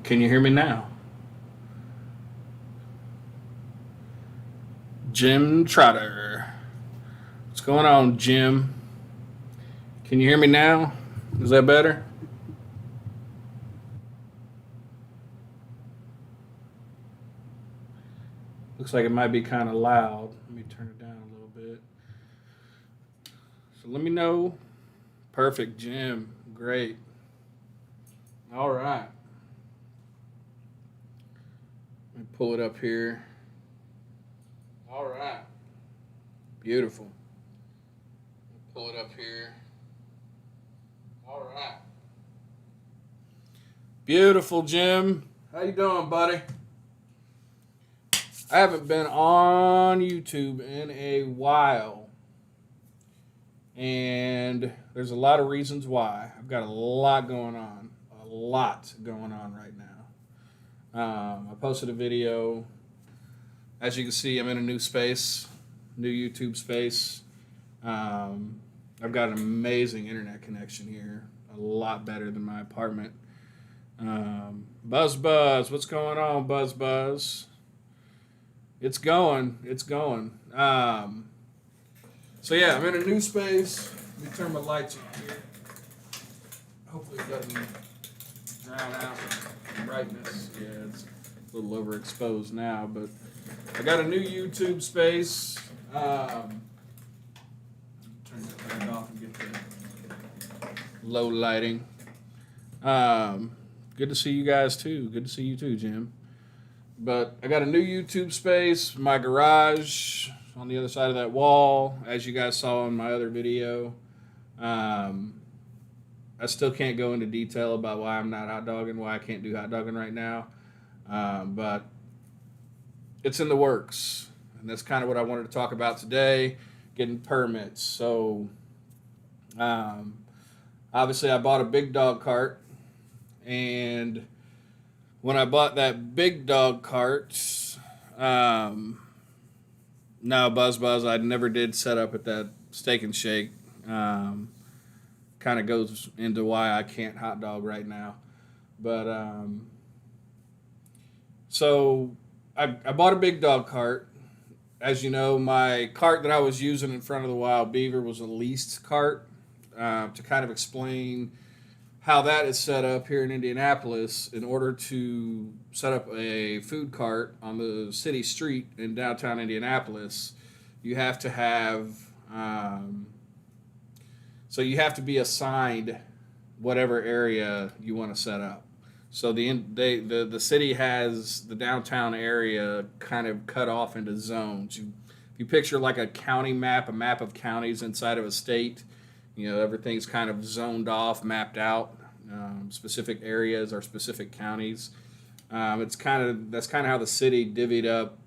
Can you hear me now? Jim Trotter. What's going on, Jim? Can you hear me now? Is that better? Looks like it might be kind of loud. Let me turn it down a little bit. So let me know. Perfect, Jim. Great. All right. Let me pull it up here. All right. Beautiful. Pull it up here. All right. Beautiful, Jim. How you doing, buddy? I haven't been on YouTube in a while. And there's a lot of reasons why. I've got a lot going on. A lot going on right now. I posted a video. As you can see, I'm in a new space, new YouTube space. I've got an amazing internet connection here, a lot better than my apartment. Buzz, what's going on, Buzz? It's going. So yeah, I'm in a new space. Let me turn my lights on here. Hopefully it doesn't drown out the brightness. Yeah, it's a little overexposed now, but I got a new YouTube space. Turn that back off and get the low lighting. Good to see you guys too. Good to see you too, Jim. But I got a new YouTube space. My garage on the other side of that wall, as you guys saw in my other video. I still can't go into detail about why I'm not hot dogging, why I can't do hot dogging right now. But it's in the works. And that's kind of what I wanted to talk about today, getting permits. So obviously I bought a big dog cart. And when I bought that big dog cart, no, Buzz, I never did set up at that Steak and Shake. Kind of goes into why I can't hot dog right now. But so I bought a big dog cart. As you know, my cart that I was using in front of the Wild Beaver was a leased cart. To kind of explain how that is set up here in Indianapolis, in order to set up a food cart on the city street in downtown Indianapolis, you have to have so you have to be assigned whatever area you want to set up. So the city has the downtown area kind of cut off into zones. You picture like a county map, a map of counties inside of a state. You know, everything's kind of zoned off, mapped out. Specific areas or specific counties. That's kind of how the city divvied up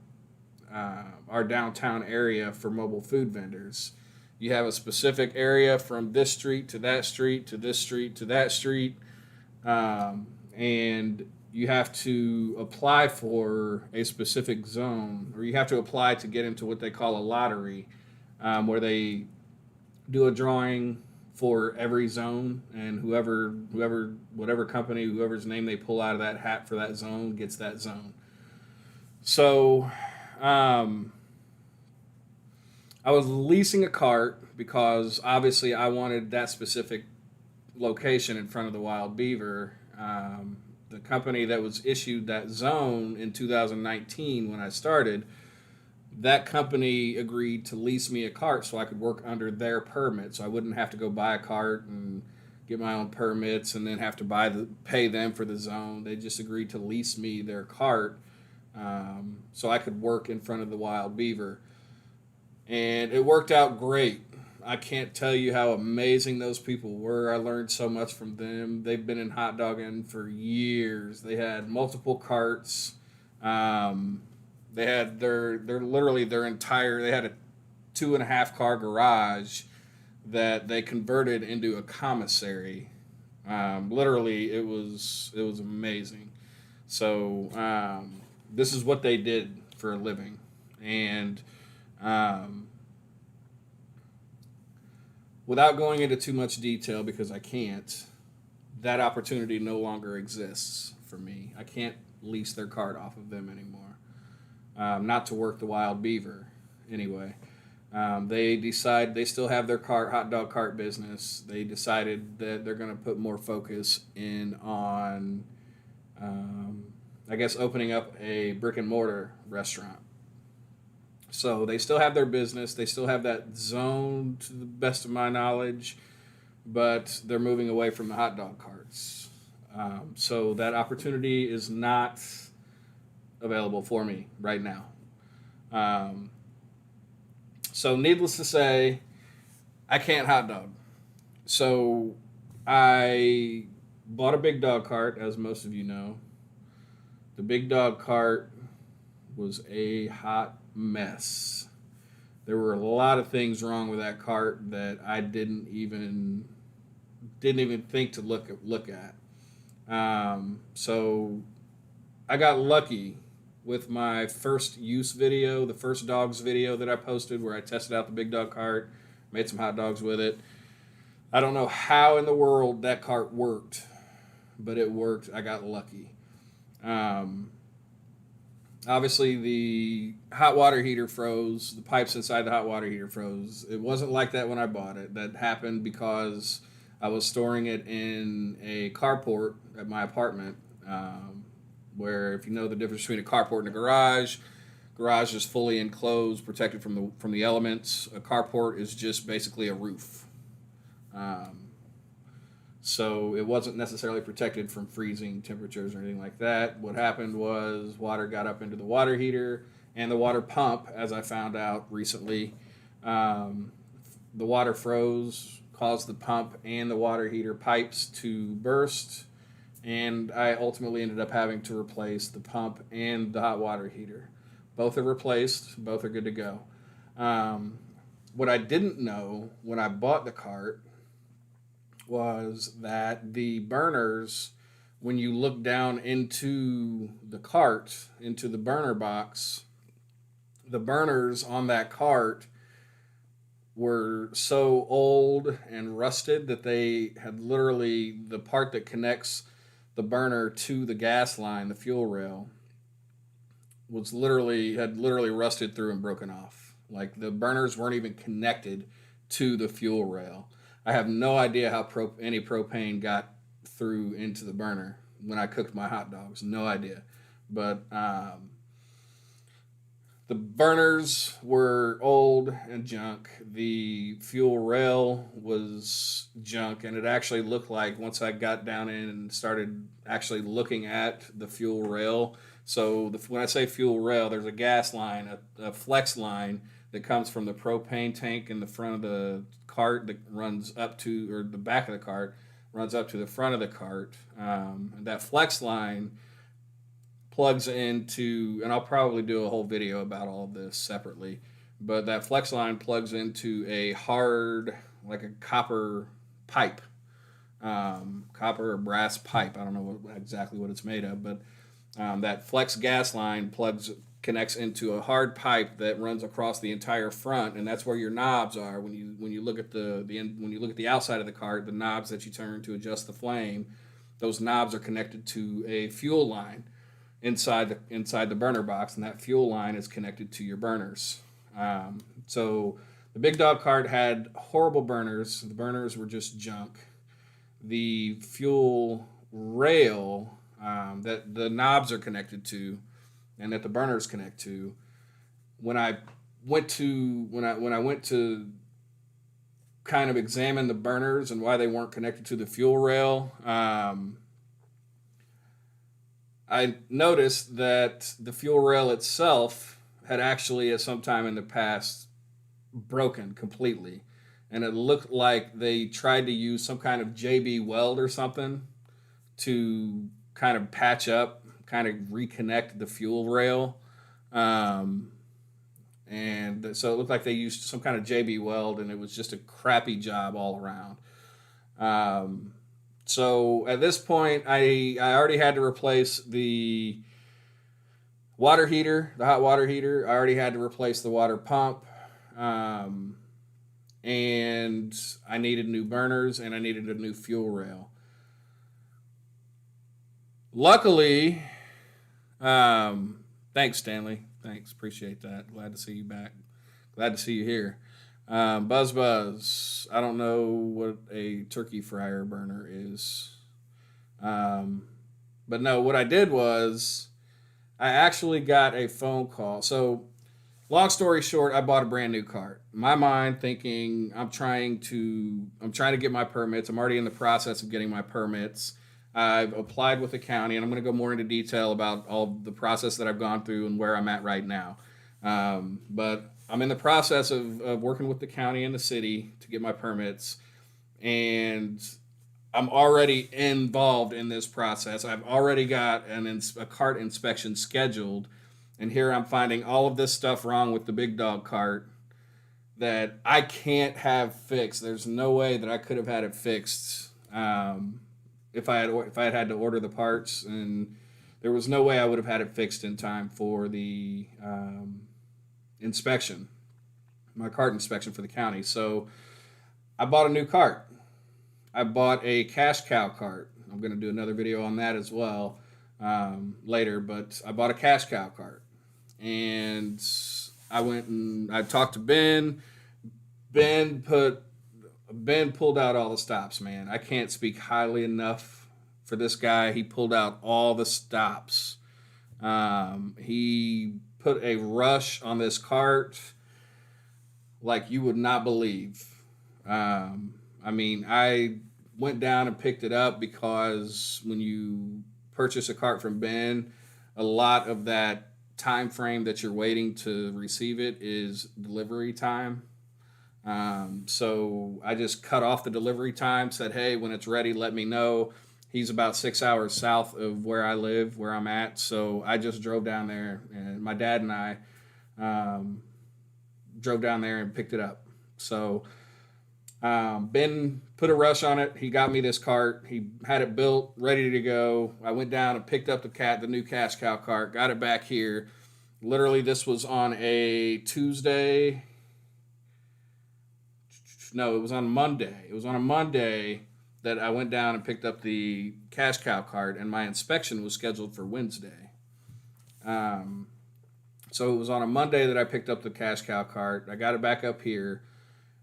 our downtown area for mobile food vendors. You have a specific area from this street to that street to this street to that street, and you have to apply for a specific zone, or you have to apply to get into what they call a lottery, where they do a drawing for every zone, and whatever company, whoever's name they pull out of that hat for that zone gets that zone. So I was leasing a cart because obviously I wanted that specific location in front of the Wild Beaver. The company that was issued that zone in 2019 when I started, that company agreed to lease me a cart so I could work under their permit, so I wouldn't have to go buy a cart and get my own permits and then have to pay them for the zone. They just agreed to lease me their cart, so I could work in front of the Wild Beaver. And it worked out great. I can't tell you how amazing those people were. I learned so much from them. They've been in hot dogging for years. They had multiple carts. They had they had a 2.5 car garage that they converted into a commissary. Literally, it was amazing. So this is what they did for a living, and without going into too much detail because I can't, that opportunity no longer exists for me. I can't lease their cart off of them anymore. Not to work the wild beaver, anyway. They still have their hot dog cart business. They decided that they're going to put more focus in on, I guess, opening up a brick and mortar restaurant. So they still have their business. They still have that zone, to the best of my knowledge, but they're moving away from the hot dog carts. So that opportunity is not available for me right now. So needless to say, I can't hot dog. So I bought a big dog cart, as most of you know. The big dog cart was a hot mess. There were a lot of things wrong with that cart that I didn't even think to look at. So I got lucky with my first use video, the first dogs video that I posted, where I tested out the big dog cart, made some hot dogs with it. I don't know how in the world that cart worked, but it worked. I got lucky. Obviously, the hot water heater froze. The pipes inside the hot water heater froze. It wasn't like that when I bought it. That happened because I was storing it in a carport at my apartment, where, if you know the difference between a carport and a garage is fully enclosed, protected from the elements. A carport is just basically a roof. So it wasn't necessarily protected from freezing temperatures or anything like that. What happened was water got up into the water heater and the water pump, as I found out recently. The water froze, caused the pump and the water heater pipes to burst, and I ultimately ended up having to replace the pump and the hot water heater. Both are replaced. Both are good to go. What I didn't know when I bought the cart was that the burners, when you look down into the cart, into the burner box, the burners on that cart were so old and rusted that they had literally, the part that connects the burner to the gas line, the fuel rail, had literally rusted through and broken off. Like, the burners weren't even connected to the fuel rail. I have no idea how any propane got through into the burner when I cooked my hot dogs. No idea. But the burners were old and junk. The fuel rail was junk. And it actually looked like, once I got down in and started actually looking at the fuel rail. So when I say fuel rail, there's a gas line, a flex line that comes from the propane tank in the front of the cart that runs up to, or the back of the cart runs up to the front of the cart. And that flex line plugs into, and I'll probably do a whole video about all of this separately, but that flex line plugs into a hard, like a copper pipe, copper or brass pipe. I don't know exactly what it's made of, but that flex gas line connects into a hard pipe that runs across the entire front, and that's where your knobs are. When you look at the outside of the cart, the knobs that you turn to adjust the flame, those knobs are connected to a fuel line inside the burner box, and that fuel line is connected to your burners. So the big dog cart had horrible burners. The burners were just junk. The fuel rail that the knobs are connected to and that the burners connect to, when I went to kind of examine the burners and why they weren't connected to the fuel rail, I noticed that the fuel rail itself had actually, at some time in the past, broken completely. And it looked like they tried to use some kind of JB weld or something to kind of patch up, kind of reconnect the fuel rail. And so it looked like they used some kind of JB weld, and it was just a crappy job all around. So at this point, I already had to replace the water heater, the hot water heater. I already had to replace the water pump. And I needed new burners, and I needed a new fuel rail. Luckily, thanks, Stanley. Thanks, appreciate that. Glad to see you back. Glad to see you here. Buzz Buzz. I don't know what a turkey fryer burner is. Um, but no, what I did was I actually got a phone call. So, long story short, I bought a brand new cart. In my mind, thinking I'm trying to get my permits. I'm already in the process of getting my permits. I've applied with the county, and I'm going to go more into detail about all the process that I've gone through and where I'm at right now. But I'm in the process of working with the county and the city to get my permits, and I'm already involved in this process. I've already got a cart inspection scheduled, and here I'm finding all of this stuff wrong with the big dog cart that I can't have fixed. There's no way that I could have had it fixed if I had to order the parts, and there was no way I would have had it fixed in time for the inspection, my cart inspection for the county. So I bought a new cart. I bought a cash cow cart. I'm going to do another video on that as well later, but I bought a cash cow cart. And I went and I talked to Ben. Ben put Ben pulled out all the stops, man. I can't speak highly enough for this guy. He pulled out all the stops. He put a rush on this cart like you would not believe. I went down and picked it up because when you purchase a cart from Ben, a lot of that time frame that you're waiting to receive it is delivery time. So I just cut off the delivery time, said, hey, when it's ready, let me know. He's about 6 hours south of where I live, where I'm at. So I just drove down there, and my dad and I drove down there and picked it up. So Ben put a rush on it. He got me this cart. He had it built, ready to go. I went down and picked up the new cash cow cart, got it back here. Literally, this was on a Tuesday. No, it was on Monday. It was on a Monday that I went down and picked up the cash cow cart, and my inspection was scheduled for Wednesday. So it was on a Monday that I picked up the cash cow cart. I got it back up here.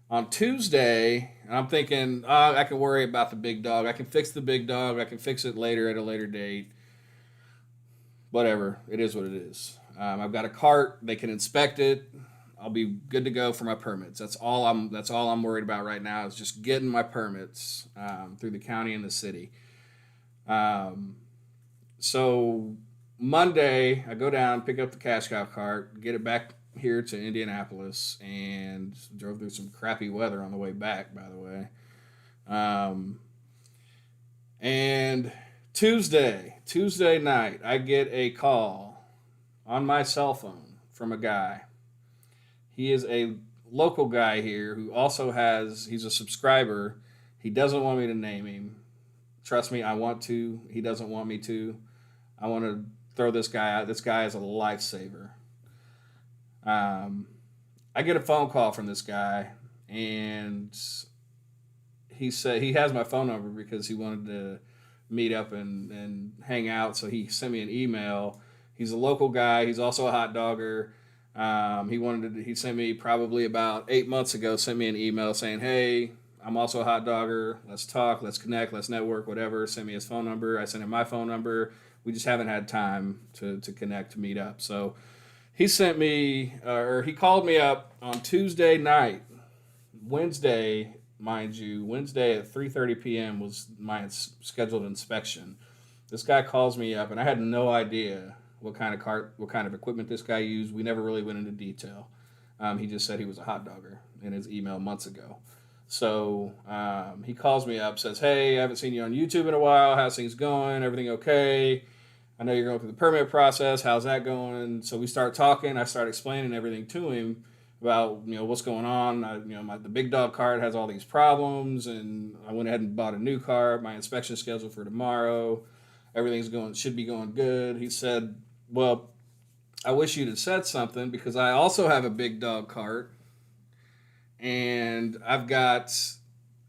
On Tuesday, and I'm thinking, I can worry about the big dog. I can fix the big dog. I can fix it later at a later date. Whatever. It is what it is. I've got a cart. They can inspect it. I'll be good to go for my permits. That's all I'm worried about right now is just getting my permits through the county and the city. So Monday, I go down, pick up the cash cow cart, get it back here to Indianapolis, and drove through some crappy weather on the way back, by the way. And Tuesday night, I get a call on my cell phone from a guy. He is a local guy here who also he's a subscriber. He doesn't want me to name him. Trust me, I want to. He doesn't want me to. I want to throw this guy out. This guy is a lifesaver. I get a phone call from this guy, and he said he has my phone number because he wanted to meet up and hang out. So he sent me an email. He's a local guy. He's also a hot dogger. He sent me probably about 8 months ago, sent me an email saying, hey, I'm also a hot dogger. Let's talk, let's connect, let's network, whatever. Sent me his phone number. I sent him my phone number. We just haven't had time to connect, to meet up. So he he called me up on Tuesday night. Wednesday, mind you, Wednesday at 3:30 p.m. was my scheduled inspection. This guy calls me up, and I had no idea what kind of equipment this guy used. We never really went into detail. He just said he was a hot dogger in his email months ago. So he calls me up, says, hey, I haven't seen you on YouTube in a while. How's things going? Everything okay? I know you're going through the permit process. How's that going? So we start talking. I start explaining everything to him about what's going on. The big dog cart has all these problems, and I went ahead and bought a new cart. My inspection is scheduled for tomorrow. Should be going good. He said, well, I wish you'd have said something because I also have a big dog cart, and I've got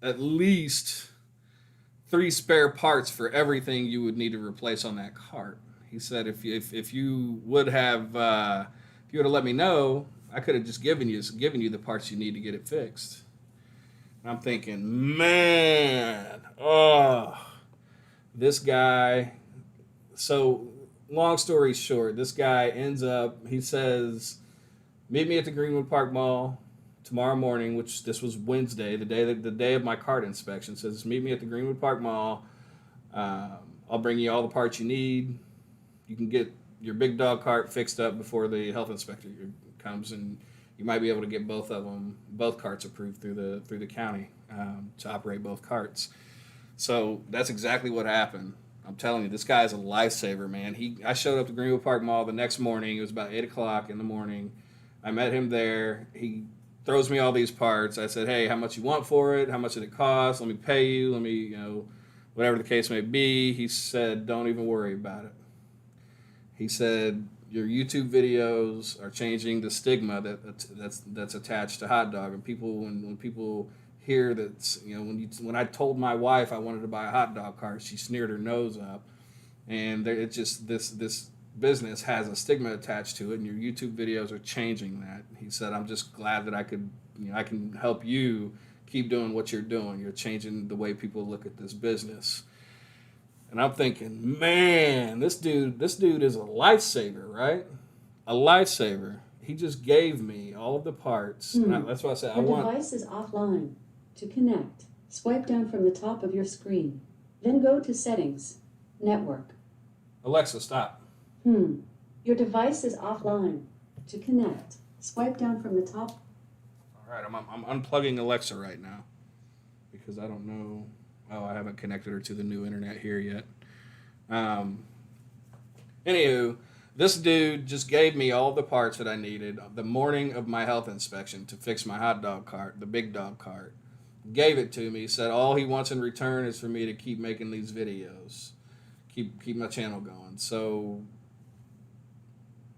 at least 3 spare parts for everything you would need to replace on that cart. He said if you would have if you would have let me know, I could have just given you the parts you need to get it fixed. And I'm thinking, man, this guy. So long story short, this guy ends up. He says, meet me at the Greenwood Park Mall tomorrow morning, which this was Wednesday, the day of my cart inspection. Says, meet me at the Greenwood Park Mall. I'll bring you all the parts you need. You can get your big dog cart fixed up before the health inspector comes, and you might be able to get both carts approved through the county to operate both carts. So that's exactly what happened. I'm telling you, this guy is a lifesaver, man. I showed up to Greenwood Park Mall the next morning. It was about 8 o'clock in the morning. I met him there. He throws me all these parts. I said, hey, how much you want for it? How much did it cost? Let me pay you. Let me, whatever the case may be. He said, don't even worry about it. He said, your YouTube videos are changing the stigma that's attached to hot dog. And people, when people hear that, when I told my wife I wanted to buy a hot dog cart, she sneered her nose up. And it's just this business has a stigma attached to it, and your YouTube videos are changing that. He said, I'm just glad that I can help you keep doing what you're doing. You're changing the way people look at this business. And I'm thinking, man, this dude is a lifesaver, right? A lifesaver. He just gave me all of the parts. And that's why I said, the device is offline. To connect, swipe down from the top of your screen. Then go to Settings, Network. Alexa, stop. Your device is offline. To connect, swipe down from the top. All right, I'm unplugging Alexa right now because I don't know. Oh, I haven't connected her to the new internet here yet. Anywho, this dude just gave me all the parts that I needed the morning of my health inspection to fix my hot dog cart, the big dog cart. Gave it to me, said all he wants in return is for me to keep making these videos, keep my channel going. So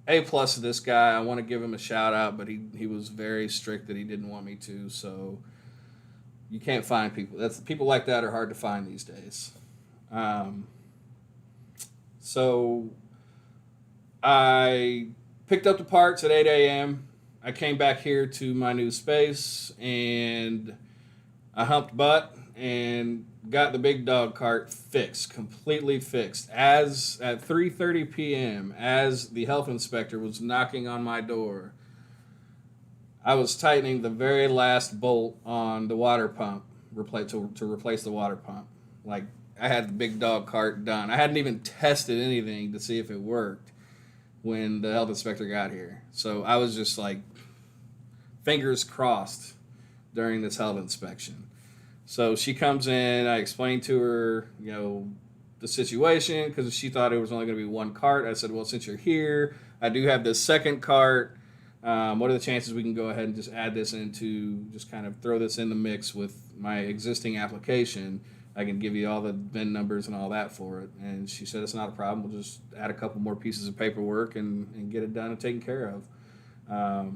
A+ to this guy. I want to give him a shout out, but he was very strict that he didn't want me to. So you can't find people like that are hard to find these days. So I picked up the parts at 8 a.m. I came back here to my new space and I humped butt and got the big dog cart fixed, completely fixed. As at 3:30 p.m., as the health inspector was knocking on my door, I was tightening the very last bolt on the water pump to replace the water pump. Like, I had the big dog cart done. I hadn't even tested anything to see if it worked when the health inspector got here. So I was just like, fingers crossed during this health inspection. So she comes in, I explained to her, the situation, because she thought it was only going to be one cart. I said, well, since you're here, I do have this second cart. What are the chances we can go ahead and just add this just kind of throw this in the mix with my existing application? I can give you all the VIN numbers and all that for it. And she said, it's not a problem. We'll just add a couple more pieces of paperwork and get it done and taken care of.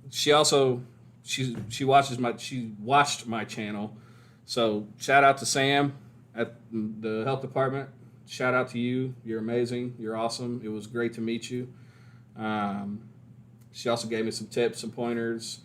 She also, she watched my channel. So shout out to Sam at the health department. Shout out to you. You're amazing. You're awesome. It was great to meet you. She also gave me some tips, some pointers.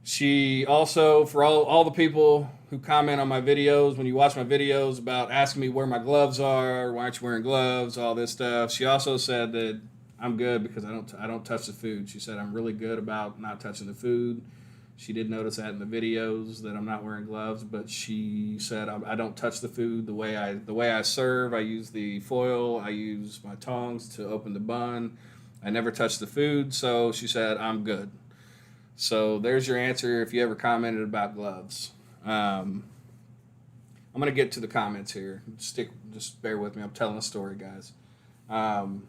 She also, for all the people who comment on my videos, when you watch my videos about asking me where my gloves are, why aren't you wearing gloves, all this stuff, she also said that I'm good because I don't touch the food. She said I'm really good about not touching the food. She did notice that in the videos that I'm not wearing gloves, but she said I don't touch the food the way I serve. I use the foil. I use my tongs to open the bun. I never touch the food, so she said I'm good. So there's your answer if you ever commented about gloves. I'm going to get to the comments here. Just bear with me. I'm telling a story, guys. So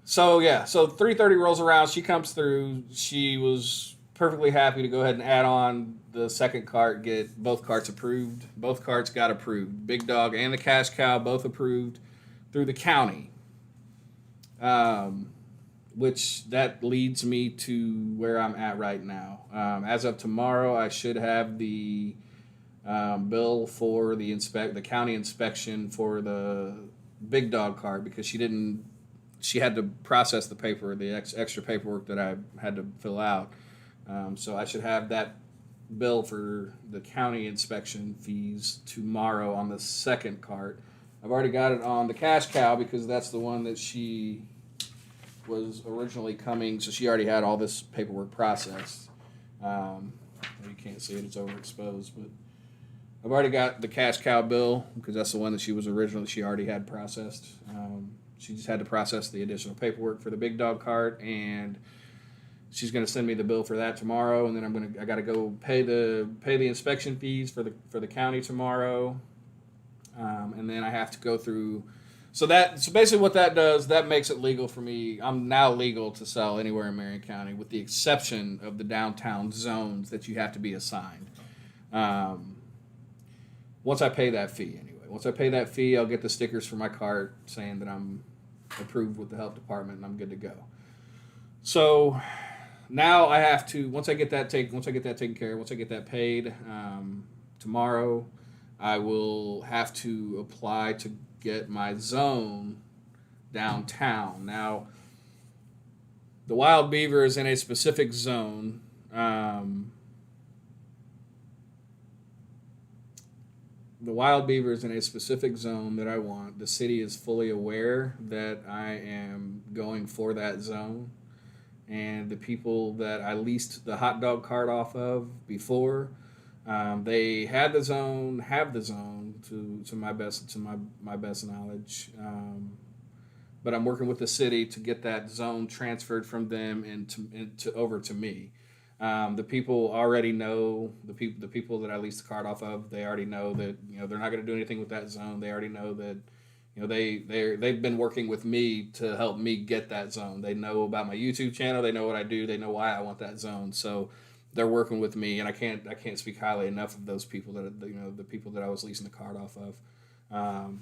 3:30 rolls around. She comes through. She was perfectly happy to go ahead and add on the second cart, get both carts approved. Both carts got approved. Big Dog and the Cash Cow both approved through the county. Which that leads me to where I'm at right now. As of tomorrow, I should have the bill for the county inspection for the big dog cart because she had to process the paper, the extra paperwork that I had to fill out. So I should have that bill for the county inspection fees tomorrow on the second cart. I've already got it on the cash cow because that's the one that she was originally coming, so she already had all this paperwork processed. You can't see it, it's overexposed, but I've already got the cash cow bill because that's the one that she already had processed. She just had to process the additional paperwork for the big dog cart, and she's going to send me the bill for that tomorrow, and then I got to go pay the inspection fees for the county tomorrow, and then I have to go through. So basically what that does, that makes it legal for me. I'm now legal to sell anywhere in Marion County, with the exception of the downtown zones that you have to be assigned. Once I pay that fee, anyway. Once I pay that fee, I'll get the stickers for my cart saying that I'm approved with the health department and I'm good to go. So now I have to, once I get that taken care of, once I get that paid, tomorrow, I will have to apply to get my zone downtown. Now, the wild beaver is in a specific zone. The wild beaver is in a specific zone that I want. The city is fully aware that I am going for that zone. And the people that I leased the hot dog cart off of before, they have the zone to my best knowledge. But I'm working with the city to get that zone transferred from them into over to me. The people already know, the people that I leased the cart off of, they already know that they're not going to do anything with that zone. They already know that they've been working with me to help me get that zone. They know about my YouTube channel. They know what I do. They know why I want that zone. So they're working with me, and I can't speak highly enough of those people the people that I was leasing the cart off of.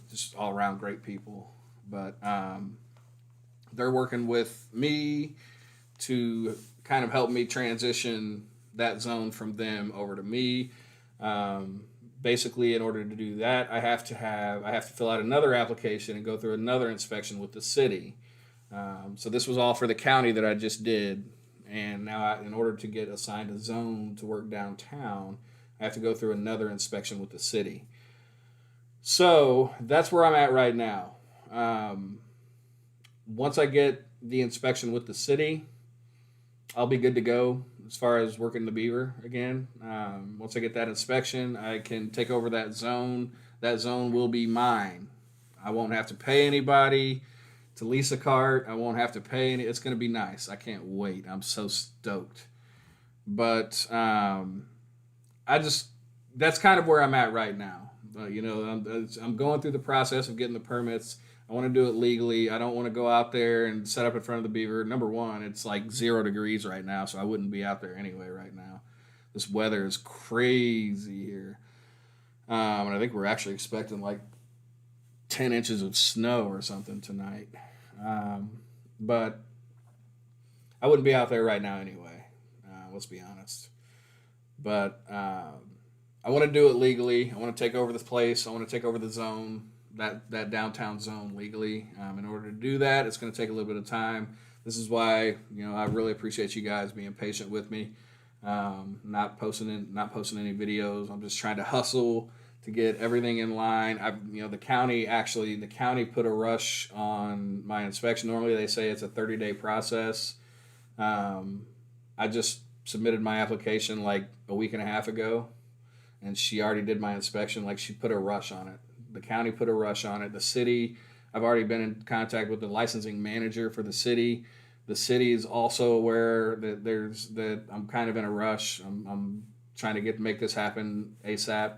Just all around great people. But they're working with me to kind of help me transition that zone from them over to me. Basically, in order to do that, I have to fill out another application and go through another inspection with the city. So this was all for the county that I just did, and now in order to get assigned a zone to work downtown, I have to go through another inspection with the city. So that's where I'm at right now. Once I get the inspection with the city, I'll be good to go as far as working the beaver again. Once I get that inspection, I can take over that zone. That zone will be mine. I won't have to pay anybody to lease a cart. I won't have to pay any. It's going to be nice. I can't wait. I'm so stoked. But that's kind of where I'm at right now. I'm going through the process of getting the permits. I want to do it legally. I don't want to go out there and set up in front of the beaver. Number one, it's like 0 degrees right now, so I wouldn't be out there anyway right now. This weather is crazy here. And I think we're actually expecting like 10 inches of snow or something tonight. But I wouldn't be out there right now anyway. Let's be honest. But I want to do it legally. I want to take over this place. I want to take over the zone. That downtown zone legally. In order to do that, it's going to take a little bit of time. This is why I really appreciate you guys being patient with me. Not posting any videos. I'm just trying to hustle to get everything in line. The county put a rush on my inspection. Normally they say it's a 30-day process. I just submitted my application like a week and a half ago, and she already did my inspection. Like, she put a rush on it. The county put a rush on it. The city, I've already been in contact with the licensing manager for the city. The city is also aware that I'm kind of in a rush. I'm trying to make this happen ASAP.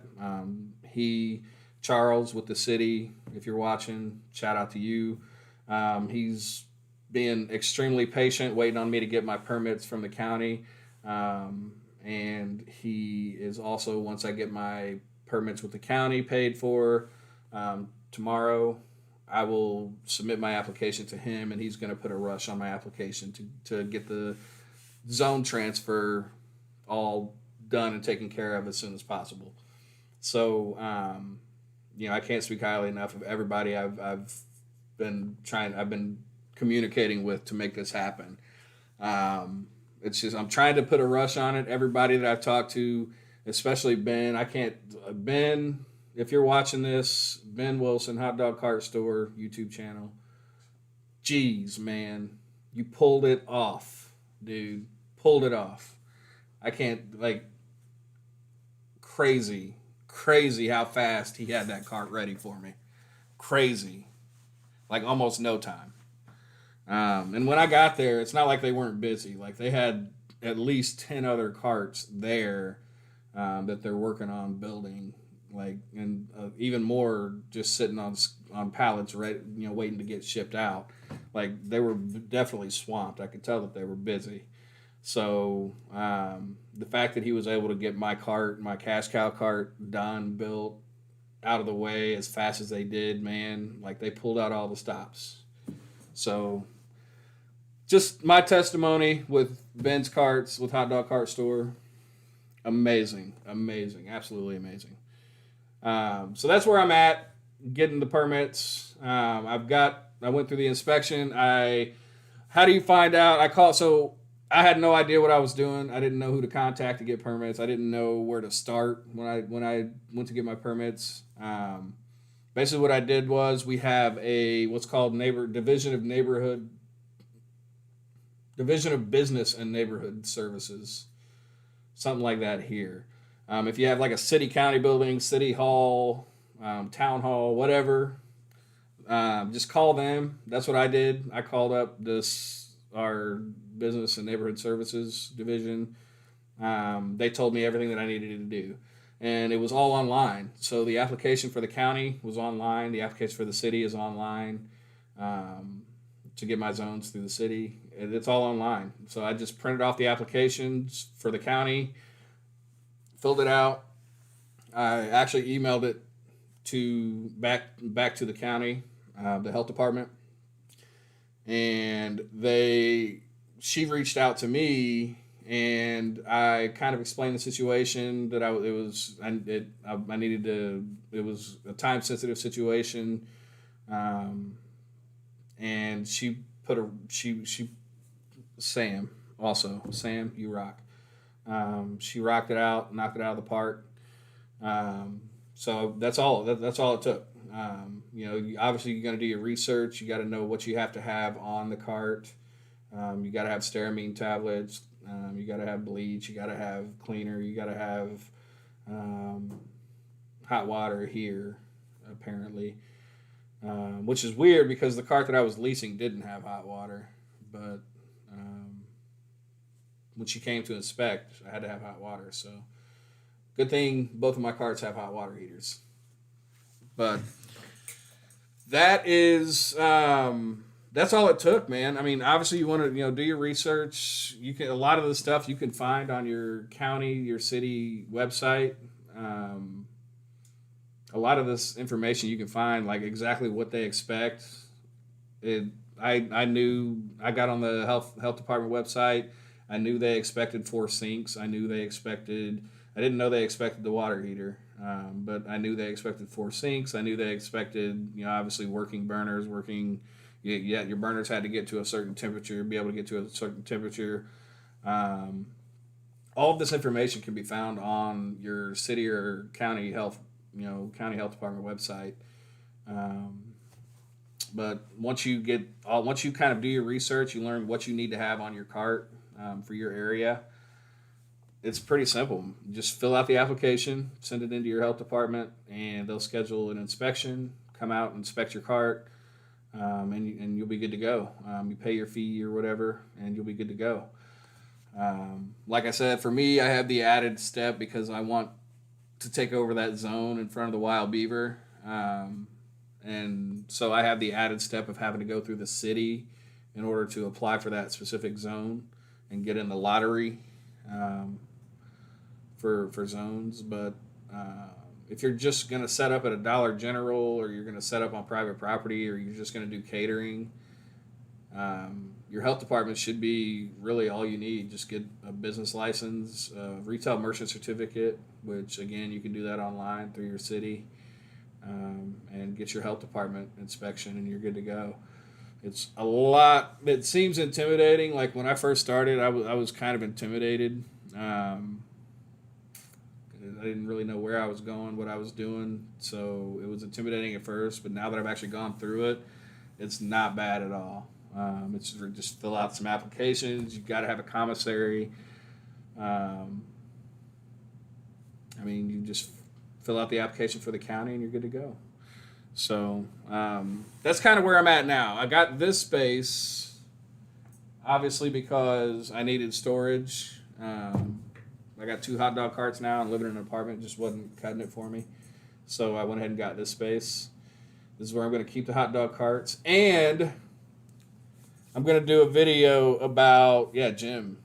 Charles with the city, if you're watching, shout out to you. He's being extremely patient, waiting on me to get my permits from the county. And he is also, once I get my permits with the county paid for, tomorrow, I will submit my application to him, and he's going to put a rush on my application to get the zone transfer all done and taken care of as soon as possible. So, I can't speak highly enough of everybody I've been communicating with to make this happen. It's just I'm trying to put a rush on it. Everybody that I've talked to, especially Ben, I can't. Ben, if you're watching this, Ben Wilson, Hot Dog Cart Store YouTube channel. Jeez, man, you pulled it off, dude. Pulled it off. I can't crazy, crazy how fast he had that cart ready for me. Crazy, like almost no time. And when I got there, it's not like they weren't busy. Like they had at least 10 other carts there that they're working on building. And even more just sitting on pallets, right? Waiting to get shipped out. Like they were definitely swamped. I could tell that they were busy. So the fact that he was able to get my cart, my cash cow cart, done, built, out of the way as fast as they did, man, like they pulled out all the stops. So just my testimony with Ben's Carts, with Hot Dog Cart Store, amazing, amazing, absolutely amazing. So that's where I'm at, getting the permits. I went through the inspection. How do you find out? So I had no idea what I was doing. I didn't know who to contact to get permits. I didn't know where to start when I went to get my permits. Basically, what I did was we have what's called Division of Business and Neighborhood Services, something like that here. If you have like a city county building, city hall, town hall, whatever, just call them. That's what I did. I called up our Business and Neighborhood Services division. They told me everything that I needed to do. And it was all online. So the application for the county was online. The application for the city is online. To get my zones through the city, it's all online. So I just printed off the applications for the county, filled it out. I actually emailed it to back to the county, the health department, and she reached out to me, and I kind of explained the situation that I needed to. It was a time sensitive situation, and she Sam, you rock. She rocked it out, knocked it out of the park. So that's all. That's all it took. Obviously you're going to do your research. You got to know what you have to have on the cart. You got to have stearamine tablets. You got to have bleach. You got to have cleaner. You got to have hot water here, apparently. Which is weird because the cart that I was leasing didn't have hot water, but when she came to inspect, I had to have hot water. So good thing both of my carts have hot water heaters. But that is that's all it took, man. I mean, obviously you want to do your research. You can a lot of the stuff you can find on your county, your city website. A lot of this information you can find like exactly what they expect. I knew I got on the health department website. I knew they expected 4 sinks. I didn't know they expected the water heater, but I knew they expected 4 sinks. I knew they expected obviously working burners, your burners had to get to a certain temperature, be able to get to a certain temperature. All of this information can be found on your city or county health department website. But once you kind of do your research, you learn what you need to have on your cart for your area. It's pretty simple. Just fill out the application, send it into your health department, and they'll schedule an inspection, come out and inspect your cart, and you'll be good to go. You pay your fee or whatever, and you'll be good to go. Like I said, for me, I have the added step because I want to take over that zone in front of the wild beaver. And so I have the added step of having to go through the city in order to apply for that specific zone and get in the lottery for zones. But if you're just going to set up at a Dollar General or you're going to set up on private property or you're just going to do catering, your health department should be really all you need. Just get a business license, a retail merchant certificate, which again you can do that online through your city, and get your health department inspection, and you're good to go. It's a lot. It seems intimidating. Like when I first started, I was kind of intimidated. I didn't really know where I was going, what I was doing, so it was intimidating at first. But now that I've actually gone through it, it's not bad at all. It's just fill out some applications. You got to have a commissary. You just fill out the application for the county, and you're good to go. So that's kind of where I'm at now. I got this space, obviously, because I needed storage. I got 2 hot dog carts now, and living in an apartment just wasn't cutting it for me. So I went ahead and got this space. This is where I'm going to keep the hot dog carts. And I'm going to do a video about, Jim,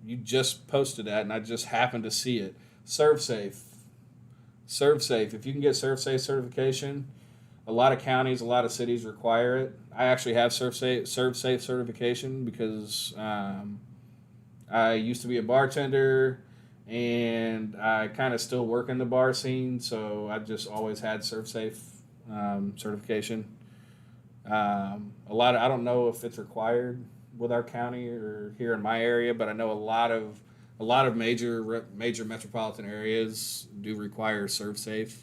you just posted that, and I just happened to see it. ServSafe. ServSafe. If you can get ServSafe certification, a lot of counties, a lot of cities require it. I actually have ServSafe certification because I used to be a bartender, and I kind of still work in the bar scene, so I've just always had ServSafe certification. I don't know if it's required with our county or here in my area, but I know a lot of major metropolitan areas do require ServSafe.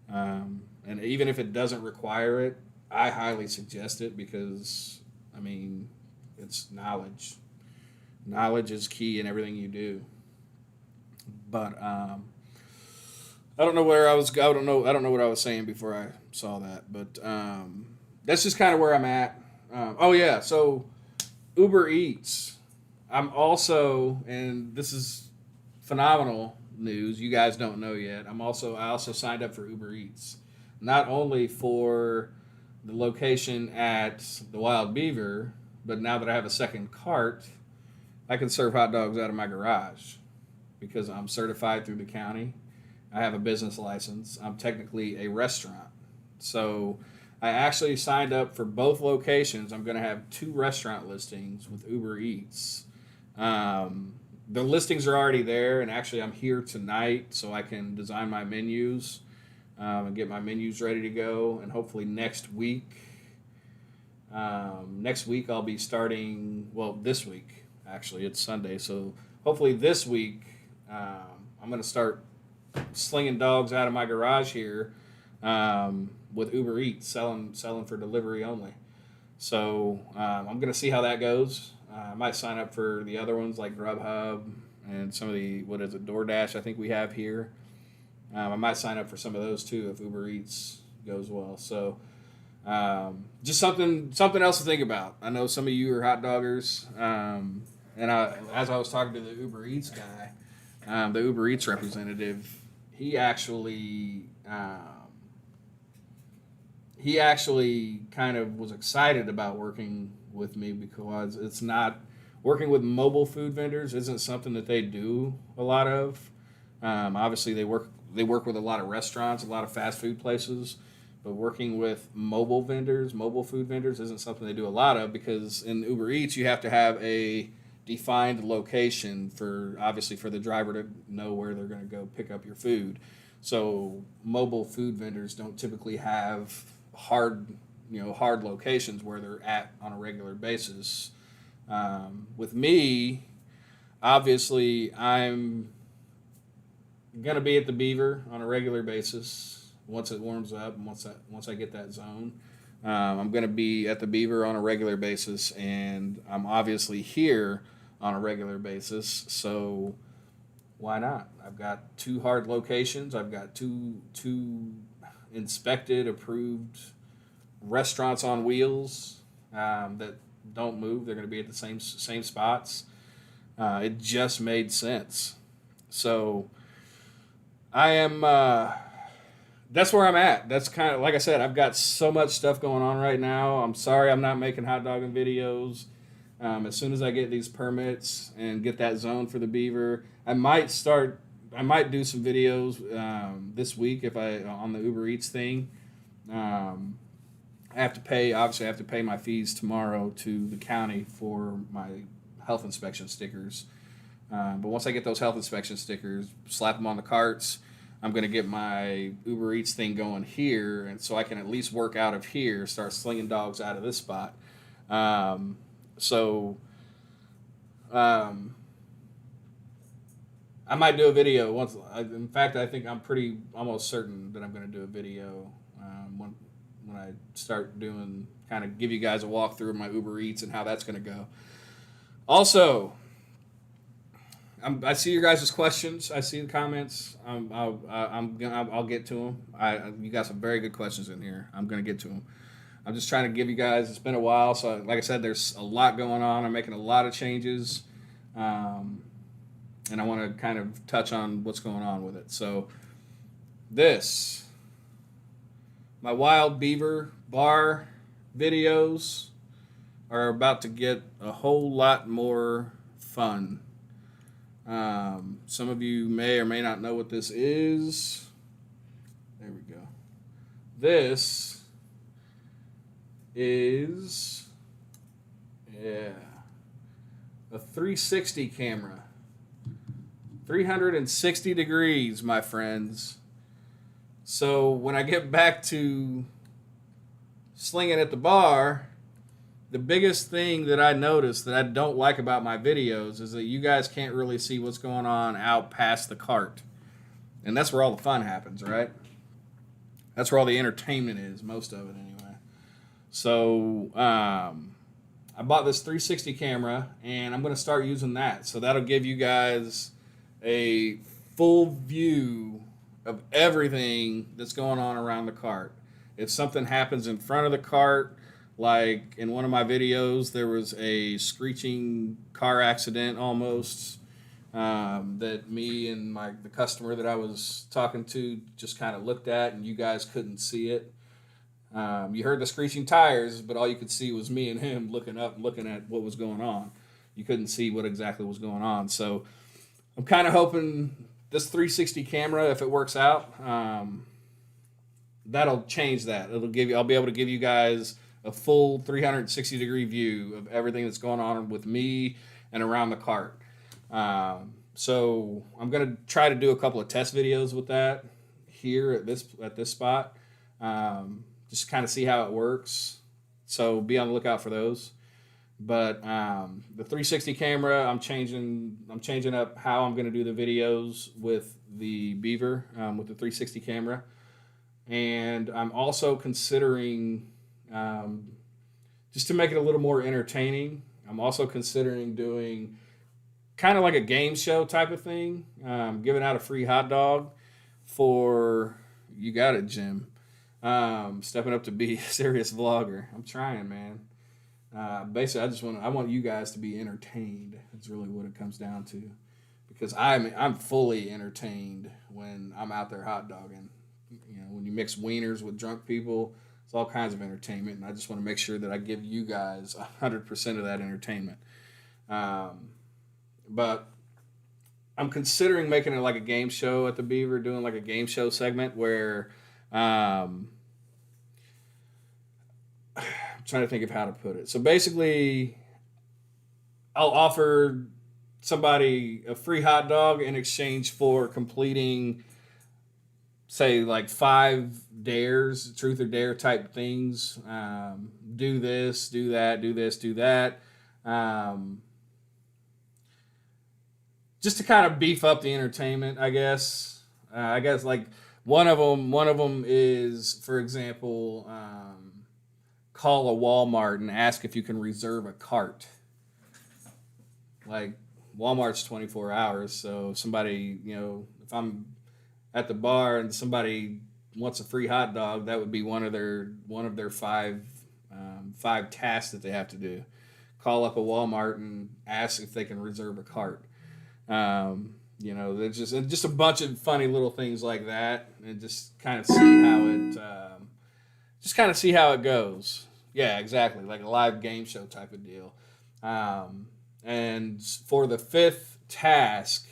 And even if it doesn't require it, I highly suggest it because, it's knowledge. Knowledge is key in everything you do. But I don't know where I was. I don't know what I was saying before I saw that. But that's just kind of where I'm at. So Uber Eats. I'm also, and this is phenomenal news. You guys don't know yet. I also signed up for Uber Eats, not only for the location at the Wild Beaver, but now that I have a second cart, I can serve hot dogs out of my garage because I'm certified through the county. I have a business license. I'm technically a restaurant. So I actually signed up for both locations. I'm going to have 2 restaurant listings with Uber Eats. The listings are already there, and actually I'm here tonight so I can design my menus and get my menus ready to go. And hopefully next week I'll be starting, this week. Actually, it's Sunday, so hopefully this week I'm going to start slinging dogs out of my garage here with Uber Eats, selling for delivery only. So I'm going to see how that goes. I might sign up for the other ones like Grubhub and some of the, DoorDash I think we have here. I might sign up for some of those too if Uber Eats goes well. So just something else to think about. I know some of you are hot doggers. And as I was talking to the Uber Eats guy, the Uber Eats representative, he actually kind of was excited about working with me because it's not working with mobile food vendors isn't something that they do a lot of. Obviously, they work with a lot of restaurants, a lot of fast food places, but working with mobile food vendors, isn't something they do a lot of because in Uber Eats you have to have a defined location for the driver to know where they're going to go pick up your food. So mobile food vendors don't typically have hard locations where they're at on a regular basis. With me, obviously, I'm going to be at the Beaver on a regular basis once it warms up and once I get that zone. I'm going to be at the Beaver on a regular basis, and I'm obviously here on a regular basis, so why not? I've got 2 hard locations. I've got two inspected, approved restaurants on wheels that don't move. They're going to be at the same spots. It just made sense. So I am. That's where I'm at. That's kind of like I said. I've got so much stuff going on right now. I'm sorry I'm not making hot dogging videos. As soon as I get these permits and get that zone for the Beaver, I might do some videos this week on the Uber Eats thing. I obviously I have to pay my fees tomorrow to the county for my health inspection stickers. But once I get those health inspection stickers, slap them on the carts, I'm going to get my Uber Eats thing going here, and so I can at least work out of here, start slinging dogs out of this spot. Um, so um, I might do a video once. In fact, I think I'm pretty almost certain that I'm going to do a video when I start doing, kind of give you guys a walkthrough of my Uber Eats and how that's going to go. Also, I see your guys' questions. I see the comments. I'll get to them. You got some very good questions in here. I'm going to get to them. I'm just trying to give you guys. It's been a while, so like I said, there's a lot going on. I'm making a lot of changes, and I want to kind of touch on what's going on with it. So, my wild beaver bar videos are about to get a whole lot more fun. Some of you may or may not know what this is. There we go. This is, a 360 camera. 360 degrees, my friends. So when I get back to slinging at the bar, the biggest thing that I notice that I don't like about my videos is that you guys can't really see what's going on out past the cart. And that's where all the fun happens, right? That's where all the entertainment is, most of it anyway. So I bought this 360 camera, and I'm going to start using that. So that'll give you guys a full view of everything that's going on around the cart. If something happens in front of the cart, like in one of my videos, there was a screeching car accident almost that me and the customer that I was talking to just kind of looked at, and you guys couldn't see it. You heard the screeching tires, but all you could see was me and him looking up and looking at what was going on. You couldn't see what exactly was going on. So I'm kind of hoping this 360 camera, if it works out, that'll change that. I'll be able to give you guys a full 360 degree view of everything that's going on with me and around the cart. So I'm gonna try to do a couple of test videos with that here at this spot. Just kind of see how it works. So be on the lookout for those. But the 360 camera, I'm changing up how I'm going to do the videos with the Beaver, with the 360 camera. And I'm also considering, just to make it a little more entertaining, I'm also considering doing kind of like a game show type of thing, giving out a free hot dog for, you got it, Jim. Stepping up to be a serious vlogger. I'm trying, man. Basically, I want you guys to be entertained. That's really what it comes down to, because I'm fully entertained when I'm out there hot dogging. You know, when you mix wieners with drunk people, it's all kinds of entertainment, and I just want to make sure that I give you guys 100% of that entertainment. But I'm considering making it like a game show at the Beaver, doing like a game show segment where I'm trying to think of how to put it. So basically, I'll offer somebody a free hot dog in exchange for completing, say, like 5 dares, truth or dare type things. Do this, do that, do this, do that. Just to kind of beef up the entertainment, I guess. Like one of them is, for example, call a Walmart and ask if you can reserve a cart. Like, Walmart's 24 hours, so if somebody, if I'm at the bar and somebody wants a free hot dog, that would be one of their 5 tasks that they have to do. Call up a Walmart and ask if they can reserve a cart. There's just a bunch of funny little things like that, and just kind of see how it goes. Yeah, exactly, like a live game show type of deal. And for the fifth task,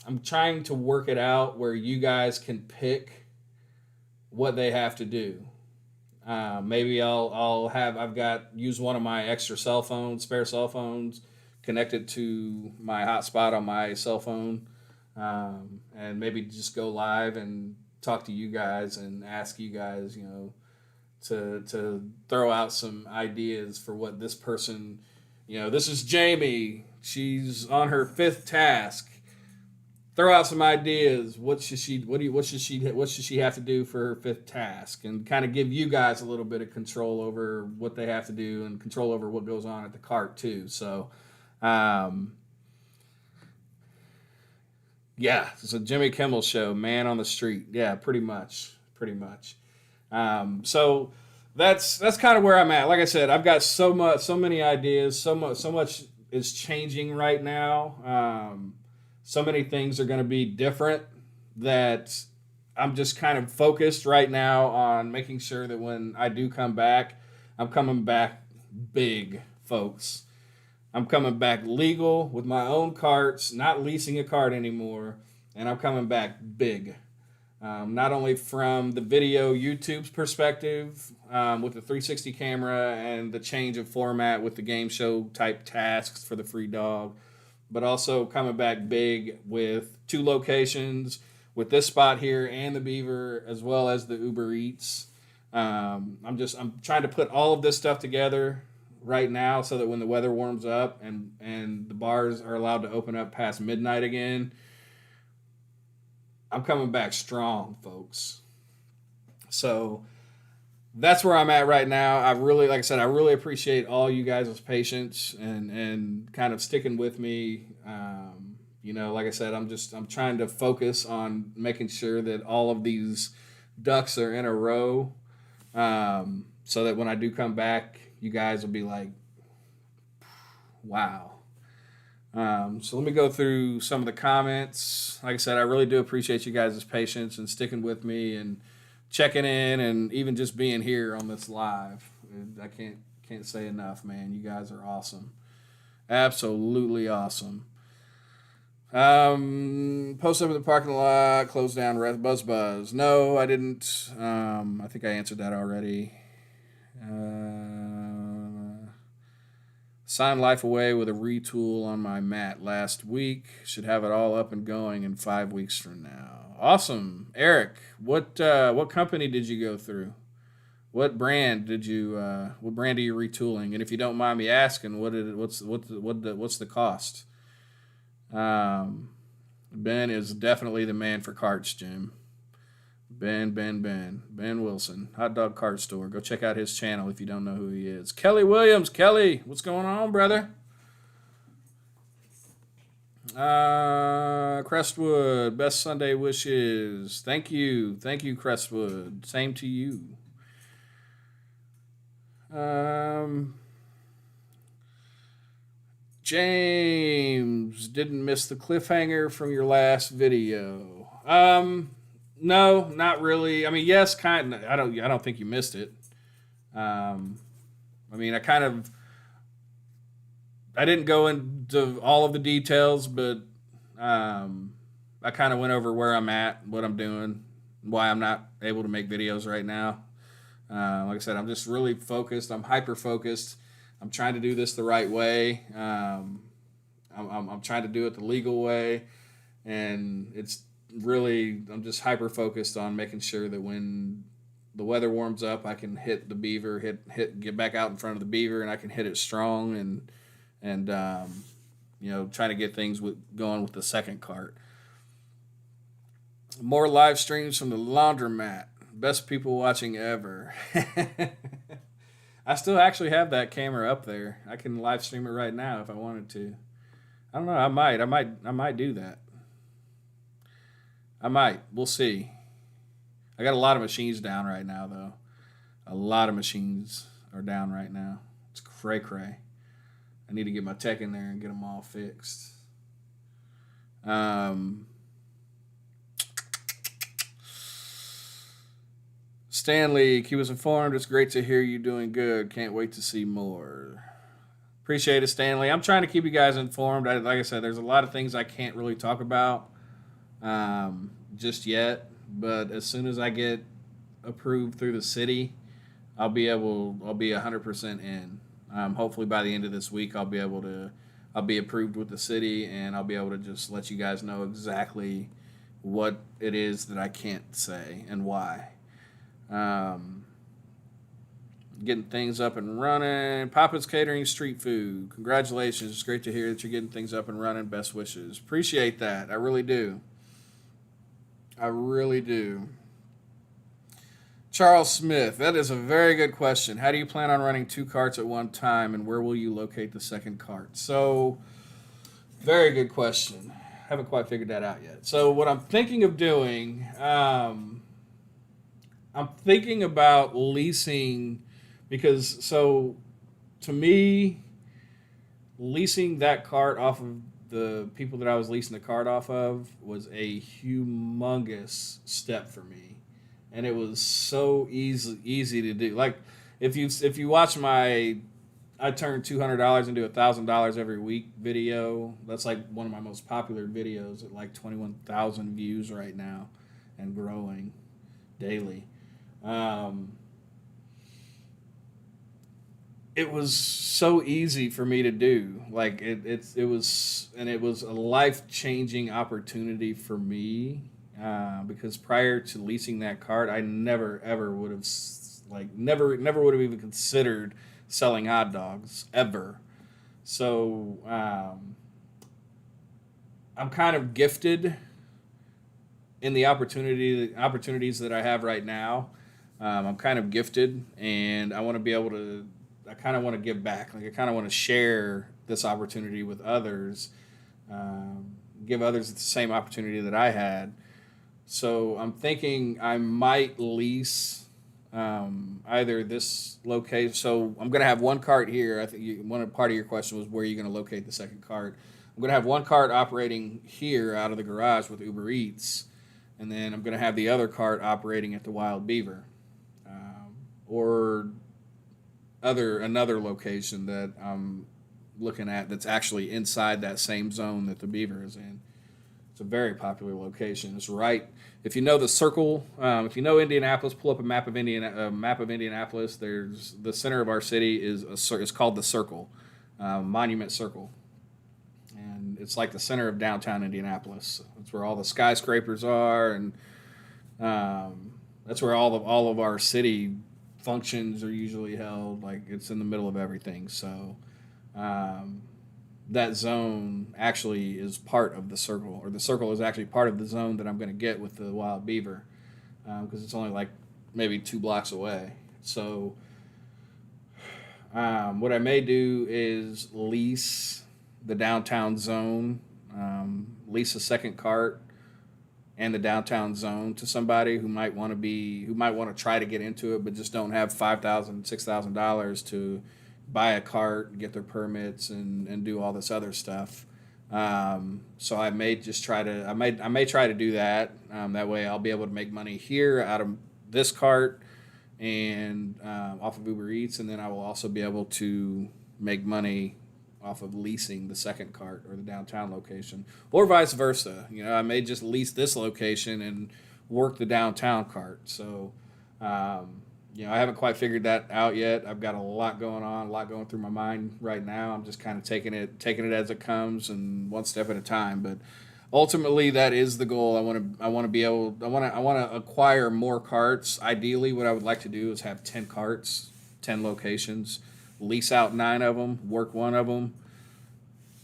I'm trying to work it out where you guys can pick what they have to do. Maybe use one of my extra spare cell phones, connect it to my hotspot on my cell phone, and maybe just go live and talk to you guys and ask you guys, to throw out some ideas for what this person, this is Jamie. She's on her 5th task. Throw out some ideas. What should she have to do for her 5th task, and kind of give you guys a little bit of control over what they have to do and control over what goes on at the cart too. So, yeah, it's a Jimmy Kimmel show, man on the street. Yeah, pretty much. So that's kind of where I'm at. Like I said, I've got so many ideas, so much is changing right now. So many things are going to be different that I'm just kind of focused right now on making sure that when I do come back, I'm coming back big, folks. I'm coming back legal with my own carts, not leasing a cart anymore, and I'm coming back big. Not only from the video YouTube's perspective, with the 360 camera and the change of format with the game show type tasks for the free dog, but also coming back big with 2 locations, with this spot here and the Beaver, as well as the Uber Eats. I'm trying to put all of this stuff together right now so that when the weather warms up and the bars are allowed to open up past midnight again, I'm coming back strong, folks. So that's where I'm at right now. Like I said, I really appreciate all you guys' patience and kind of sticking with me. Like I said, I'm trying to focus on making sure that all of these ducks are in a row, so that when I do come back, you guys will be like, wow. So let me go through some of the comments. Like I said, I really do appreciate you guys' patience and sticking with me and checking in and even just being here on this live. I can't say enough, man. You guys are awesome. Absolutely awesome. Post up in the parking lot, close down Buzz. No, I didn't. I think I answered that already. Signed Life away with a retool on my mat last week. Should have it all up and going in 5 weeks from now. Awesome, Eric. What company did you go through? What brand did you? What brand are you retooling? And if you don't mind me asking, what's the cost? Ben is definitely the man for carts, Jim. Ben Wilson, Hot Dog Cart Store. Go check out his channel if you don't know who he is. Kelly Williams. Kelly, what's going on, brother? Crestwood, best Sunday wishes. Thank you, Crestwood. Same to you. James, didn't miss the cliffhanger from your last video. No, not really. I mean, yes, kind of. I don't think you missed it. I didn't go into all of the details, but I kind of went over where I'm at, what I'm doing, why I'm not able to make videos right now. Like I said, I'm just really focused. I'm hyper focused. I'm trying to do this the right way. I'm trying to do it the legal way, and I'm just hyper focused on making sure that when the weather warms up, I can hit the Beaver, get back out in front of the Beaver, and I can hit it strong, and trying to get things going with the second cart. More live streams from the Laundromat. Best people watching ever. I still actually have that camera up there. I can live stream it right now if I wanted to. I don't know. I might do that. I might. We'll see. I got a lot of machines down right now, though. A lot of machines are down right now. It's cray-cray. I need to get my tech in there and get them all fixed. Stanley, he was informed. It's great to hear you doing good. Can't wait to see more. Appreciate it, Stanley. I'm trying to keep you guys informed. Like I said, there's a lot of things I can't really talk about just yet. But as soon as I get approved through the city, I'll be 100% in. Hopefully by the end of this week, I'll be approved with the city, and I'll be able to just let you guys know exactly what it is that I can't say and why. Getting things up and running. Papa's Catering Street Food. Congratulations. It's great to hear that you're getting things up and running. Best wishes. Appreciate that. I really do. I really do. Charles Smith. That is a very good question. How do you plan on running 2 carts at one time, and where will you locate the second cart? So, very good question. Haven't quite figured that out yet. So, what I'm thinking of doing, I'm thinking about leasing, because so to me, leasing that cart off of the people that I was leasing the cart off of was a humongous step for me, and it was so easy to do. Like if you watch my I turn $200 into $1,000 every week video. That's like one of my most popular videos at like 21,000 views right now, and growing daily. It was so easy for me to do. Like it was a life-changing opportunity for me, because prior to leasing that cart, I never ever would have never would have even considered selling hot dogs ever. So I'm kind of gifted in the opportunities that I have right now. I'm kind of gifted, and I want to be able to. I kind of want to give back. Like I kind of want to share this opportunity with others, give others the same opportunity that I had. So I'm thinking I might lease either this location. So I'm going to have one cart here. I think one part of your question was where are you going to locate the second cart. I'm going to have one cart operating here out of the garage with Uber Eats, and then I'm going to have the other cart operating at the Wild Beaver, or another location that I'm looking at that's actually inside that same zone that the Beaver is in. It's a very popular location. It's right. If you know the circle, if you know Indianapolis, pull up a map of Indianapolis. There's the center of our city is called the Circle, Monument Circle, and it's like the center of downtown Indianapolis. That's where all the skyscrapers are, and that's where all of our city functions are usually held. Like it's in the middle of everything. So that zone actually is part of the circle, or the circle is actually part of the zone that I'm going to get with the Wild Beaver, because it's only like maybe 2 blocks away. So what I may do is lease the downtown zone, lease a second cart and the downtown zone to somebody who might want to try to get into it, but just don't have $5,000, $6,000 to buy a cart, get their permits, and do all this other stuff. So I may try to do that. That way I'll be able to make money here out of this cart and off of Uber Eats, and then I will also be able to make money off of leasing the second cart or the downtown location, or vice versa. I may just lease this location and work the downtown cart. So, I haven't quite figured that out yet. I've got a lot going on, a lot going through my mind right now. I'm just kind of taking it as it comes and one step at a time. But ultimately, that is the goal. I want to acquire more carts. Ideally, what I would like to do is have 10 carts, 10 locations, lease out 9 of them, work 1 of them,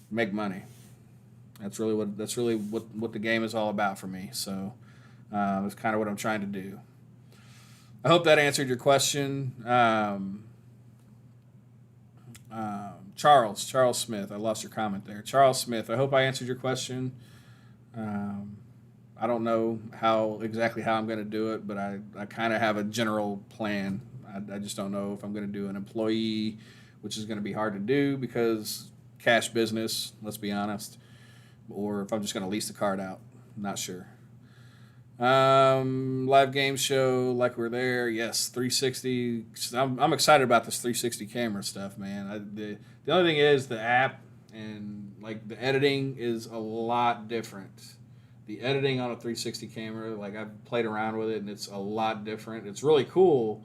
make money. That's really what the game is all about for me. So it's kind of what I'm trying to do. I hope that answered your question. Charles Smith. I lost your comment there. Charles Smith. I hope I answered your question. I don't know exactly how I'm going to do it, but I kind of have a general plan. I just don't know if I'm going to do an employee, which is going to be hard to do because cash business, let's be honest, or if I'm just going to lease the card out. I'm not sure. Live game show, like we're there. Yes, 360. I'm excited about this 360 camera stuff, man. The only thing is the app and like the editing is a lot different. the editing on a 360 camera, like I've played around with it, and it's a lot different. It's really cool,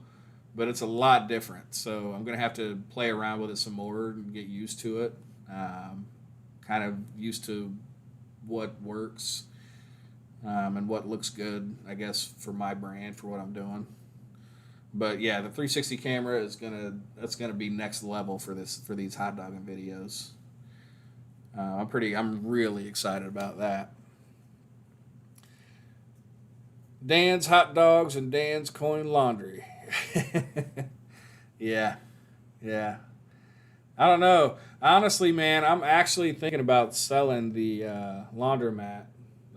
but it's a lot different. So I'm gonna have to play around with it some more and get used to it. Kind of used to what works and what looks good, I guess, for my brand, for what I'm doing. But yeah, the 360 camera is that's gonna be next level for these hot dogging videos. I'm really excited about that. Dan's hot dogs and Dan's coin laundry. Yeah, yeah. I don't know. Honestly, man, I'm actually thinking about selling the laundromat.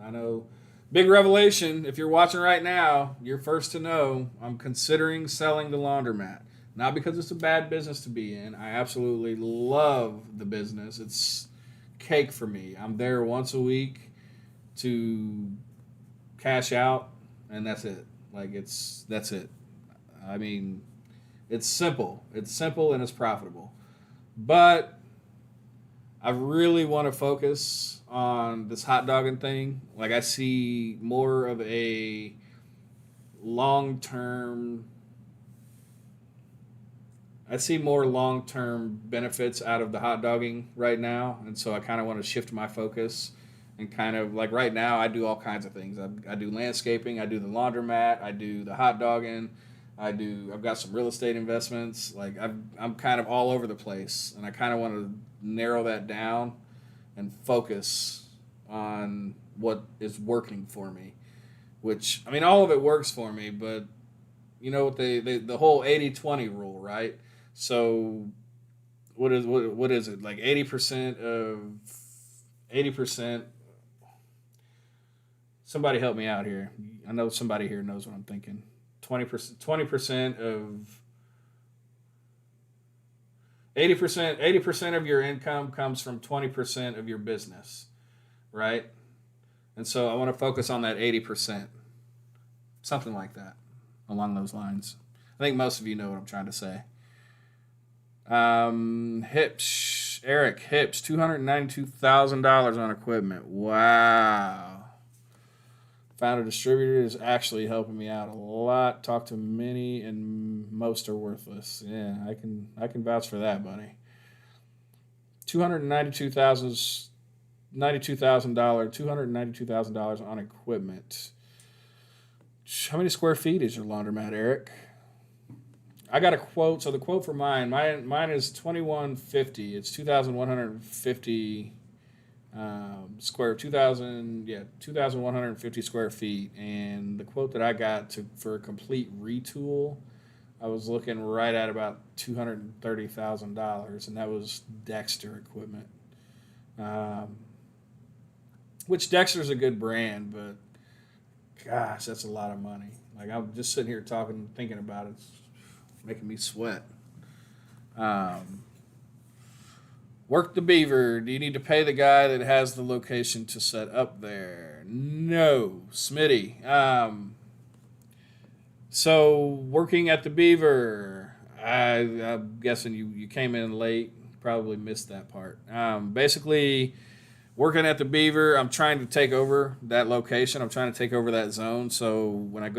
I know, big revelation. If you're watching right now, you're first to know. I'm considering selling the laundromat. Not because it's a bad business to be in. I absolutely love the business. It's cake for me. I'm there once a week to cash out, and that's it. Like that's it. I mean, it's simple. It's simple and it's profitable. But I really want to focus on this hot dogging thing. Like I see more of a long term. I see more long term benefits out of the hot dogging right now, and so I kind of want to shift my focus and kind of like right now I do all kinds of things. I do landscaping, I do the laundromat, I do the hot dogging, I've got some real estate investments. Like I'm kind of all over the place, and I kind of want to narrow that down and focus on what is working for me. Which I mean, all of it works for me, but you know what the whole 80-20 rule, right? So what is it, like 80%? Somebody help me out here. I know somebody here knows what I'm thinking. 20% of 80% of your income comes from 20% of your business, right? And so I want to focus on that 80%, something like that, along those lines. I think most of you know what I'm trying to say. Eric Hips, $292,000 on equipment. Wow. Found a distributor is actually helping me out a lot. Talked to many, and most are worthless. Yeah, I can vouch for that, buddy. $292,000 on equipment. How many square feet is your laundromat, Eric? I got a quote. So the quote for mine is 2150. It's 2,150 2,150 square feet. And the quote that I got for a complete retool, I was looking right at about $230,000, and that was Dexter equipment. Which Dexter's a good brand, but gosh, that's a lot of money. Like I'm just sitting here talking, thinking about it. It's making me sweat. Work the Beaver. Do you need to pay the guy that has the location to set up there? No, Smitty. So working at the Beaver, I'm guessing you came in late, probably missed that part. Basically, working at the Beaver, I'm trying to take over that location. I'm trying to take over that zone. So when I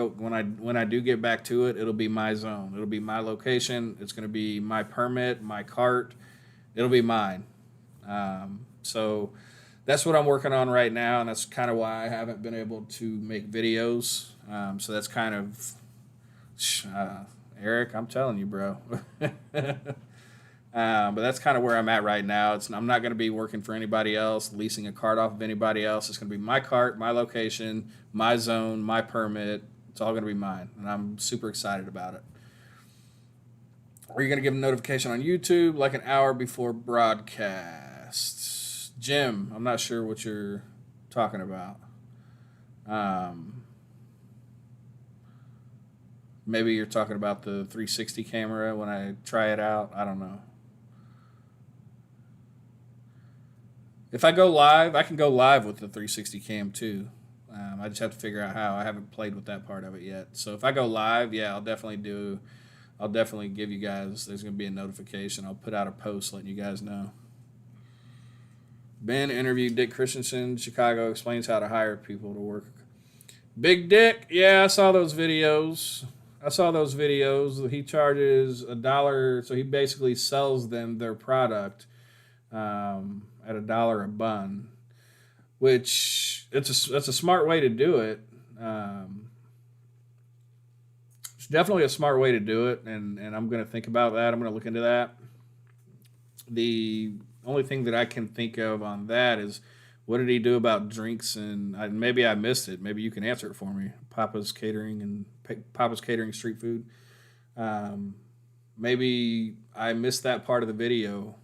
do get back to it, it'll be my zone. It'll be my location. It's going to be my permit, my cart. It'll be mine. So that's what I'm working on right now, and that's kind of why I haven't been able to make videos. So that's kind of Eric, I'm telling you, bro. But that's kind of where I'm at right now. I'm not going to be working for anybody else, leasing a cart off of anybody else. It's going to be my cart, my location, my zone, my permit. It's all going to be mine, and I'm super excited about it. Are you going to give a notification on YouTube like an hour before broadcast? Jim, I'm not sure what you're talking about. Maybe you're talking about the 360 camera when I try it out. I don't know. If I go live, I can go live with the 360 cam too. I just have to figure out how. I haven't played with that part of it yet. So if I go live, yeah, I'll definitely give you guys, there's going to be a notification. I'll put out a post letting you guys know. Ben interviewed Dick Christensen. Chicago explains how to hire people to work. Big Dick, yeah, I saw those videos. He charges $1, so he basically sells them their product at $1 a bun, which that's a smart way to do it. It's definitely a smart way to do it, and I'm going to think about that. I'm going to look into that. The only thing that I can think of on that is what did he do about drinks? And maybe I missed it. Maybe you can answer it for me. Papa's Catering street food. Um, Maybe I missed that part of the video.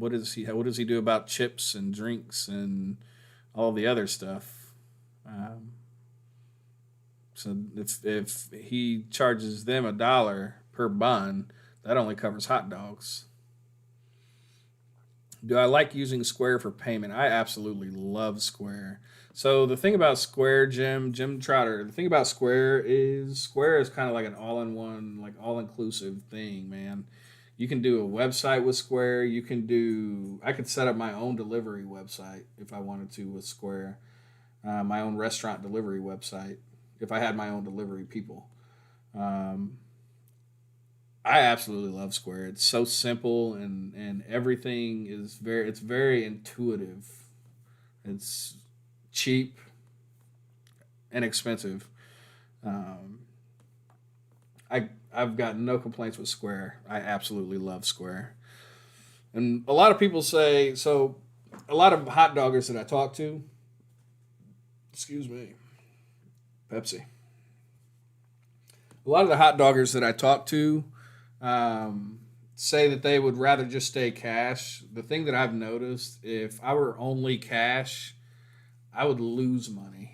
What does he do about chips and drinks and all the other stuff? Um, so if he charges them $1 per bun, that only covers hot dogs. Do I like using Square for payment? I absolutely love Square. So the thing about Square, Jim Trotter, the thing about Square is kind of like an all-in-one, like all-inclusive thing, man. You can do a website with Square. I could set up my own delivery website if I wanted to with Square, my own restaurant delivery website if I had my own delivery people. Um, I absolutely love Square. It's so simple and everything is it's very intuitive. It's cheap, inexpensive. Um, I've got no complaints with Square. I absolutely love Square. And a lot of people say so. A lot of hot doggers that I talk to, excuse me, Pepsi. A lot of the hot doggers that I talk to say that they would rather just stay cash. The thing that I've noticed, if I were only cash, I would lose money.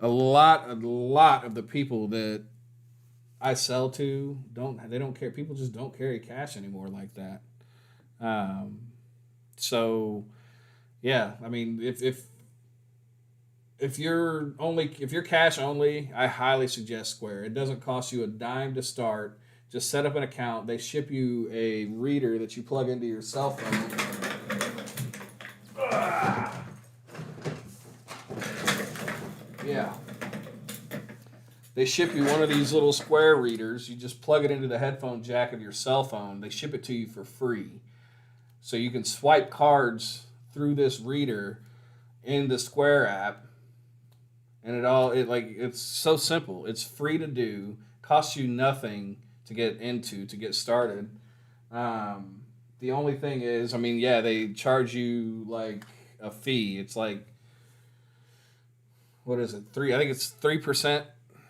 A lot of the people that I sell to don't care. People just don't carry cash anymore like that. Um, so yeah, I mean, if you're cash only, I highly suggest Square. It doesn't cost you a dime to start. Just set up an account. They ship you a reader that you plug into your cell phone. Yeah. They ship you one of these little Square readers. You just plug it into the headphone jack of your cell phone. They ship it to you for free. So you can swipe cards through this reader in the Square app, and it's so simple. It's free to do, costs you nothing to get started. The only thing is, I mean, yeah, they charge you like a fee. It's like, what is it? I think it's 3%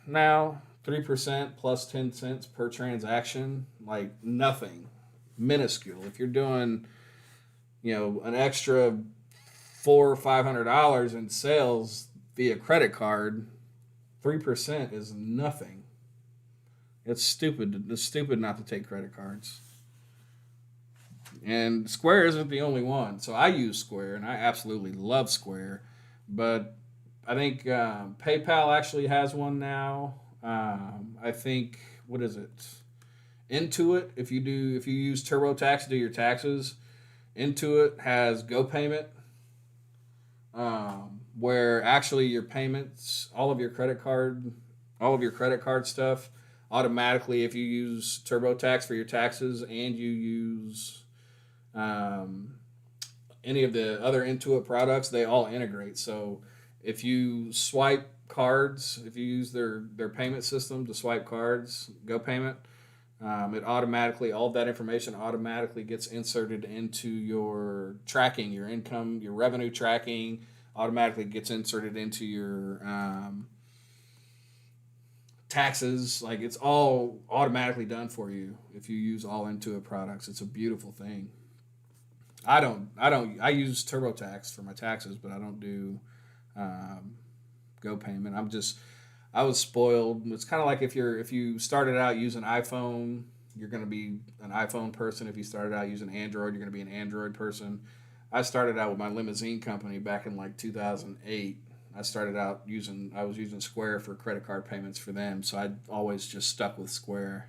now. 3% plus 10 cents per transaction. Like nothing, minuscule. If you're doing, an extra $400 or $500 in sales via credit card, 3% is nothing. It's stupid. It's stupid not to take credit cards. And Square isn't the only one. So I use Square, and I absolutely love Square. But I think PayPal actually has one now. I think what is it? Intuit. If you use TurboTax to do your taxes, Intuit has GoPayment, where actually your payments, all of your credit card stuff, automatically if you use TurboTax for your taxes and you use um, any of the other Intuit products, they all integrate. So if you swipe cards, if you use their payment system to swipe cards, GoPayment, it automatically, all of that information automatically gets inserted into your tracking, your income, your revenue tracking, automatically gets inserted into your taxes. Like it's all automatically done for you if you use all Intuit products. It's a beautiful thing. I use TurboTax for my taxes, but I don't do um, GoPayment. I was spoiled. It's kind of like if you started out using iPhone, you're going to be an iPhone person. If you started out using Android, you're going to be an Android person. I started out with my limousine company back in like 2008. I was using Square for credit card payments for them, so I always just stuck with Square.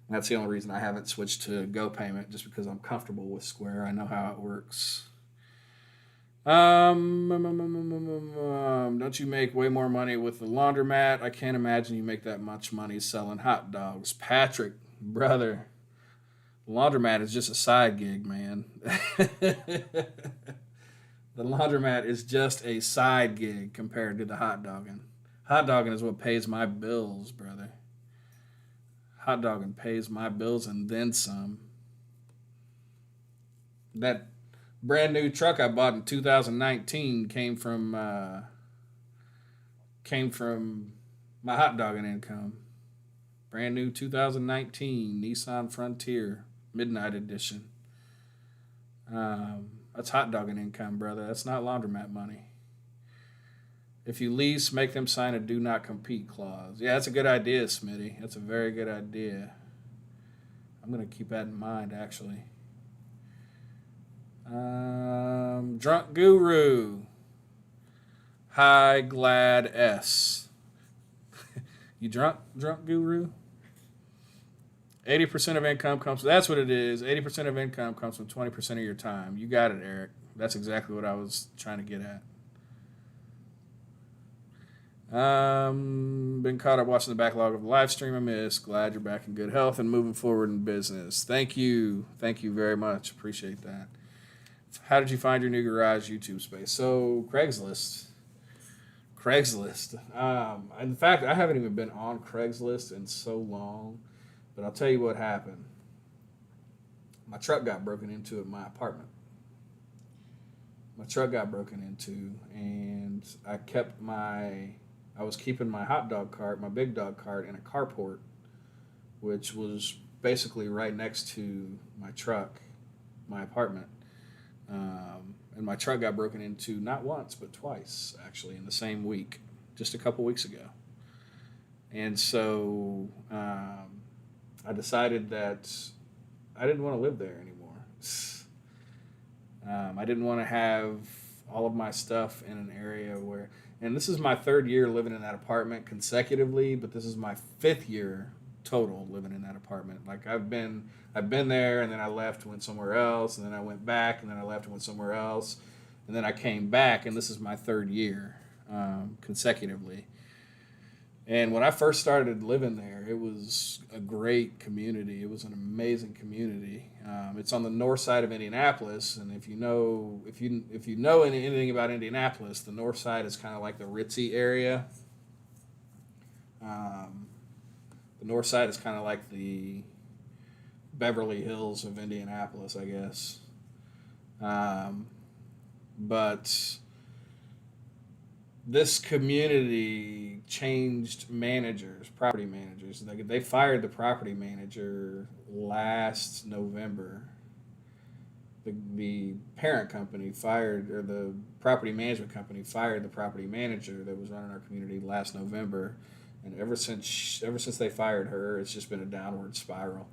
And that's the only reason I haven't switched to Go Payment, just because I'm comfortable with Square. I know how it works. Don't you make way more money with the laundromat? I can't imagine you make that much money selling hot dogs. Patrick, brother, the laundromat is just a side gig, man. The laundromat is just a side gig compared to the hot dogging. Hot dogging is what pays my bills, brother. Hot dogging pays my bills and then some. That brand new truck I bought in 2019 came from my hot dogging income. Brand new 2019 Nissan Frontier Midnight Edition. That's hot dogging income, brother. That's not laundromat money. If you lease, make them sign a do not compete clause. Yeah, that's a good idea, Smitty. That's a very good idea. I'm going to keep that in mind, actually. Drunk Guru. Hi, Glad S. You drunk Guru? 80% of income comes. That's what it is. 80% of income comes from 20% of your time. You got it, Eric. That's exactly what I was trying to get at. Been caught up watching the backlog of the live stream I missed. Glad you're back in good health and moving forward in business. Thank you very much. Appreciate that. How did you find your new garage YouTube space? So Craigslist. In fact, I haven't even been on Craigslist in so long, but I'll tell you what happened. My truck got broken into at my apartment. And I was keeping my hot dog cart, my big dog cart, in a carport, which was basically right next to my truck, my apartment. And my truck got broken into not once, but twice, actually, in the same week, just a couple weeks ago. And so I decided that I didn't want to live there anymore. I didn't want to have all of my stuff in an area where, and this is my third year living in that apartment consecutively, but this is my fifth year total living in that apartment. Like I've been there, and then I left, went somewhere else, and then I went back, and then I left and went somewhere else, and then I came back, and this is my third year consecutively. And when I first started living there, it was a great community. It was an amazing community. It's on the north side of Indianapolis, and if you know anything about Indianapolis, the north side is kind of like the ritzy area. The north side is kind of like the Beverly Hills of Indianapolis, I guess. But this community changed property managers. They fired the property manager last November. The parent company the property management company fired the property manager that was running our community last November. And ever since they fired her, it's just been a downward spiral.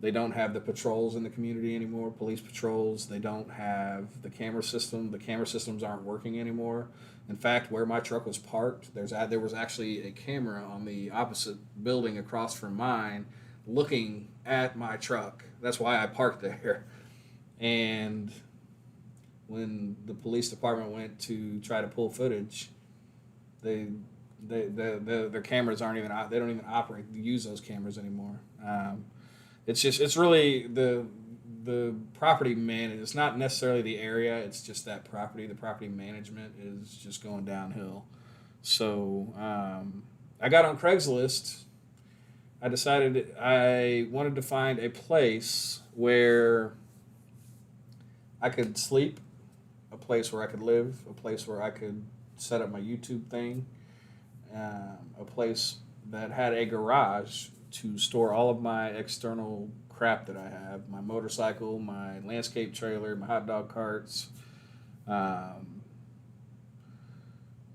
They don't have the patrols in the community anymore, police patrols. They don't have the camera system. The camera systems aren't working anymore. In fact, where my truck was parked, there was actually a camera on the opposite building across from mine looking at my truck. That's why I parked there. And when the police department went to try to pull footage, their cameras they don't even use those cameras anymore. It's really the property it's not necessarily the area, it's just that property. The property management is just going downhill. So I got on Craigslist. I decided I wanted to find a place where I could sleep, a place where I could live, a place where I could set up my YouTube thing, a place that had a garage to store all of my external crap that I have, my motorcycle, my landscape trailer, my hot dog carts.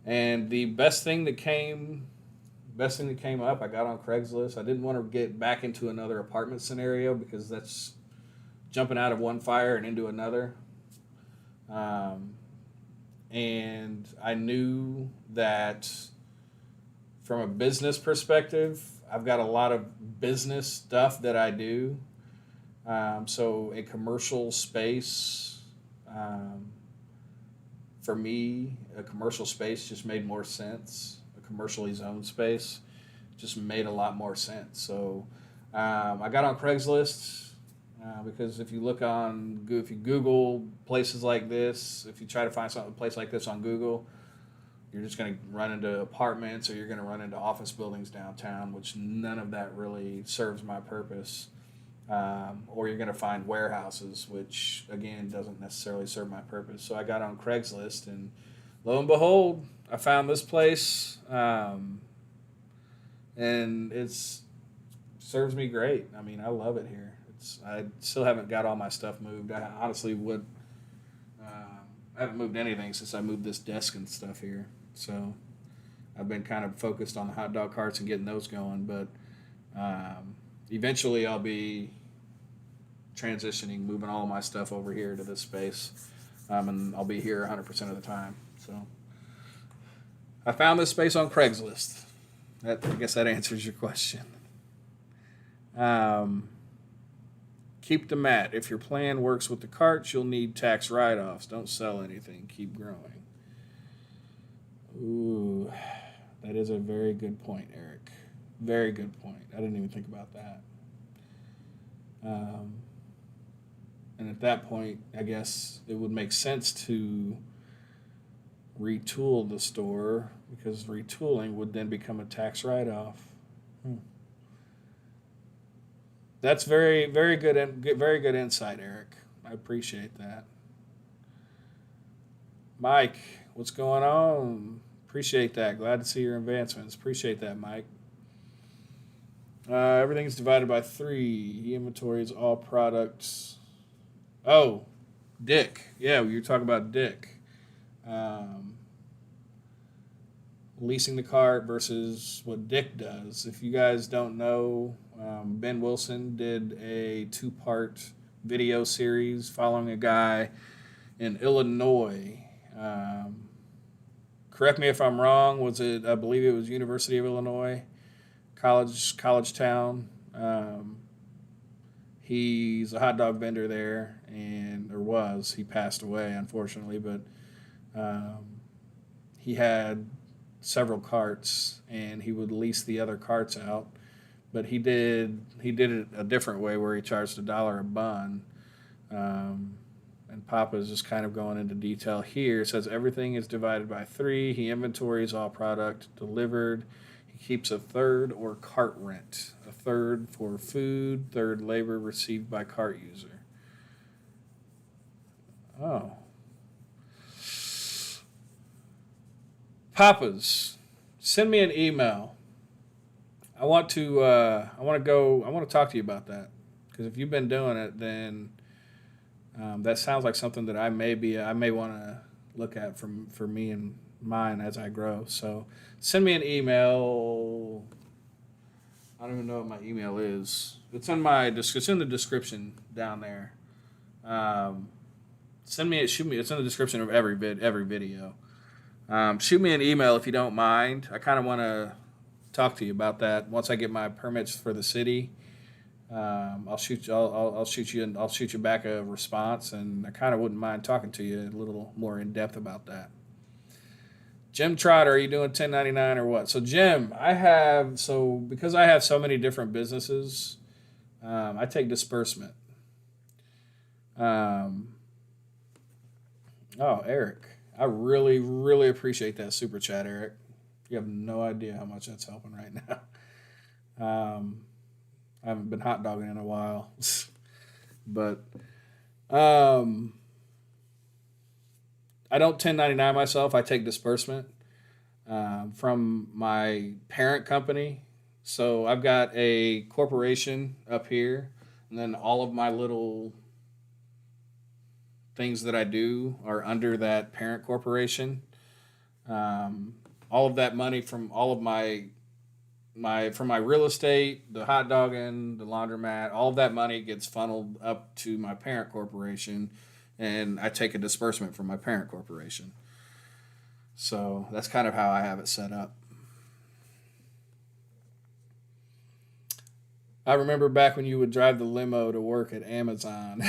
And the best thing that came up, I got on Craigslist. I didn't want to get back into another apartment scenario because that's jumping out of one fire and into another. And I knew that from a business perspective, I've got a lot of business stuff that I do. So a commercial space, um, for me, a commercial space just made more sense. A commercially zoned space just made a lot more sense. So I got on Craigslist because if you look on, if you Google places like this, if you try to find a place like this on Google, you're just going to run into apartments or you're going to run into office buildings downtown, which none of that really serves my purpose. Or you're going to find warehouses, which again doesn't necessarily serve my purpose. So I got on Craigslist, and lo and behold, I found this place, and it's serves me great. I mean, I love it here. I still haven't got all my stuff moved. I honestly would. I haven't moved anything since I moved this desk and stuff here. So I've been kind of focused on the hot dog carts and getting those going, but eventually I'll be transitioning, moving all of my stuff over here to this space, and I'll be here 100% of the time. So I found this space on Craigslist. I guess that answers your question. Keep the mat. If your plan works with the carts, you'll need tax write-offs. Don't sell anything. Keep growing. Ooh, that is a very good point, Eric. Very good point. I didn't even think about that. And at that point, I guess it would make sense to retool the store because retooling would then become a tax write-off. That's very, very good insight, Eric. I appreciate that. Mike, what's going on? Appreciate that. Glad to see your advancements. Appreciate that, Mike. Everything's divided by 3. He inventories all products. Oh, Dick. Yeah, you were talking about Dick. Leasing the cart versus what Dick does. If you guys don't know, Ben Wilson did a 2-part video series following a guy in Illinois. Correct me if I'm wrong. I believe it was University of Illinois, college town. He's a hot dog vendor there, he passed away unfortunately, but he had several carts and he would lease the other carts out. But he did it a different way where he charged $1 a bun. And Papa's just kind of going into detail here. It says everything is divided by 3. He inventories all product delivered. He keeps a third or cart rent, a third for food, third labor received by cart user. Oh. Papa's, send me an email. I want to talk to you about that, because if you've been doing it, then that sounds like something that I may want to look at for me and mine as I grow. So send me an email. I don't even know what my email is. It's in the description down there. Shoot me. It's in the description of every video. Shoot me an email if you don't mind. I kind of want to talk to you about that once I get my permits for the city. I'll shoot you back a response, and I kind of wouldn't mind talking to you a little more in depth about that. Jim Trotter, are you doing 1099 or what? So Jim, because I have so many different businesses, I take disbursement. Eric, I really, really appreciate that super chat, Eric. You have no idea how much that's helping right now. I haven't been hot dogging in a while, but I don't 1099 myself. I take disbursement from my parent company. So I've got a corporation up here, and then all of my little things that I do are under that parent corporation. All of that money from all of my real estate, the hot dogging, the laundromat, all of that money gets funneled up to my parent corporation, and I take a disbursement from my parent corporation. So that's kind of how I have it set up. I remember back when you would drive the limo to work at Amazon.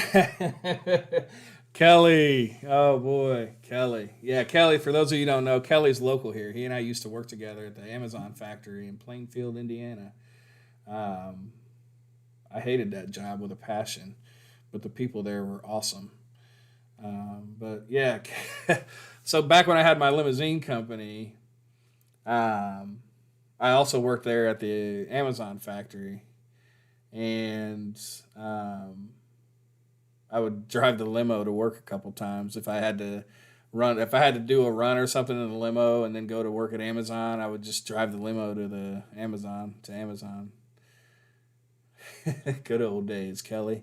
Kelly. Oh boy, Kelly. Yeah, Kelly, for those of you who don't know, Kelly's local here. He and I used to work together at the Amazon factory in Plainfield, Indiana. Um, I hated that job with a passion, but the people there were awesome. But yeah, so back when I had my limousine company, um, I also worked there at the Amazon factory, and um, I would drive the limo to work a couple times if I had to run. If I had to do a run or something in the limo and then go to work at Amazon, I would just drive the limo to the Amazon to Amazon. Good old days, Kelly.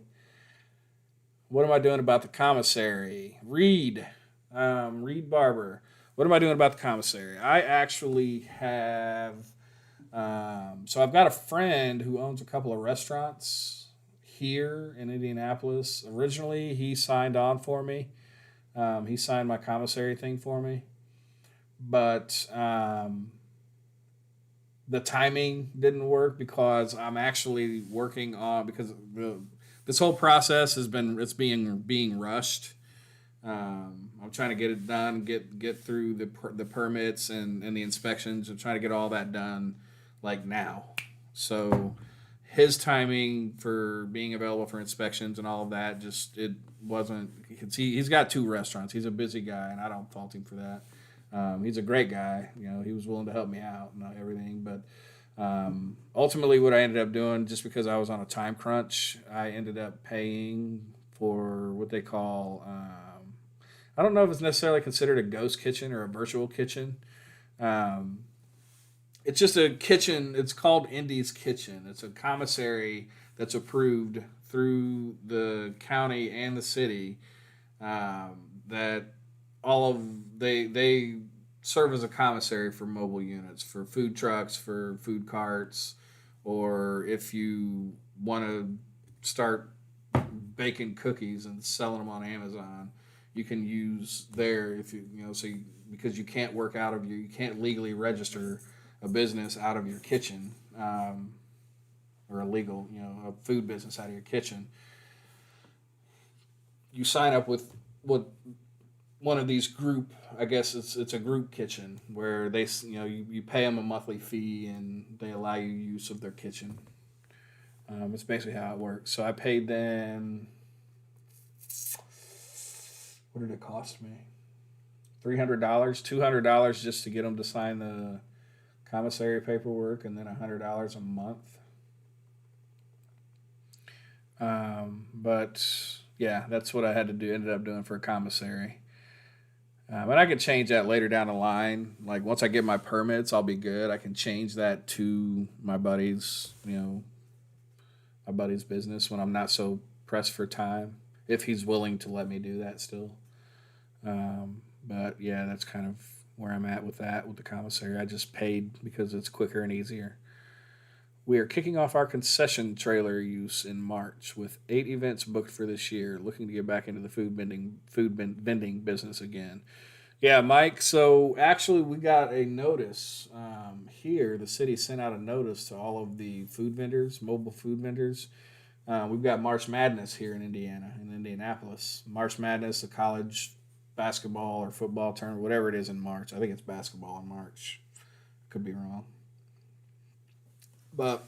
What am I doing about the commissary? Reed Barber. What am I doing about the commissary? I actually have. So I've got a friend who owns a couple of restaurants here in Indianapolis. Originally, he signed on for me. He signed my commissary thing for me, but the timing didn't work because I'm actually working on because this whole process has been it's being rushed. I'm trying to get it done, get through the permits and the inspections. I'm trying to get all that done like now. So his timing for being available for inspections and all of that just it wasn't. He's got two restaurants. He's a busy guy, and I don't fault him for that. He's a great guy. You know, he was willing to help me out and everything. But ultimately, what I ended up doing, just because I was on a time crunch, I ended up paying for what they call. I don't know if it's necessarily considered a ghost kitchen or a virtual kitchen. Um, it's just a kitchen. It's called Indy's Kitchen. It's a commissary that's approved through the county and the city. That all of they serve as a commissary for mobile units, for food trucks, for food carts, or if you want to start baking cookies and selling them on Amazon, you can use there if because you can't work out of you can't legally register a business out of your kitchen, or a legal a food business out of your kitchen. You sign up with what one of these group. I guess it's a group kitchen where you pay them a monthly fee and they allow you use of their kitchen. It's basically how it works. So I paid them. What did it cost me? $300, $200 just to get them to sign the commissary paperwork, and then $100 a month. But yeah, that's what I had to do. Ended up doing for a commissary. And I can change that later down the line. Like once I get my permits, I'll be good. I can change that to my buddy's, my buddy's business when I'm not so pressed for time. If he's willing to let me do that still. But yeah, that's kind of where I'm at with that with the commissary. I just paid because it's quicker and easier. We are kicking off our concession trailer use in March with 8 events booked for this year, looking to get back into the vending business again. Yeah, Mike. So actually, we got a notice here. The city sent out a notice to all of the food vendors, mobile food vendors. We've got March Madness here in Indiana, in Indianapolis. March Madness, a college basketball or football tournament, whatever it is in March. I think it's basketball in March. Could be wrong. But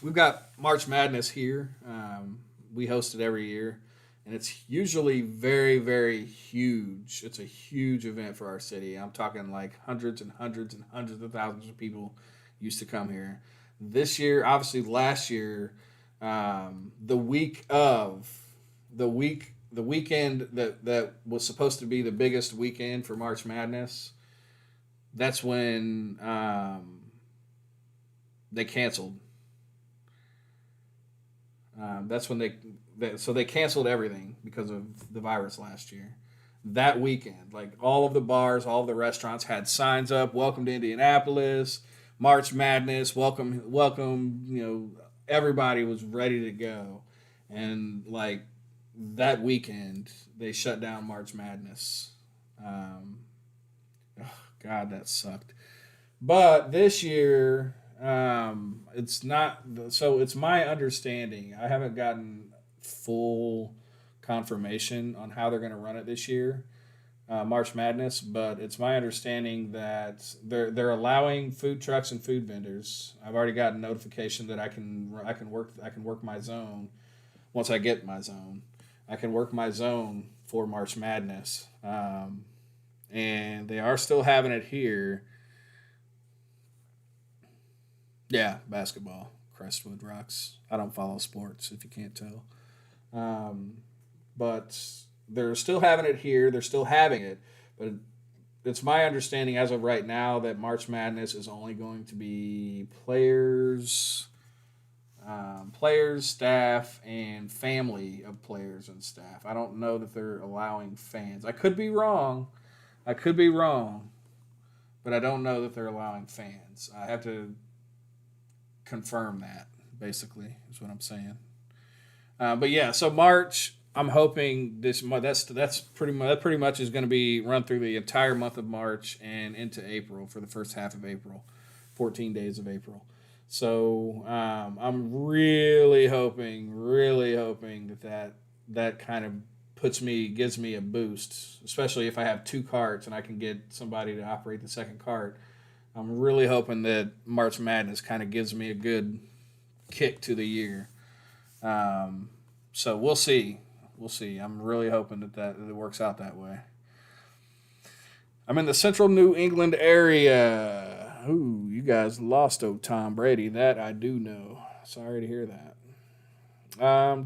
we've got March Madness here. We host it every year, and it's usually very, very huge. It's a huge event for our city. I'm talking like hundreds and hundreds and hundreds of thousands of people used to come here. This year, obviously, last year, the weekend that was supposed to be the biggest weekend for March Madness, that's when they canceled. That's when they canceled everything because of the virus last year. That weekend, like all of the bars, all of the restaurants had signs up, "Welcome to Indianapolis, March Madness, welcome, welcome." Everybody was ready to go, and like that weekend, they shut down March Madness. Oh, God, that sucked. But this year, It's not. So it's my understanding. I haven't gotten full confirmation on how they're going to run it this year, March Madness. But it's my understanding that they're allowing food trucks and food vendors. I've already gotten notification that I can work my zone once I get my zone. I can work my zone for March Madness, and they are still having it here. Yeah, basketball. Crestwood Rocks. I don't follow sports, if you can't tell. Um, but they're still having it here. They're still having it. But it's my understanding as of right now that March Madness is only going to be players, staff, and family of players and staff. I don't know that they're allowing fans. I could be wrong. I could be wrong, but I don't know that they're allowing fans. I have to confirm that. Basically, is what I'm saying. But yeah, so March. I'm hoping this month. That's pretty much that pretty much is going to be run through the entire month of March and into April for the first half of April, 14 days of April. So I'm really hoping that kind of gives me a boost, especially if I have two carts and I can get somebody to operate the second cart. I'm really hoping that March Madness kind of gives me a good kick to the year. So we'll see. We'll see. I'm really hoping that it works out that way. I'm in the central New England area. Ooh, you guys lost Tom Brady. That I do know. Sorry to hear that.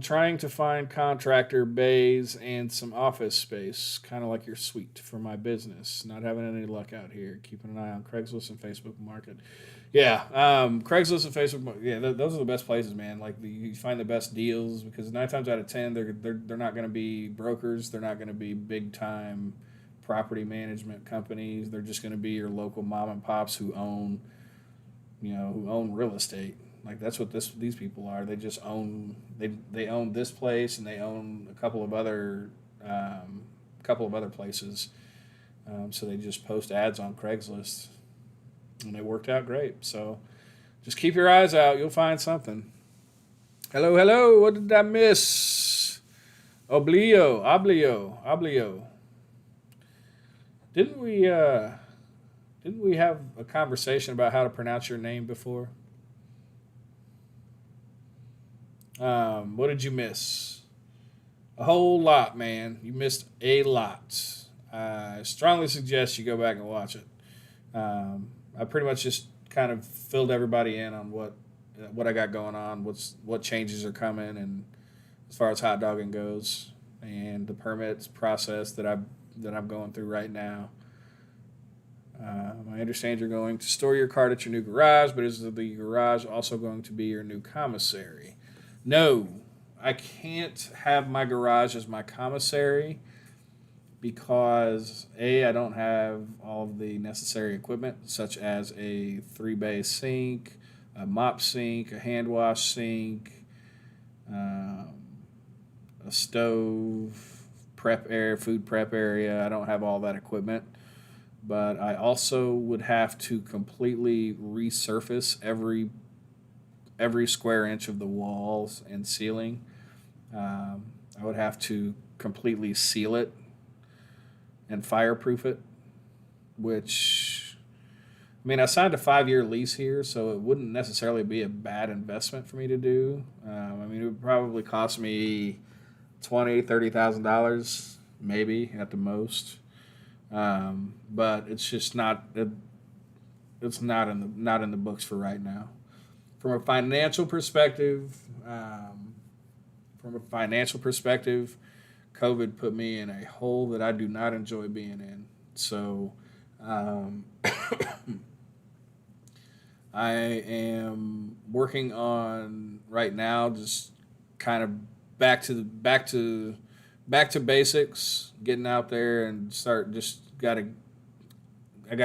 Trying to find contractor bays and some office space, kind of like your suite for my business. Not having any luck out here. Keeping an eye on Craigslist and Facebook Market. Yeah, Craigslist and Facebook. Yeah, those are the best places, man. Like you find the best deals because 9 times out of 10, they're not going to be brokers. They're not going to be big time property management companies. They're just going to be your local mom and pops who own, who own real estate. Like that's what these people are. They just own they own this place and they own couple of other places. So they just post ads on Craigslist, and they worked out great. So just keep your eyes out. You'll find something. Hello, hello. What did I miss? Oblio. Didn't we have a conversation about how to pronounce your name before? What did you miss? A whole lot, man. You missed a lot. I strongly suggest you go back and watch it. I pretty much just kind of filled everybody in on what I got going on, what changes are coming, and as far as hot dogging goes, and the permits process that I'm going through right now. I understand you're going to store your cart at your new garage, but is the garage also going to be your new commissary? No, I can't have my garage as my commissary because I don't have all of the necessary equipment, such as a 3-bay sink, a mop sink, a hand wash sink, a stove, food prep area. I don't have all that equipment, but I also would have to completely resurface every square inch of the walls and ceiling. I would have to completely seal it and fireproof it, which, I mean, I signed a 5-year lease here, so it wouldn't necessarily be a bad investment for me to do. I mean, it would probably cost me $20,000-$30,000, maybe at the most. But it's just it's not in the books for right now. From a financial perspective, COVID put me in a hole that I do not enjoy being in. So, I am working on right now, just kind of back to basics, getting out there and start. I gotta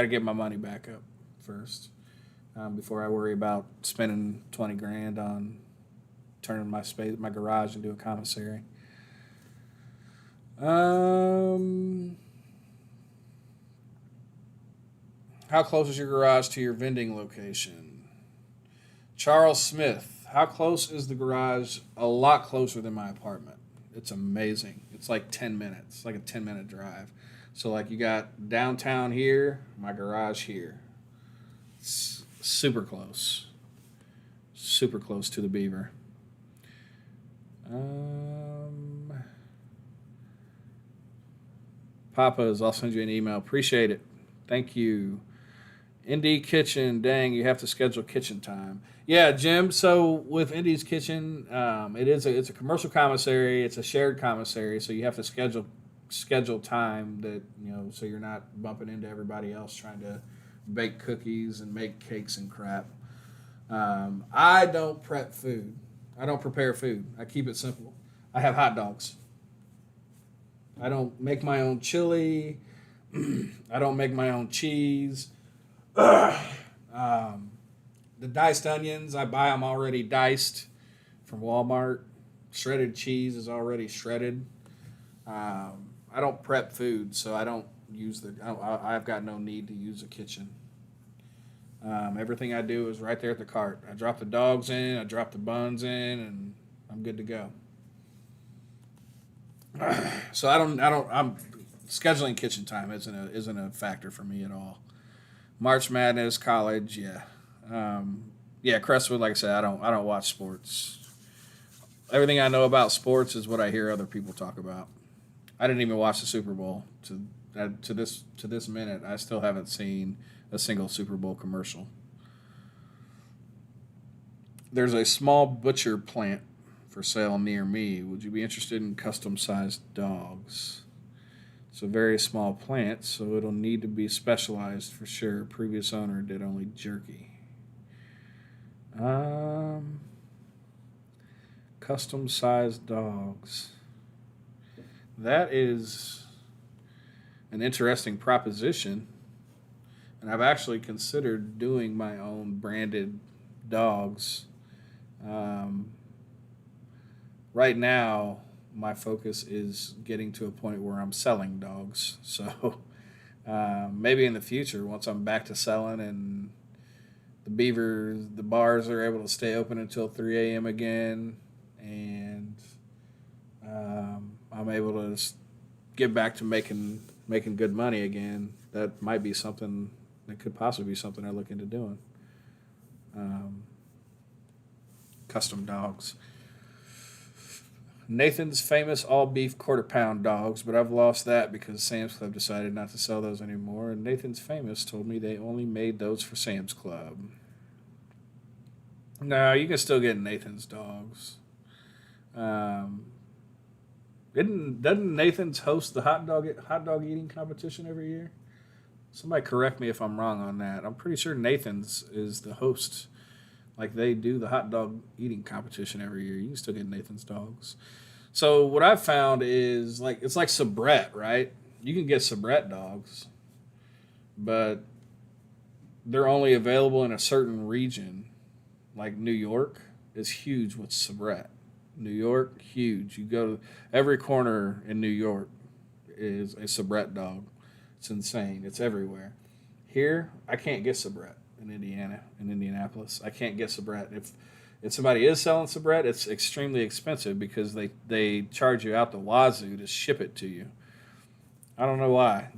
get my money back up first. Before I worry about spending 20 grand on turning my garage into a commissary. How close is your garage to your vending location? Charles Smith, how close is the garage? A lot closer than my apartment. It's amazing. It's like 10 minutes, like a 10-minute drive. So, like, you got downtown here, my garage here. It's super close. Super close to the Beaver. Papa's, I'll send you an email. Appreciate it. Thank you. Indie Kitchen, dang, you have to schedule kitchen time. Yeah, Jim. So with Indie's Kitchen, it's a commercial commissary. It's a shared commissary, so you have to schedule time that so you're not bumping into everybody else trying to bake cookies and make cakes and crap. I don't prep food. I don't prepare food. I keep it simple. I have hot dogs. I don't make my own chili. I don't make my own cheese. The diced onions, I buy them already diced from Walmart. Shredded cheese is already shredded. I don't prep food, so I don't use I've got no need to use a kitchen. Everything I do is right there at the cart. I drop the dogs in, I drop the buns in, and I'm good to go. So I'm scheduling kitchen time isn't a factor for me at all. March Madness, college, yeah. Crestwood, like I said, I don't watch sports. Everything I know about sports is what I hear other people talk about. I didn't even watch the Super Bowl to this minute. I still haven't seen a single Super Bowl commercial. There's a small butcher plant for sale near me. Would you be interested in custom-sized dogs? It's a very small plant, so it'll need to be specialized for sure. Previous owner did only jerky. Custom-sized dogs. That is an interesting proposition, and I've actually considered doing my own branded dogs. Right now, my focus is getting to a point where I'm selling dogs. So maybe in the future, once I'm back to selling and the bars are able to stay open until 3 a.m. again, and I'm able to get back to making good money again, that might be something that could possibly be something I look into doing. Custom dogs. Nathan's famous all-beef quarter-pound dogs, but I've lost that because Sam's Club decided not to sell those anymore, and Nathan's Famous told me they only made those for Sam's Club. No, you can still get Nathan's dogs. Doesn't Nathan's host the hot dog eating competition every year? Somebody correct me if I'm wrong on that. I'm pretty sure Nathan's is the host. Like, they do the hot dog eating competition every year. You can still get Nathan's dogs. So what I've found is, it's like Sabrett, right? You can get Sabrett dogs, but they're only available in a certain region. Like New York is huge with Sabrett. New York, huge. You go to every corner in New York is a Sabrett dog. It's insane. It's everywhere. Here, I can't get Sabrett. In Indianapolis, I can't get Sabrett. If somebody is selling Sabrett, it's extremely expensive because they charge you out the wazoo to ship it to you. I don't know why.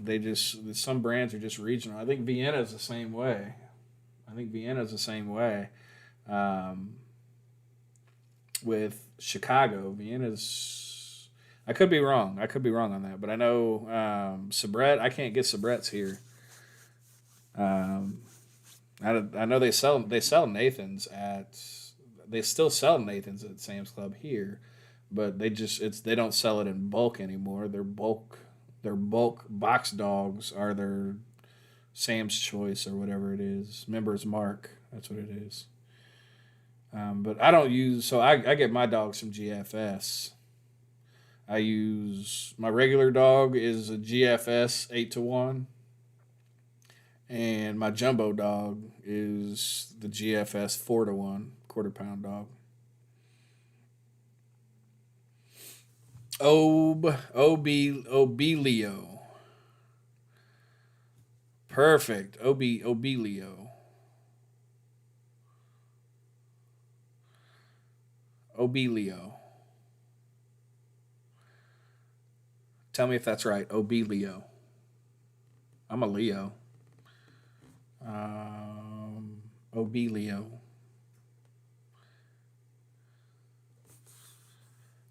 Some brands are just regional. I think Vienna's the same way. With Chicago, Vienna's. I could be wrong. On that, but I know Sabrett. I can't get Sabretts here. I know they still sell Nathan's at Sam's Club here, but they don't sell it in bulk anymore. Their bulk box dogs are their Sam's Choice or whatever it is, Members Mark. That's what it is. But I don't use, so I get my dogs from GFS. I use my regular dog is a GFS 8-1. And my jumbo dog is the GFS 4-1 quarter-pound dog. Obelio. Perfect. Obelio. Obelio. Tell me if that's right. Obelio. I'm a Leo. Obelio.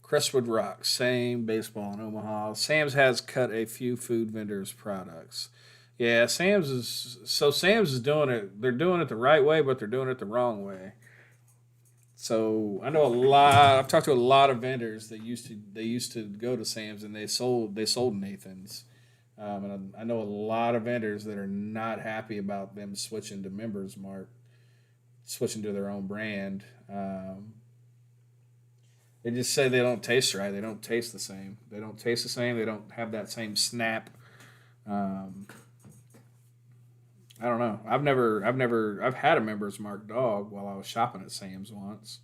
Crestwood Rock, same baseball in Omaha. Sam's has cut a few food vendors' products. Yeah, Sam's is doing it. They're doing it the right way, but they're doing it the wrong way. So I know a lot. I've talked to a lot of vendors that used to go to Sam's and they sold Nathan's. And I know a lot of vendors that are not happy about them switching to Members Mark, switching to their own brand. They just say they don't taste right. They don't taste the same. They don't taste the same. They don't have that same snap. Um, I don't know. I've had a Members Mark dog while I was shopping at Sam's once.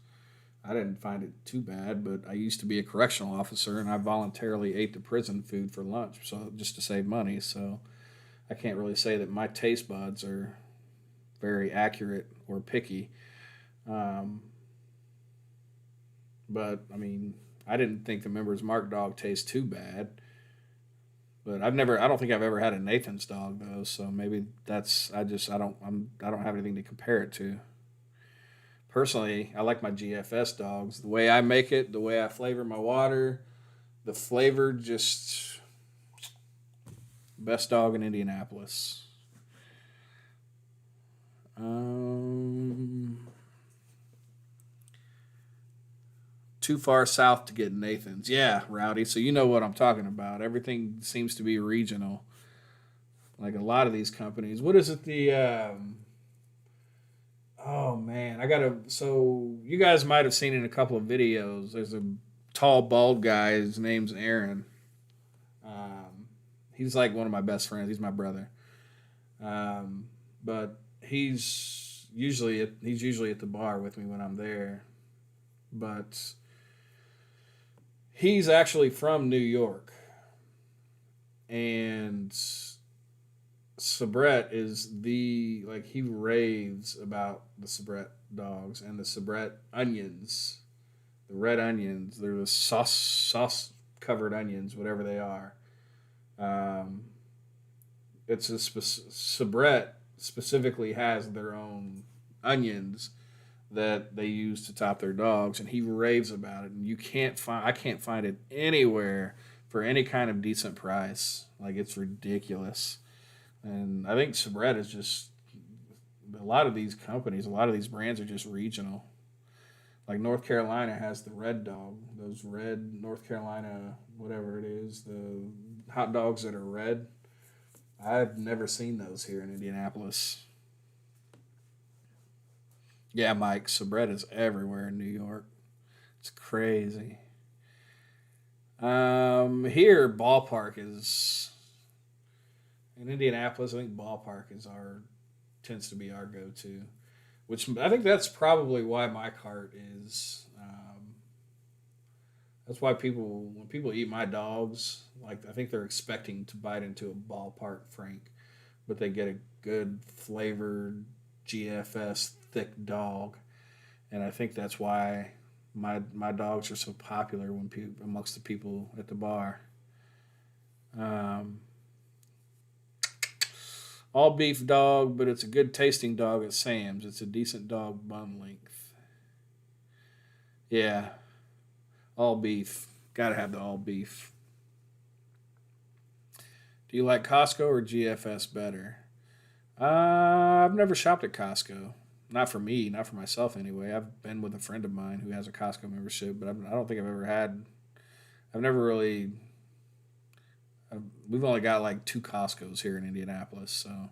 I didn't find it too bad, but I used to be a correctional officer and I voluntarily ate the prison food for lunch, so just to save money. So I can't really say that my taste buds are very accurate or picky. Um, but I mean, I didn't think the Members Mark dog tastes too bad. But I don't think I've ever had a Nathan's dog though. So maybe I don't have anything to compare it to. Personally, I like my GFS dogs. The way I make it, the way I flavor my water, the flavor just best dog in Indianapolis. Um, Too far south to get Nathan's. Yeah, Rowdy. So you know what I'm talking about. Everything seems to be regional. Like a lot of these companies. What is it? Oh man, I gotta. So you guys might have seen in a couple of videos. There's a tall, bald guy. His name's Aaron. Um, he's like one of my best friends. He's my brother. Um, but he's usually at the bar with me when I'm there. But he's actually from New York, and Sabret is he raves about the Sabret dogs and the Sabret onions, the red onions. They're the sauce covered onions, whatever they are. Um, Sabret specifically has their own onions that they use to top their dogs, and he raves about it. And I can't find it anywhere for any kind of decent price. Like it's ridiculous. And I think Sabret is just a lot of these companies, a lot of these brands are just regional. Like North Carolina has the red dog, those red North Carolina, whatever it is, the hot dogs that are red. I've never seen those here in Indianapolis. Yeah, Mike, Sabret is everywhere in New York. It's crazy. Here, ballpark is in Indianapolis. I think ballpark is our tends to be our go-to, which I think that's probably why my cart is. That's why when people eat my dogs, like I think they're expecting to bite into a ballpark Frank, but they get a good flavored GFS thick dog, and I think that's why my dogs are so popular amongst the people at the bar. Um, all beef dog, but it's a good tasting dog at Sam's. It's a decent dog bun length. Yeah, all beef. Gotta have the all beef. Do you like Costco or GFS better? I've never shopped at Costco. Not for me, not for myself anyway. I've been with a friend of mine who has a Costco membership, but I don't think I've ever had. I've never really. We've only got like two Costco's here in Indianapolis, so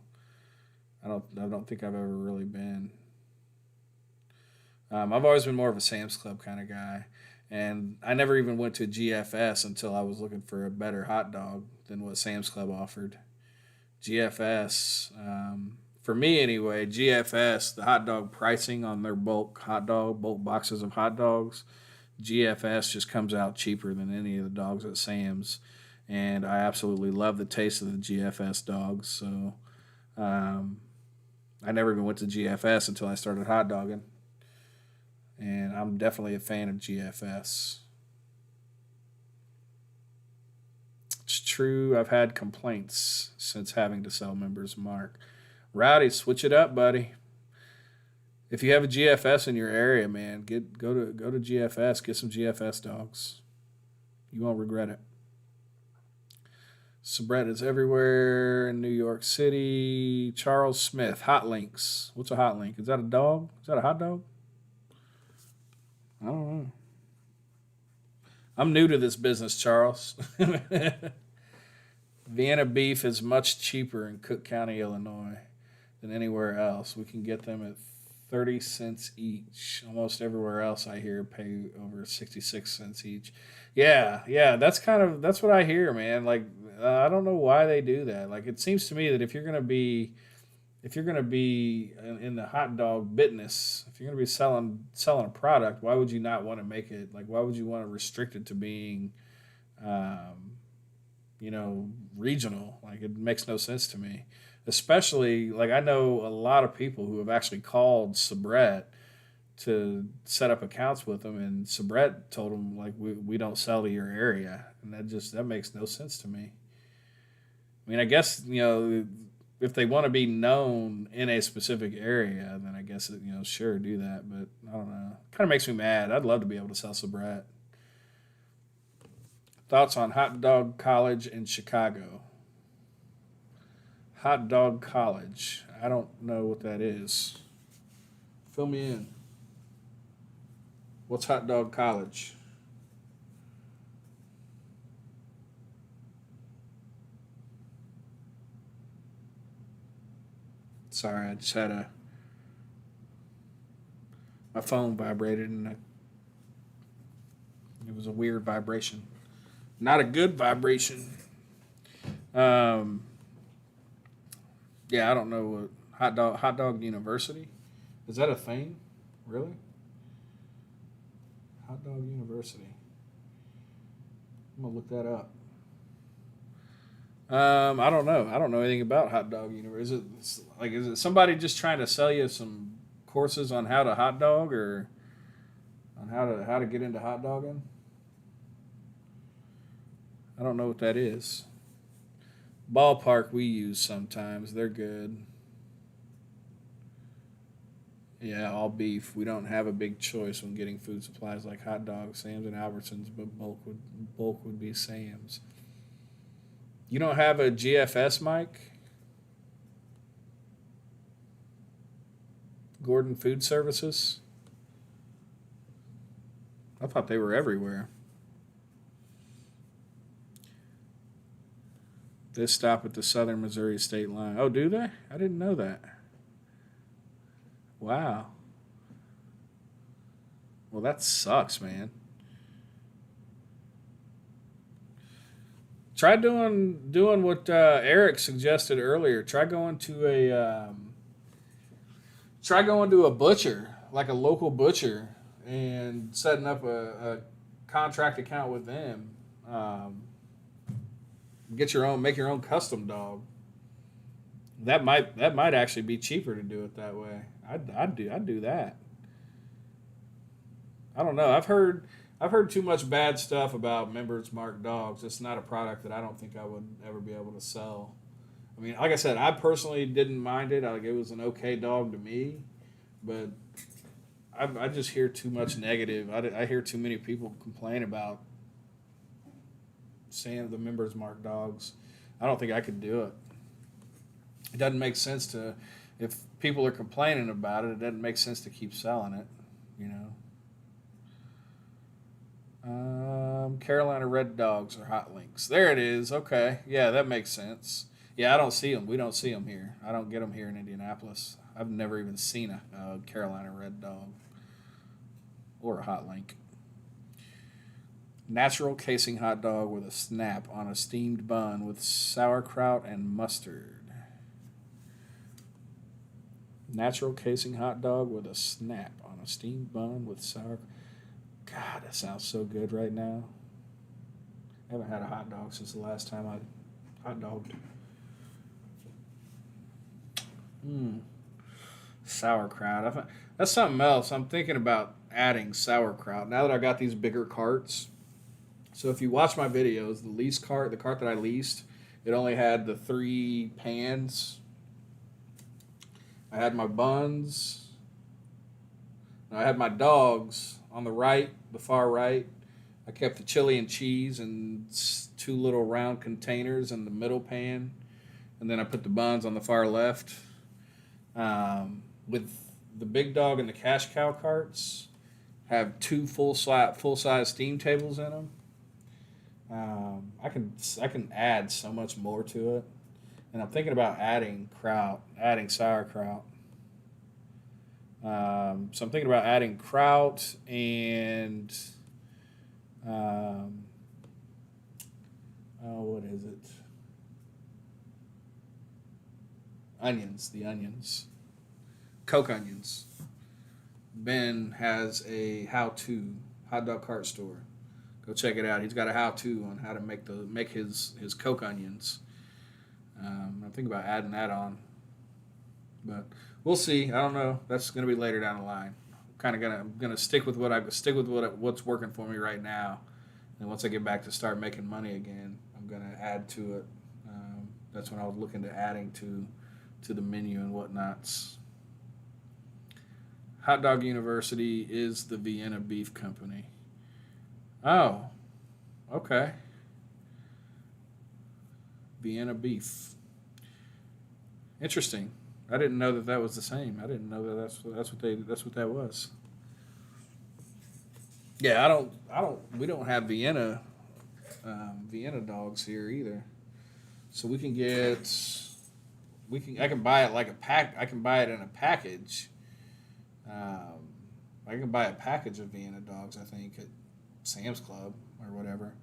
I don't think I've ever really been. I've always been more of a Sam's Club kind of guy, and I never even went to GFS until I was looking for a better hot dog than what Sam's Club offered. GFS, for me anyway, GFS, the hot dog pricing on their bulk boxes of hot dogs, GFS just comes out cheaper than any of the dogs at Sam's. And I absolutely love the taste of the GFS dogs. So um, I never even went to GFS until I started hot dogging. And I'm definitely a fan of GFS. It's true, I've had complaints since having to sell Members Mark. Rowdy, switch it up, buddy. If you have a GFS in your area, man, go to GFS, get some GFS dogs. You won't regret it. Sabret is everywhere in New York City. Charles Smith, hot links. What's a hot link? Is that a dog? Is that a hot dog? I don't know. I'm new to this business, Charles. Vienna beef is much cheaper in Cook County, Illinois than anywhere else. We can get them at 30 cents each. Almost everywhere else I hear pay over 66 cents each. Yeah, that's what I hear, man. Like I don't know why they do that. Like it seems to me that if you're gonna be in the hot dog business, if you're gonna be selling a product, why would you not want to make it like? Why would you want to restrict it to being, regional? Like it makes no sense to me. Especially like I know a lot of people who have actually called Sabret to set up accounts with them, and Sabret told them like we don't sell to your area, and that makes no sense to me. I mean, I guess if they want to be known in a specific area, then I guess sure do that. But I don't know. Kind of makes me mad. I'd love to be able to sell Sabret. Thoughts on Hot Dog College in Chicago? Hot Dog College. I don't know what that is. Fill me in. What's Hot Dog College? Sorry, I just had my phone vibrated and it was a weird vibration. Not a good vibration. Um, yeah, I don't know what hot dog university. Is that a thing? Really? Hot Dog University. I'm gonna look that up. I don't know. I don't know anything about Hot Dog University. Is it somebody just trying to sell you some courses on how to hot dog or on how to get into hot dogging? I don't know what that is. Ballpark we use sometimes. They're good. Yeah, all beef. We don't have a big choice when getting food supplies like hot dogs, Sam's, and Albertsons, but bulk would be Sam's. You don't have a GFS mic? Gordon Food Services? I thought they were everywhere. They stop at the southern Missouri state line. Oh, do they? I didn't know that. Wow. Well, that sucks, man. Try doing what Eric suggested earlier. Try going to a butcher, like a local butcher, and setting up a contract account with them. Make your own custom dog. That might actually be cheaper to do it that way. I'd do that. I don't know. I've heard too much bad stuff about Members Mark dogs. It's not a product that I don't think I would ever be able to sell. I mean, like I said, I personally didn't mind it. Like it was an okay dog to me, but I just hear too much negative. I hear too many people complain about saying the Members Mark dogs. I don't think I could do it. It doesn't make sense to, if people are complaining about it, it doesn't make sense to keep selling it, you know. Carolina Red Dogs are hot links. There it is. Okay. Yeah, that makes sense. Yeah, I don't see them. We don't see them here. I don't get them here in Indianapolis. I've never even seen a Carolina Red Dog or a hot link. Natural casing hot dog with a snap on a steamed bun with sauerkraut and mustard. Natural casing hot dog with a snap on a steamed bun with sauerkraut. God, that sounds so good right now. I haven't had a hot dog since the last time I hot dogged. Sauerkraut. That's something else. I'm thinking about adding sauerkraut. Now that I got these bigger carts, so if you watch my videos, the lease cart, the cart that I leased, it only had the 3 pans. I had my buns. I had my dogs on the right, the far right. I kept the chili and cheese in 2 little round containers in the middle pan, and then I put the buns on the far left. With the big dog and the cash cow carts, have 2 full size steam tables in them. I can add so much more to it, and I'm thinking about adding sauerkraut. So I'm thinking about adding kraut and what is it? Onions, the onions. Coke onions. Ben has a how-to hot dog cart store. Go check it out. He's got a how-to on how to make his Coke onions. I'm thinking about adding that on, but we'll see. I don't know. That's going to be later down the line. I'm gonna stick with what's working for me right now, and once I get back to start making money again, I'm gonna add to it. That's when I was looking to adding to the menu and whatnots. Hot Dog University is the Vienna Beef Company. Oh, okay. Vienna Beef. Interesting. I didn't know that was the same. I didn't know that's what that was. Yeah, we don't have Vienna dogs here either. So I can buy it like a pack. I can buy it in a package. I can buy a package of Vienna dogs, I think, at Sam's Club or whatever,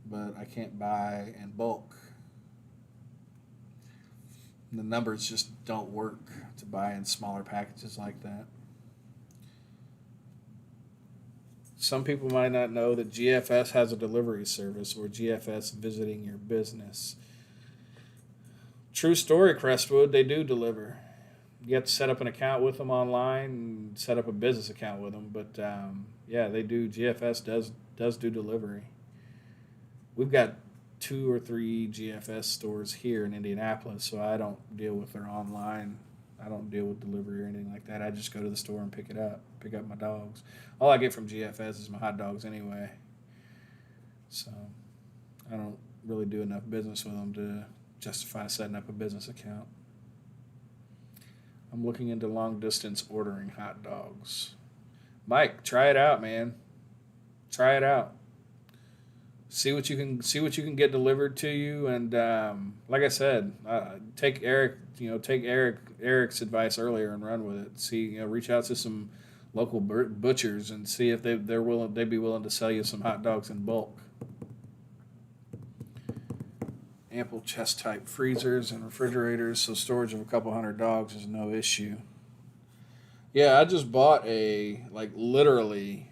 but I can't buy in bulk. The numbers just don't work to buy in smaller packages like that. Some people might not know that GFS has a delivery service, or GFS visiting your business. True story, Crestwood, they do deliver. You have to set up an account with them online and set up a business account with them. But yeah, they do. GFS does do delivery. We've got 2 or 3 GFS stores here in Indianapolis, so I don't deal with their online. I don't deal with delivery or anything like that. I just go to the store and pick up my dogs. All I get from GFS is my hot dogs anyway. So I don't really do enough business with them to justify setting up a business account. I'm looking into long distance ordering hot dogs. Mike, try it out, man. Try it out. See what you can get delivered to you, and like I said, take Eric's advice earlier and run with it. See, reach out to some local butchers and see if they'd be willing to sell you some hot dogs in bulk. Ample chest type freezers and refrigerators, so storage of a couple hundred dogs is no issue. Yeah, I just bought literally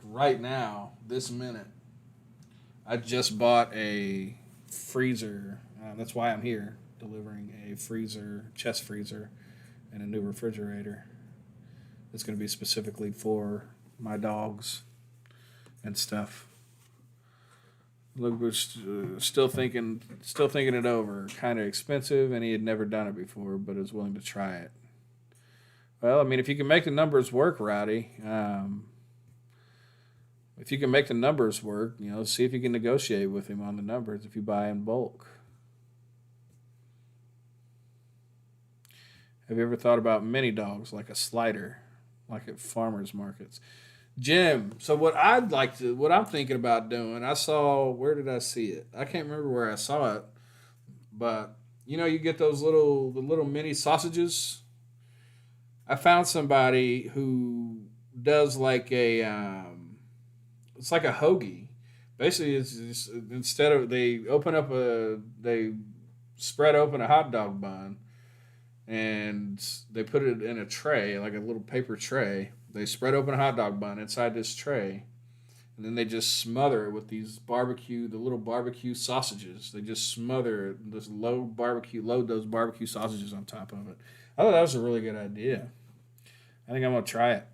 right now, this minute. I just bought a freezer. That's why I'm here, delivering a chest freezer, and a new refrigerator. It's going to be specifically for my dogs and stuff. Look, we're still thinking it over. Kind of expensive, and he had never done it before, but is willing to try it. Well, I mean, if you can make the numbers work, Rowdy. If you can make the numbers work, see if you can negotiate with him on the numbers if you buy in bulk. Have you ever thought about mini dogs like a slider, like at farmers markets? Jim, so what I'm thinking about doing, where did I see it? I can't remember where I saw it, but you get the little mini sausages. I found somebody who does it's like a hoagie. Basically, it's just, instead of they spread open a hot dog bun, and they put it in a tray, like a little paper tray. They spread open a hot dog bun inside this tray, and then they just smother it with the little barbecue sausages. They just smother it, load those barbecue sausages on top of it. I thought that was a really good idea. I think I'm going to try it.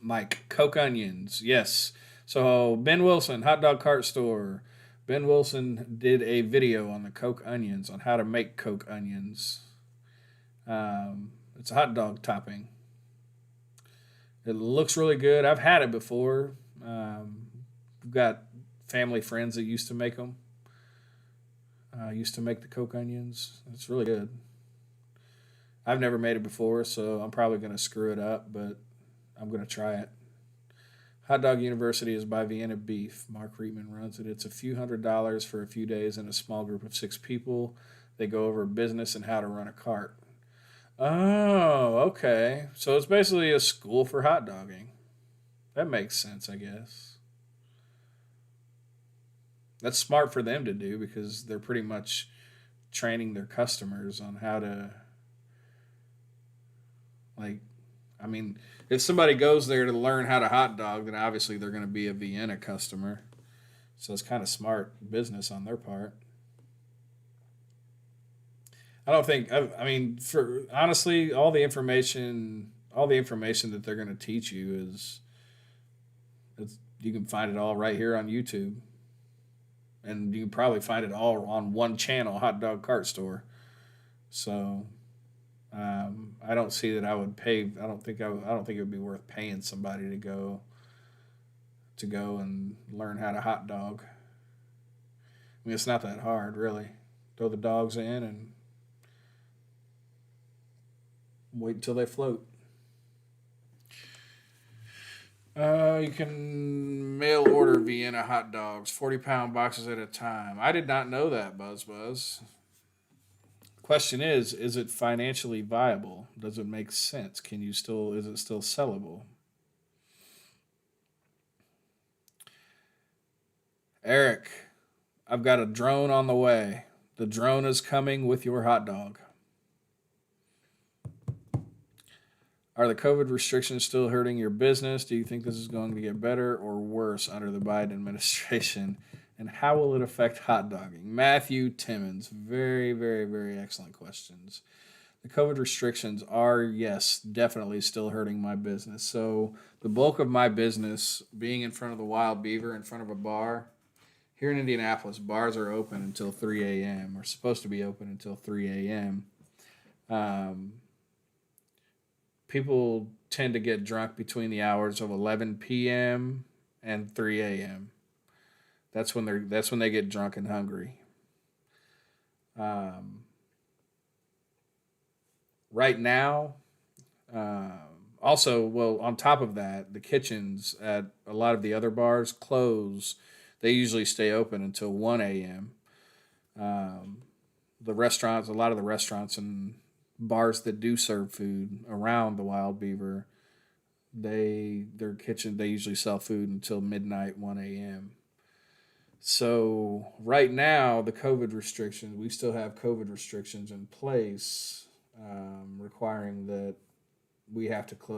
Mike, Coke onions. Yes. So Ben Wilson, hot dog cart store. Ben Wilson did a video on the Coke onions, on how to make Coke onions. It's a hot dog topping. It looks really good. I've had it before. We've got family friends that used to make them. Used to make the Coke onions. It's really good. I've never made it before, so I'm probably going to screw it up, but I'm going to try it. Hot Dog University is by Vienna Beef. Mark Reitman runs it. It's a few $100s for a few days in a small group of 6 people. They go over business and how to run a cart. Oh, okay. So it's basically a school for hot dogging. That makes sense, I guess. That's smart for them to do because they're pretty much training their customers on how to, like, I mean, if somebody goes there to learn how to hot dog, then obviously they're going to be a Vienna customer. So it's kind of smart business on their part. I don't think. I mean, for honestly, all the information that they're going to teach you you can find it all right here on YouTube, and you can probably find it all on one channel, Hot Dog Cart Store. So I don't see that I would pay. I don't think it would be worth paying somebody to go and learn how to hot dog. I mean, it's not that hard, really. Throw the dogs in and wait until they float. You can mail order Vienna hot dogs, 40-pound boxes at a time. I did not know that, Buzz. Question is it financially viable? Does it make sense? Is it still sellable? Eric, I've got a drone on the way. The drone is coming with your hot dog. Are the COVID restrictions still hurting your business? Do you think this is going to get better or worse under the Biden administration? And how will it affect hot dogging? Matthew Timmons. Very, very, very excellent questions. The COVID restrictions are, yes, definitely still hurting my business. So the bulk of my business being in front of the Wild Beaver, in front of a bar, here in Indianapolis, bars are open until 3 a.m. or supposed to be open until 3 a.m. People tend to get drunk between the hours of 11 p.m. and 3 a.m. That's when they get drunk and hungry. Right now, also, well, on top of that, the kitchens at a lot of the other bars close. They usually stay open until 1 a.m. A lot of the restaurants and bars that do serve food around the Wild Beaver, they usually sell food until midnight, 1 a.m. So right now, we still have COVID restrictions in place, requiring that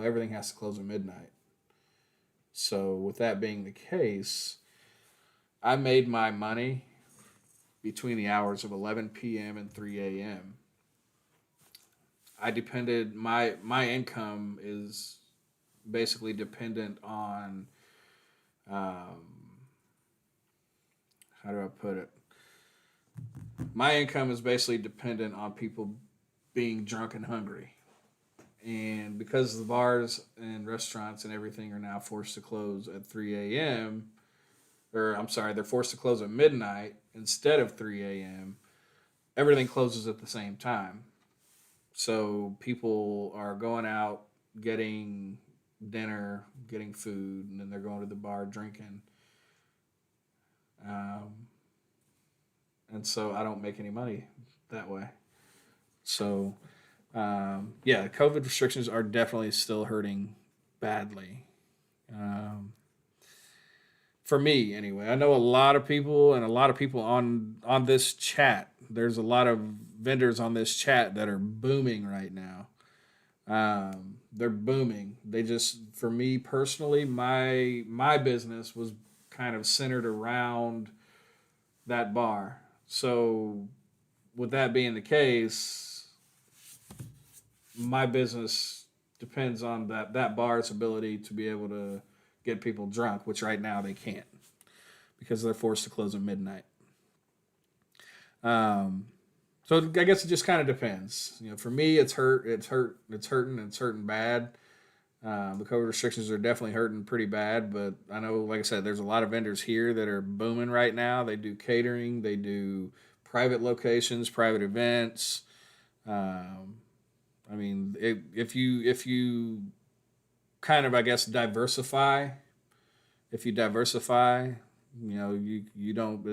everything has to close at midnight. So with that being the case, I made my money between the hours of 11 p.m. and 3 a.m. My income is basically dependent on, how do I put it? My income is basically dependent on people being drunk and hungry. And because the bars and restaurants and everything are now forced to close at 3 a.m., they're forced to close at midnight instead of 3 a.m., everything closes at the same time. So people are going out, getting dinner, getting food, and then they're going to the bar drinking. And so I don't make any money that way. So, COVID restrictions are definitely still hurting badly. For me, anyway. I know a lot of people on this chat. There's a lot of vendors on this chat that are booming right now. They're booming. For me personally, my business was kind of centered around that bar. So, with that being the case, my business depends on that bar's ability to be able to get people drunk, which right now they can't because they're forced to close at midnight. So I guess it just kind of depends. For me, it's hurting bad. The COVID restrictions are definitely hurting pretty bad, but I know, like I said, there's a lot of vendors here that are booming right now. They do catering, they do private locations, private events. If you kind of, I guess, diversify, you don't,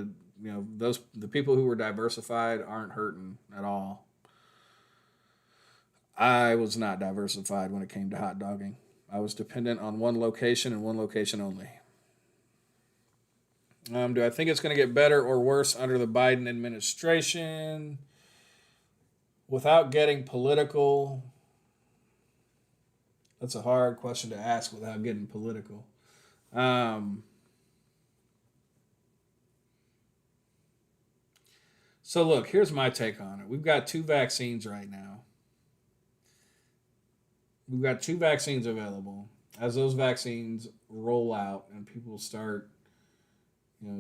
the people who were diversified aren't hurting at all. I was not diversified when it came to hot dogging. I was dependent on one location and one location only. Do I think it's going to get better or worse under the Biden administration? Without getting political, that's a hard question to ask without getting political. So look, here's my take on it. We've got 2 vaccines right now. We've got 2 vaccines available. As those vaccines roll out and people start,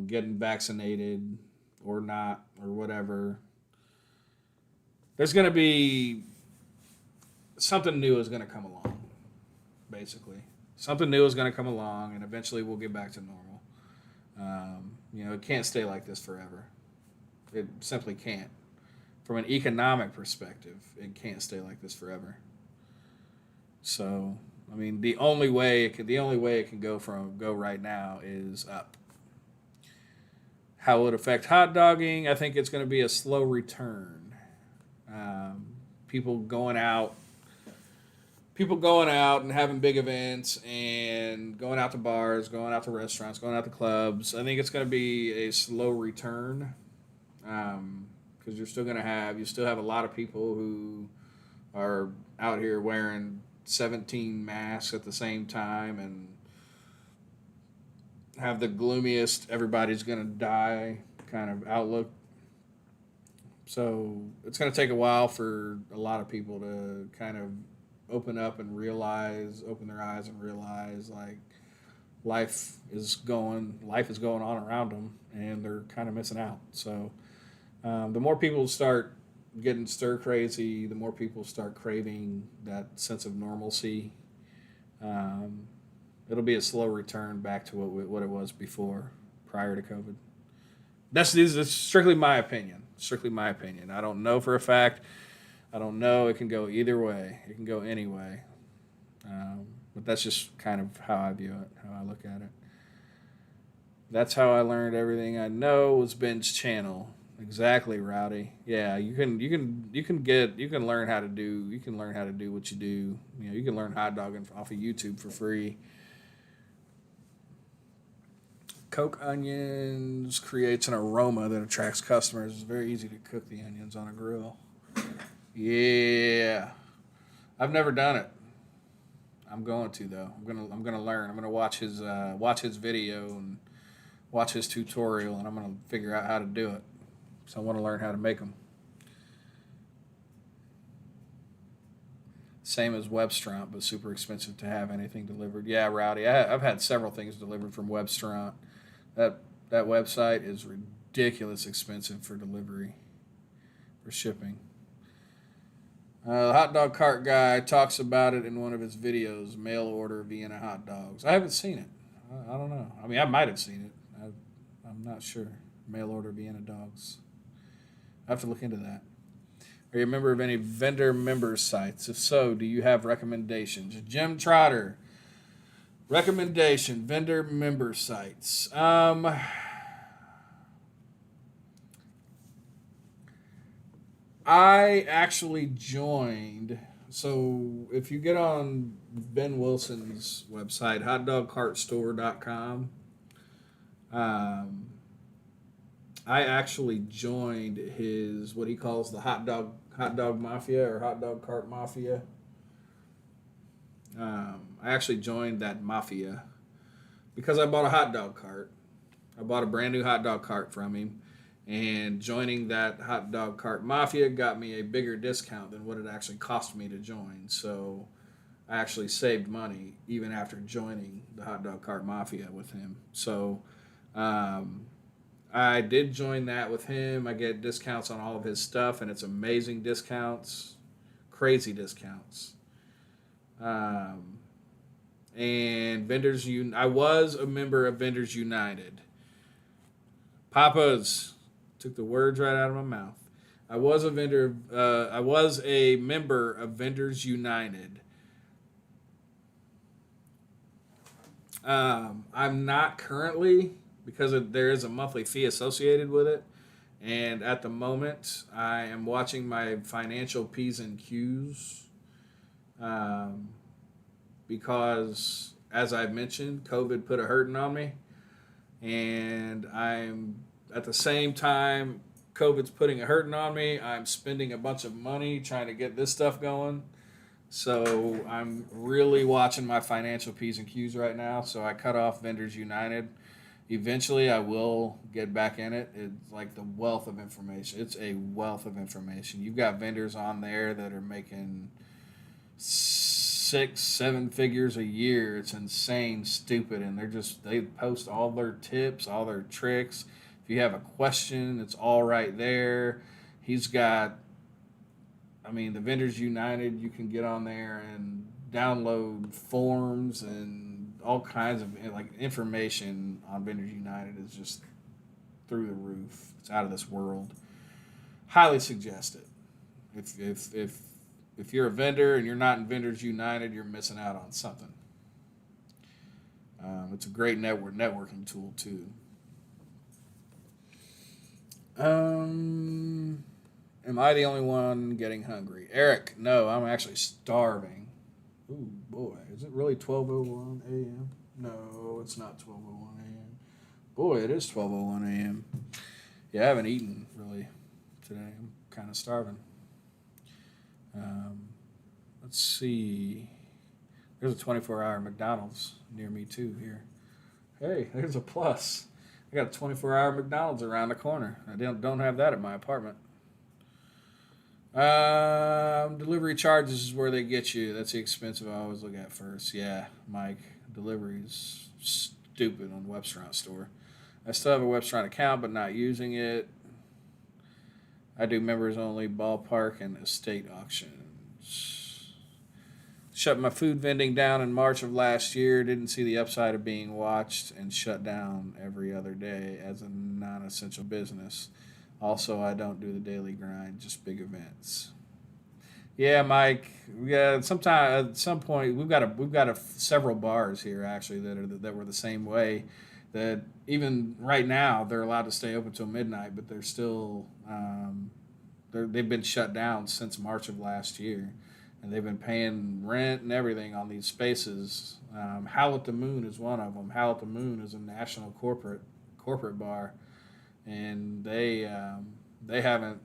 getting vaccinated or not or whatever, there's going to be something new is going to come along. Basically, something new is going to come along, and eventually we'll get back to normal. It can't stay like this forever. It simply can't. From an economic perspective, it can't stay like this forever. So, the only way it can go right now is up. How will it affect hot dogging? I think it's going to be a slow return. People going out and having big events and going out to bars, going out to restaurants, going out to clubs. I think it's going to be a slow return because you still have a lot of people who are out here wearing 17 masks at the same time and have the gloomiest everybody's going to die kind of outlook. So it's going to take a while for a lot of people to kind of open their eyes and realize like life is going on around them and they're kind of missing out. So the more people start getting stir crazy, the more people start craving that sense of normalcy. It'll be a slow return back to what it was before, prior to COVID. That's strictly my opinion. I don't know for a fact. I don't know. It can go either way. It can go any way. But that's just kind of how I view it, how I look at it. That's how I learned everything I know was Ben's channel. Exactly, Rowdy. Yeah, you can learn how to do what you do. You can learn hot dogging off of YouTube for free. Coke onions creates an aroma that attracts customers. It's very easy to cook the onions on a grill. Yeah, I've never done it. I'm going to though. I'm gonna learn. I'm gonna watch his video and watch his tutorial, and I'm gonna figure out how to do it. So I want to learn how to make them. Same as Webstront, but super expensive to have anything delivered. Yeah, Rowdy. I've had several things delivered from Webstront. That website is ridiculous expensive for delivery, for shipping. The hot dog cart guy talks about it in one of his videos, mail order Vienna hot dogs. I haven't seen it. I don't know. I might have seen it. I'm not sure. Mail order Vienna dogs. I have to look into that. Are you a member of any vendor member sites? If so, do you have recommendations? Jim Trotter. Recommendation, vendor member sites. I actually joined. So if you get on Ben Wilson's website, HotDogCartStore.com, I actually joined his what he calls the hot dog mafia or hot dog cart mafia. I actually joined that mafia because I bought a hot dog cart. I bought a brand new hot dog cart from him, and joining that hot dog cart mafia got me a bigger discount than what it actually cost me to join. So I actually saved money even after joining the hot dog cart mafia with him. So um, I did join that with him. I get discounts on all of his stuff, and it's amazing discounts, crazy discounts. Um, and I was a member of Vendors United. Papa's took the words right out of my mouth. I was a member of Vendors United. I'm not currently because there is a monthly fee associated with it, and at the moment, I am watching my financial p's and q's um, because, as I've mentioned, COVID put a hurting on me, and I'm at the same time COVID's putting a hurting on me. I'm spending a bunch of money trying to get this stuff going. So I'm really watching my financial P's and Q's right now. So I cut off Vendors United. Eventually, I will get back in it. It's like the wealth of information. It's a wealth of information. You've got vendors on there that are making 6, 7 figures a year. It's insane, stupid, and they post all their tips, all their tricks. If you have a question, it's all right there. He's got, the Vendors United, you can get on there and download forms and all kinds of information on Vendors United is just through the roof. It's out of this world. Highly suggest it. If you're a vendor and you're not in Vendors United, you're missing out on something. It's a great networking tool too. Am I the only one getting hungry? Eric, no, I'm actually starving. Ooh, boy, is it really 12:01 a.m.? No, it's not 12:01 a.m. Boy, it is 12:01 a.m. Yeah, I haven't eaten really today. I'm kind of starving. Let's see. There's a 24-hour McDonald's near me too here. Hey, there's a plus. I got a 24-hour McDonald's around the corner. I don't have that at my apartment. Delivery charges is where they get you. That's the expensive I always look at first. Yeah, Mike, delivery is stupid on Webstaurant store. I still have a Webstaurant account, but not using it. I do members only, ballpark, and estate auctions. Shut my food vending down in March of last year. Didn't see the upside of being watched and shut down every other day as a non-essential business. Also, I don't do the daily grind, just big events. Yeah, Mike. At some point we've got several bars here actually that were the same way. That even right now they're allowed to stay open till midnight, but they're still they've been shut down since March of last year, and they've been paying rent and everything on these spaces. Howl at the Moon is one of them. Howl at the Moon is a national corporate bar, and they haven't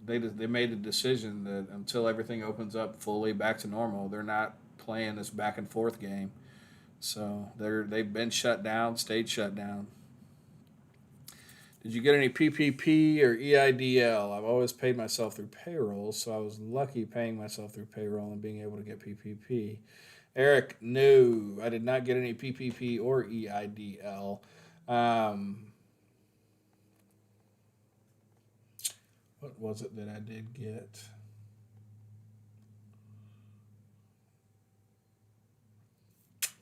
they made a decision that until everything opens up fully back to normal, they're not playing this back and forth game. So they've been shut down, stayed shut down. Did you get any PPP or EIDL? I've always paid myself through payroll, so I was lucky paying myself through payroll and being able to get PPP. Eric, no, I did not get any PPP or EIDL. What was it that I did get?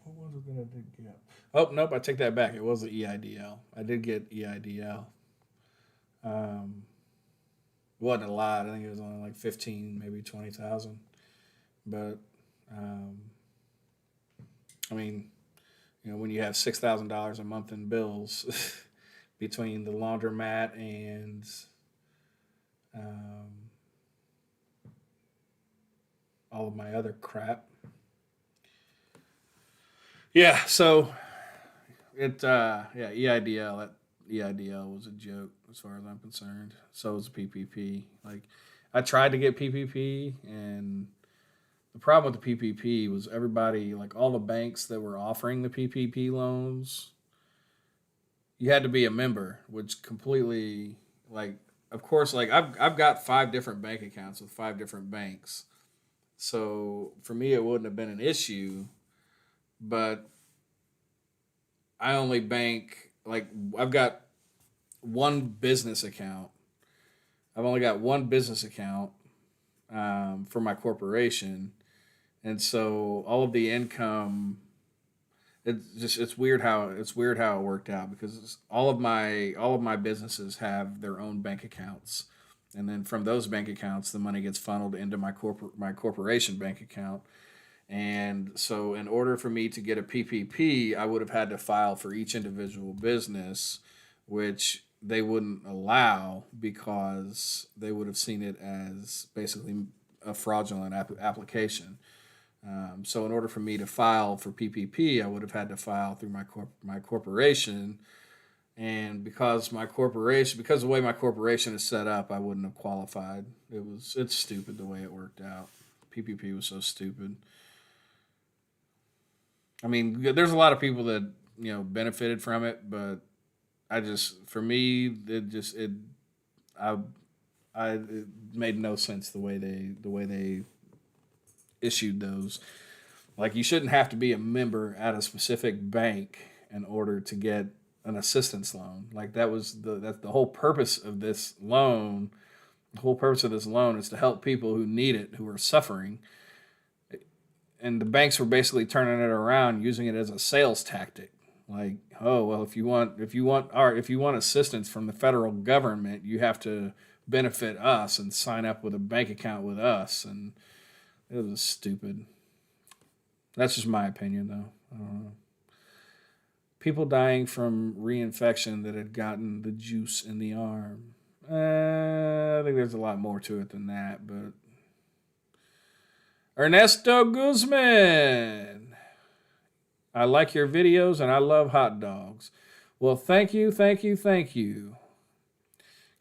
What was it that I did get? Oh, nope, I take that back. It was the EIDL. I did get EIDL. It wasn't a lot. I think it was only like 15, maybe 20,000. But, um, I mean, when you have $6,000 a month in bills between the laundromat and all of my other crap. Yeah, so EIDL. That EIDL was a joke as far as I'm concerned. So was PPP. Like, I tried to get PPP, and the problem with the PPP was everybody, like all the banks that were offering the PPP loans, you had to be a member, which completely, like, of course, like I've got 5 different bank accounts with 5 different banks. So for me, it wouldn't have been an issue. But I only bank, like, I've got one business account. I've only got one business account for my corporation, and so all of the income. It's weird how it worked out because all of my businesses have their own bank accounts, and then from those bank accounts the money gets funneled into my corporation bank account. And so in order for me to get a PPP, I would have had to file for each individual business, which they wouldn't allow because they would have seen it as basically a fraudulent application. So in order for me to file for PPP, I would have had to file through my corporation, and because the way my corporation is set up, I wouldn't have qualified. It's stupid the way it worked out. PPP was so stupid. I mean, there's a lot of people that benefited from it, but for me, I it made no sense the way they issued those. Like, you shouldn't have to be a member at a specific bank in order to get an assistance loan. Like, that's the whole purpose of this loan. The whole purpose of this loan is to help people who need it, who are suffering. And the banks were basically turning it around, using it as a sales tactic. Like, oh well, if you want assistance from the federal government, you have to benefit us and sign up with a bank account with us. And it was stupid. That's just my opinion, though. I don't know. People dying from reinfection that had gotten the juice in the arm. I think there's a lot more to it than that, but Ernesto Guzman. I like your videos and I love hot dogs. Well, thank you, thank you, thank you.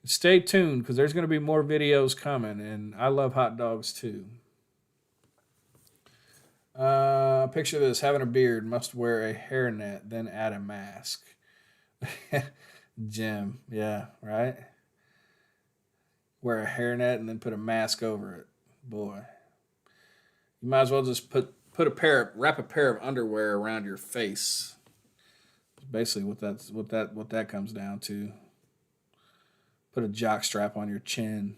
Stay tuned because there's going to be more videos coming, and I love hot dogs too. Picture this: having a beard, must wear a hairnet, then add a mask. Jim, yeah, right? Wear a hairnet and then put a mask over it. Boy, you might as well just wrap a pair of underwear around your face. It's basically what that comes down to. Put a jock strap on your chin.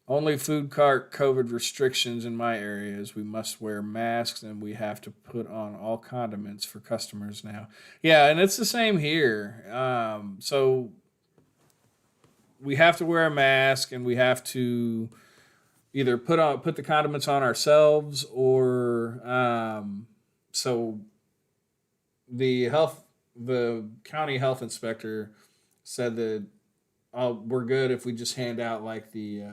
Only food cart COVID restrictions in my area is we must wear masks and we have to put on all condiments for customers now. Yeah, and it's the same here. So we have to wear a mask and we have to either put the condiments on ourselves, or so the county health inspector said that we're good if we just hand out like the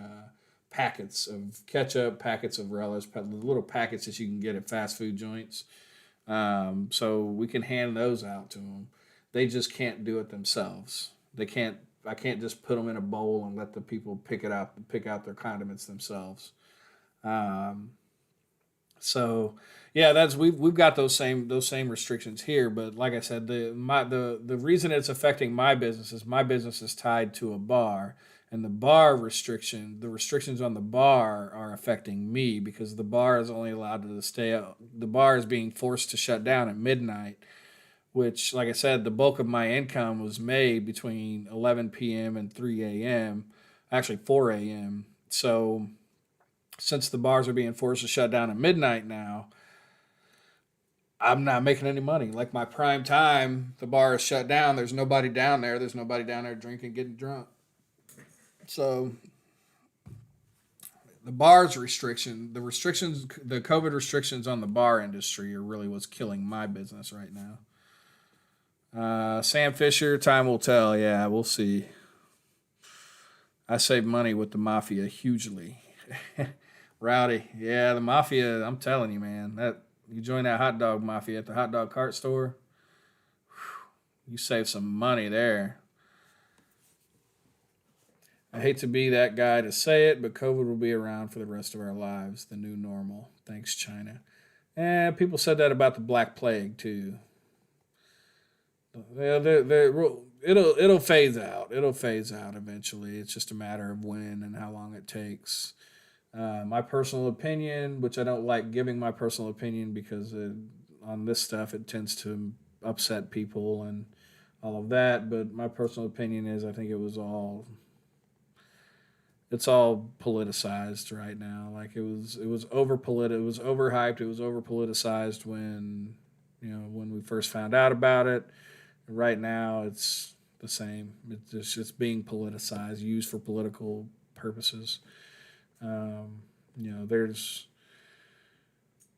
packets of ketchup, packets of relish, the little packets that you can get at fast food joints. So we can hand those out to them. They just can't do it themselves. They can't. I can't just put them in a bowl and let the people pick out their condiments themselves. So yeah, we've got those same restrictions here. But like I said, the reason it's affecting my business is tied to a bar, and the restrictions on the bar are affecting me because the bar is only allowed to stay out. The bar is being forced to shut down at midnight, which, like I said, the bulk of my income was made between 11 p.m. and 3 a.m., actually 4 a.m. So since the bars are being forced to shut down at midnight now, I'm not making any money. Like, my prime time, the bar is shut down. There's nobody down there. There's nobody down there drinking, getting drunk. So the COVID restrictions on the bar industry are really what's killing my business right now. Sam Fisher, time will tell. Yeah, we'll see. I save money with the mafia hugely. Rowdy, yeah, the mafia. I'm telling you, man. That you join that hot dog mafia at the hot dog cart store, you save some money there. I hate to be that guy to say it, but COVID will be around for the rest of our lives. The new normal. Thanks, China. And people said that about the Black Plague too. It'll phase out. It'll phase out eventually. It's just a matter of when and how long it takes. My personal opinion, which I don't like giving my personal opinion because on this stuff it tends to upset people and all of that. But my personal opinion is I think it's all politicized right now. Like it was it was overhyped, it was over politicized when when we first found out about it. Right now it's the same. It's being politicized, used for political purposes. There's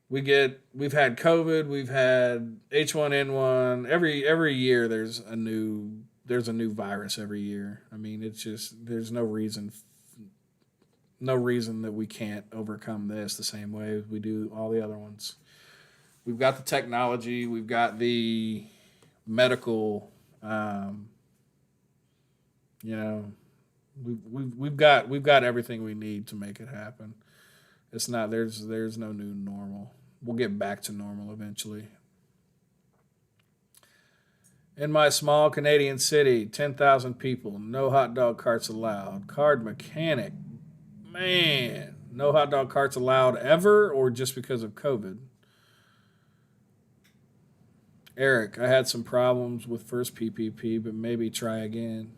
we've had COVID, we've had H1N1. Every year there's a new virus every year. I mean, it's just there's no reason that we can't overcome this the same way we do all the other ones. We've got the technology, we've got the medical, you know, we've got everything we need to make it happen. It's not there's no new normal. We'll get back to normal eventually. In my small Canadian city, 10,000 people, no hot dog carts allowed. Card mechanic, man, no hot dog carts allowed ever, or just because of COVID? Eric, I had some problems with first PPP, but maybe try again.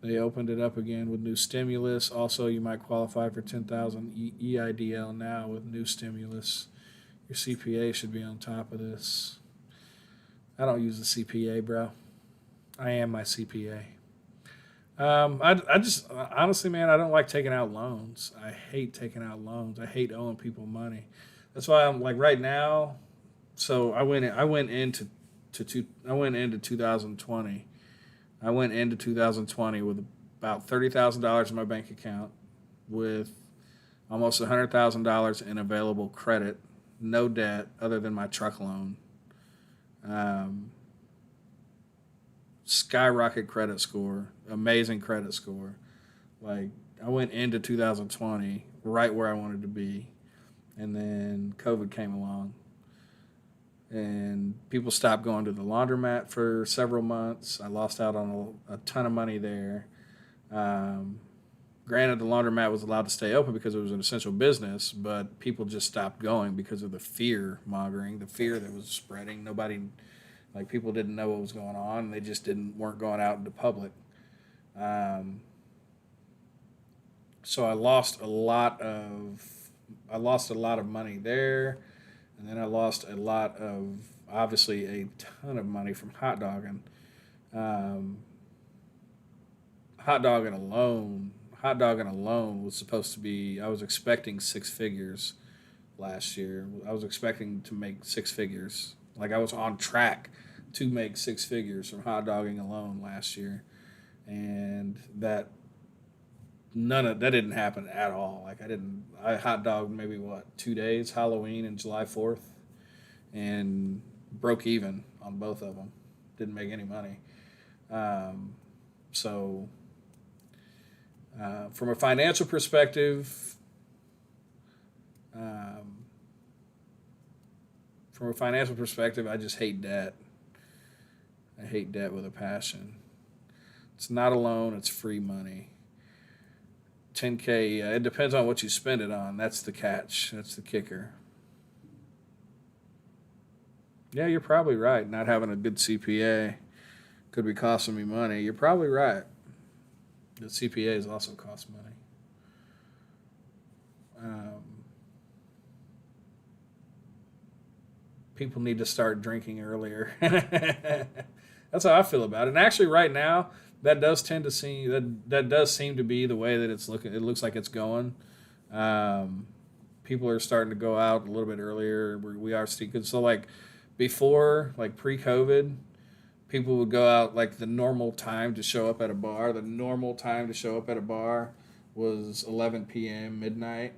They opened it up again with new stimulus. Also, you might qualify for 10,000 EIDL now with new stimulus. Your CPA should be on top of this. I don't use the CPA, bro. I am my CPA. I just honestly, man, I don't like taking out loans. I hate taking out loans. I hate owing people money. That's why I'm like right now. So I went into 2020. I went into 2020 with about $30,000 in my bank account, with almost $100,000 in available credit, no debt other than my truck loan. Um, Skyrocket credit score, amazing credit score. Like I went into 2020 right where I wanted to be, and then COVID came along, and people stopped going to the laundromat for several months. I lost out on a ton of money there. Um, Granted, the laundromat was allowed to stay open because it was an essential business, but people just stopped going because of the fear mongering, the fear that was spreading. Nobody, like people didn't know what was going on, and they just weren't going out into public. Um, so I lost a lot of money there, and then I lost a lot of obviously a ton of money from hot dogging. Um, hot dogging alone was supposed to be. I was expecting six figures last year. I was expecting to make six figures. Like I was on track to make six figures from hot dogging alone last year, and that didn't happen at all. Like I hot dogged maybe 2 days, Halloween and July 4th, and broke even on both of them. Didn't make any money. Um, so from a financial perspective, um, I just hate debt. I hate debt with a passion. It's not a loan; it's free money. 10K. It depends on what you spend it on. That's the catch. That's the kicker. Yeah, you're probably right. Not having a good CPA could be costing me money. You're probably right. The CPAs also cost money. Um, People need to start drinking earlier. That's how I feel about it. And actually, right now, that does seem to be the way that it's looking. It looks like it's going. Um, People are starting to go out a little bit earlier. We are still so like before, like pre-COVID, people would go out like the normal time to show up at a bar. The normal time to show up at a bar was 11 p.m. midnight.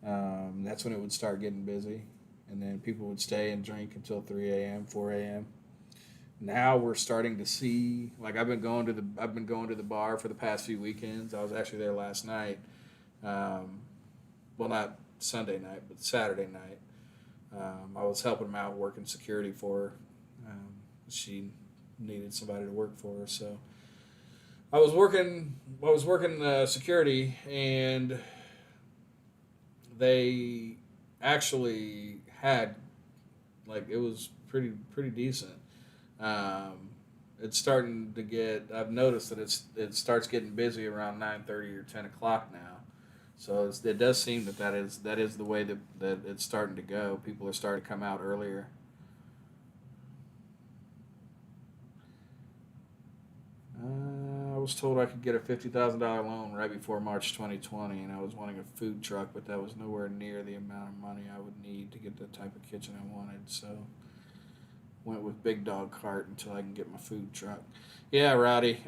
That's when it would start getting busy, and then people would stay and drink until 3 a.m., 4 a.m. Now we're starting to see like I've been going to the bar for the past few weekends. I was actually there last night. Um, well, not Sunday night, but Saturday night. I was helping them out working security for her. She needed somebody to work for her, so I was working security, and they actually had, like, it was pretty decent. Um, it's starting to get. I've noticed that it starts getting busy around 9:30 or 10 o'clock now. So it does seem that is the way that it's starting to go. People are starting to come out earlier. I was told I could get a $50,000 loan right before March 2020, and I was wanting a food truck, but that was nowhere near the amount of money I would need to get the type of kitchen I wanted. So went with big dog cart until I can get my food truck. Yeah, Rowdy.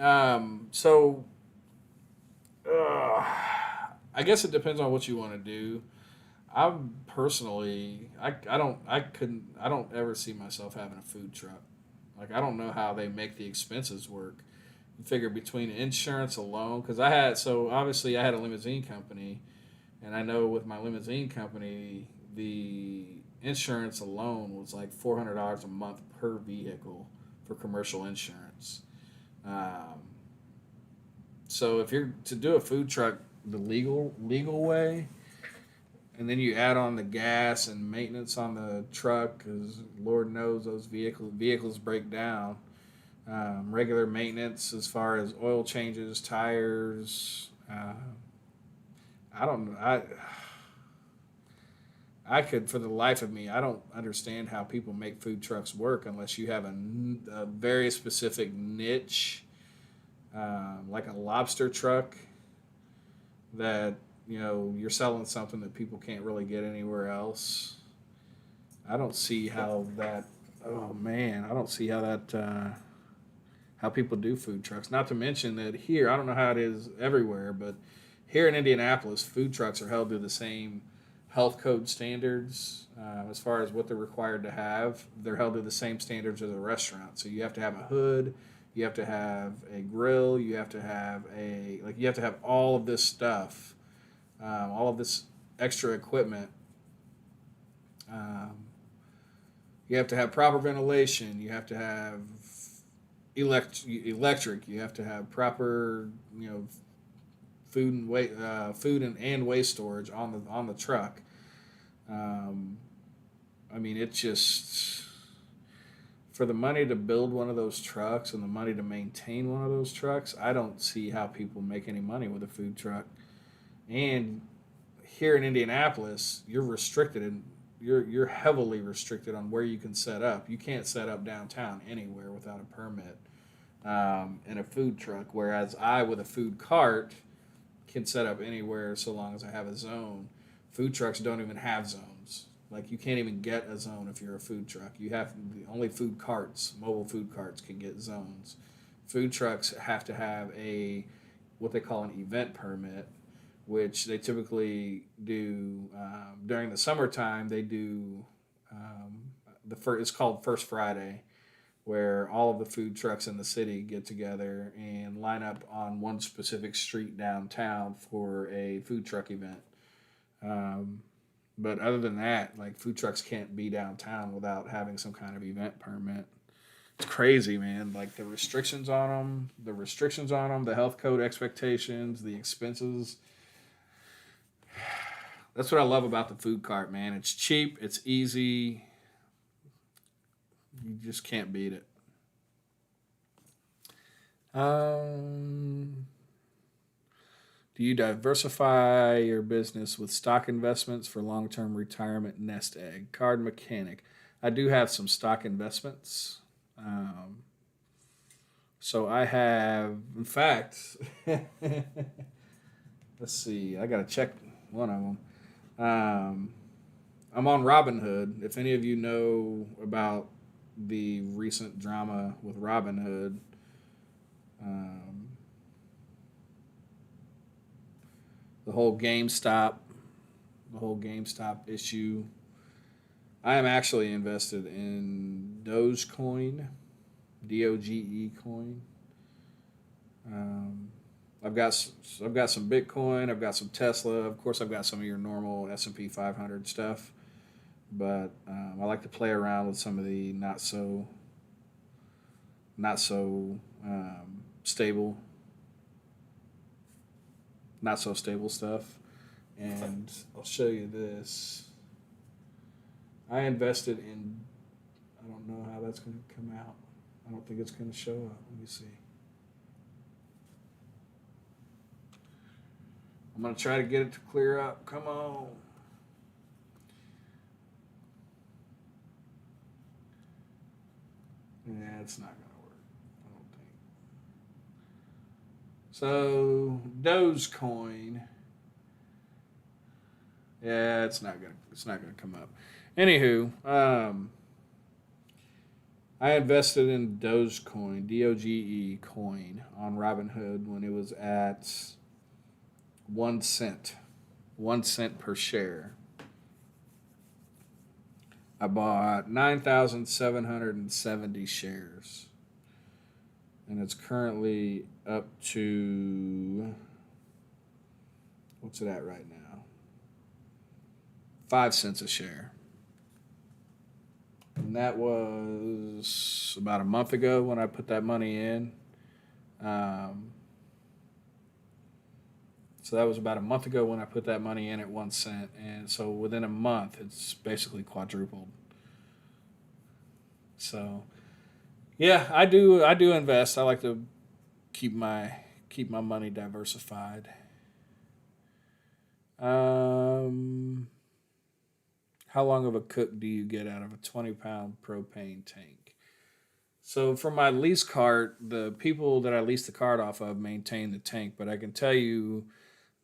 Uh, I guess it depends on what you want to do. I'm personally, I don't ever see myself having a food truck. Like, I don't know how they make the expenses work. You figure between insurance alone, because obviously I had a limousine company, and I know with my limousine company, the insurance alone was like $400 a month per vehicle for commercial insurance. Um, so if you're to do a food truck the legal way, and then you add on the gas and maintenance on the truck, because Lord knows those vehicles break down. Regular maintenance as far as oil changes, tires. I don't. I could, for the life of me, I don't understand how people make food trucks work unless you have a very specific niche, like a lobster truck that you're selling something that people can't really get anywhere else. I don't see how that. Oh man, I don't see how that. How people do food trucks. Not to mention that here, I don't know how it is everywhere, but here in Indianapolis, food trucks are held to the same health code standards as far as what they're required to have. They're held to the same standards as a restaurant. So you have to have a hood, you have to have a grill, you have to have you have to have all of this stuff, all of this extra equipment. Um, you have to have proper ventilation. You have to have electric. You have to have proper, food and waste storage on the truck. Um, I mean, it's just for the money to build one of those trucks and the money to maintain one of those trucks. I don't see how people make any money with a food truck. And here in Indianapolis, you're heavily restricted on where you can set up. You can't set up downtown anywhere without a permit in a food truck. Whereas I, with a food cart, can set up anywhere so long as I have a zone. Food trucks don't even have zones. Like, you can't even get a zone if you're a food truck. You have only food carts, mobile food carts, can get zones. Food trucks have to have a what they call an event permit, which they typically do during the summertime. They do it's called First Friday, where all of the food trucks in the city get together and line up on one specific street downtown for a food truck event. Um, but other than that, like, food trucks can't be downtown without having some kind of event permit. It's crazy, man. Like, the restrictions on them, the health code expectations, the expenses. That's what I love about the food cart, man. It's cheap, it's easy. You just can't beat it. Um, do you diversify your business with stock investments for long-term retirement nest egg? Card mechanic. I do have some stock investments. Um, so I have, in fact, let's see. I gotta check one of them. Um, I'm on Robinhood. If any of you know about the recent drama with Robinhood, um, the whole GameStop, the whole GameStop issue, I am actually invested in Dogecoin, DOGE coin. Um, I've got some Bitcoin. I've got some Tesla. Of course, I've got some of your normal S&P 500 stuff. But I like to play around with some of the not so stable. not so stable stuff. And I'll show you this. I invested in, I don't know how that's going to come out. I don't think it's going to show up. Let me see. I'm going to try to get it to clear up. Come on. Yeah, it's not going to work, I don't think. So, Dogecoin. Yeah, it's not gonna come up. Anywho, I invested in Dogecoin, DOGE coin, on Robinhood when it was at 1 cent, 1 cent per share. I bought 9,770 shares, and it's currently up to, what's it at right now? 5 cents a share. And that was about a month ago when I put that money in. So that was about a month ago when I put that money in at 1 cent. And so within a month, it's basically quadrupled. So, yeah, I do invest. I like to keep my money diversified. How long of a cook do you get out of a 20-pound propane tank? So for my lease cart, the people that I lease the cart off of maintain the tank, but I can tell you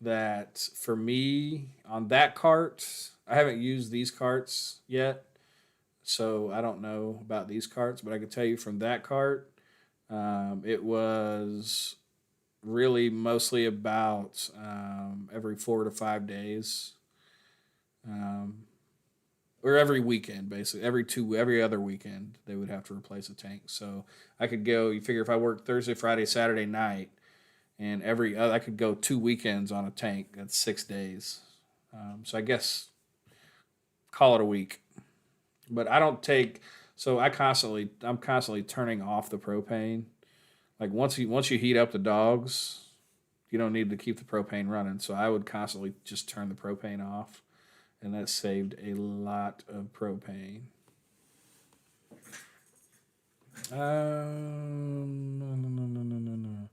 that for me on that cart, I haven't used these carts yet, so I don't know about these carts, but I can tell you from that cart, it was really mostly about every 4 to 5 days. Or every weekend, basically, every other weekend, they would have to replace a tank. So I could go. You figure if I worked Thursday, Friday, Saturday night, and I could go 2 weekends on a tank. That's 6 days. So I guess call it a week. But I don't take. So I'm constantly turning off the propane. Like once you heat up the dogs, you don't need to keep the propane running. So I would constantly just turn the propane off. And that saved a lot of propane. No.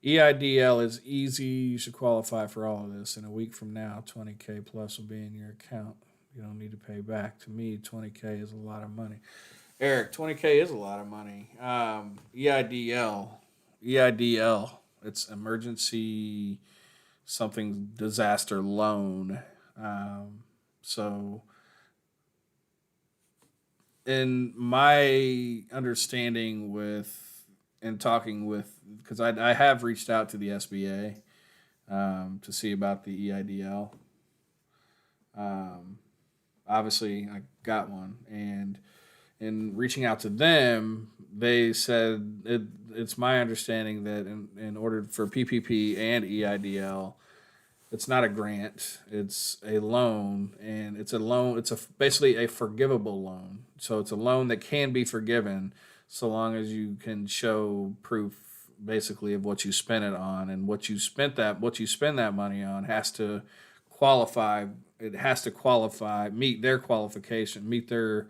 EIDL is easy. You should qualify for all of this. In a week from now, 20K plus will be in your account. You don't need to pay back. To me, 20K is a lot of money. Eric, 20K is a lot of money. EIDL. It's emergency something disaster loan. So, in my understanding and talking with, because I have reached out to the SBA to see about the EIDL. Obviously, I got one, and in reaching out to them, they said it's my understanding that in order for PPP and EIDL, it's not a grant. It's a loan, and it's a loan. It's basically a forgivable loan. So it's a loan that can be forgiven, so long as you can show proof, basically, of what you spent it on, and what you spend that money on has to qualify. It has to qualify, meet their qualification, meet their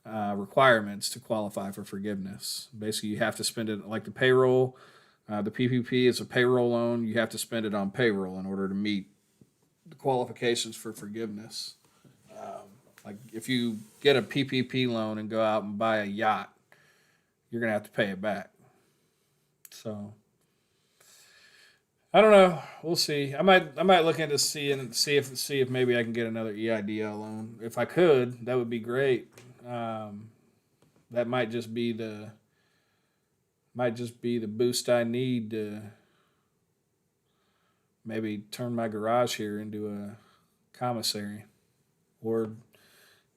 requirements to qualify for forgiveness. Basically, you have to spend it like the payroll. The PPP is a payroll loan. You have to spend it on payroll in order to meet the qualifications for forgiveness. Like if you get a PPP loan and go out and buy a yacht, you're gonna have to pay it back. So I don't know. We'll see. I might look into see if maybe I can get another EIDL loan. If I could, that would be great. That might just be the boost I need to maybe turn my garage here into a commissary. Or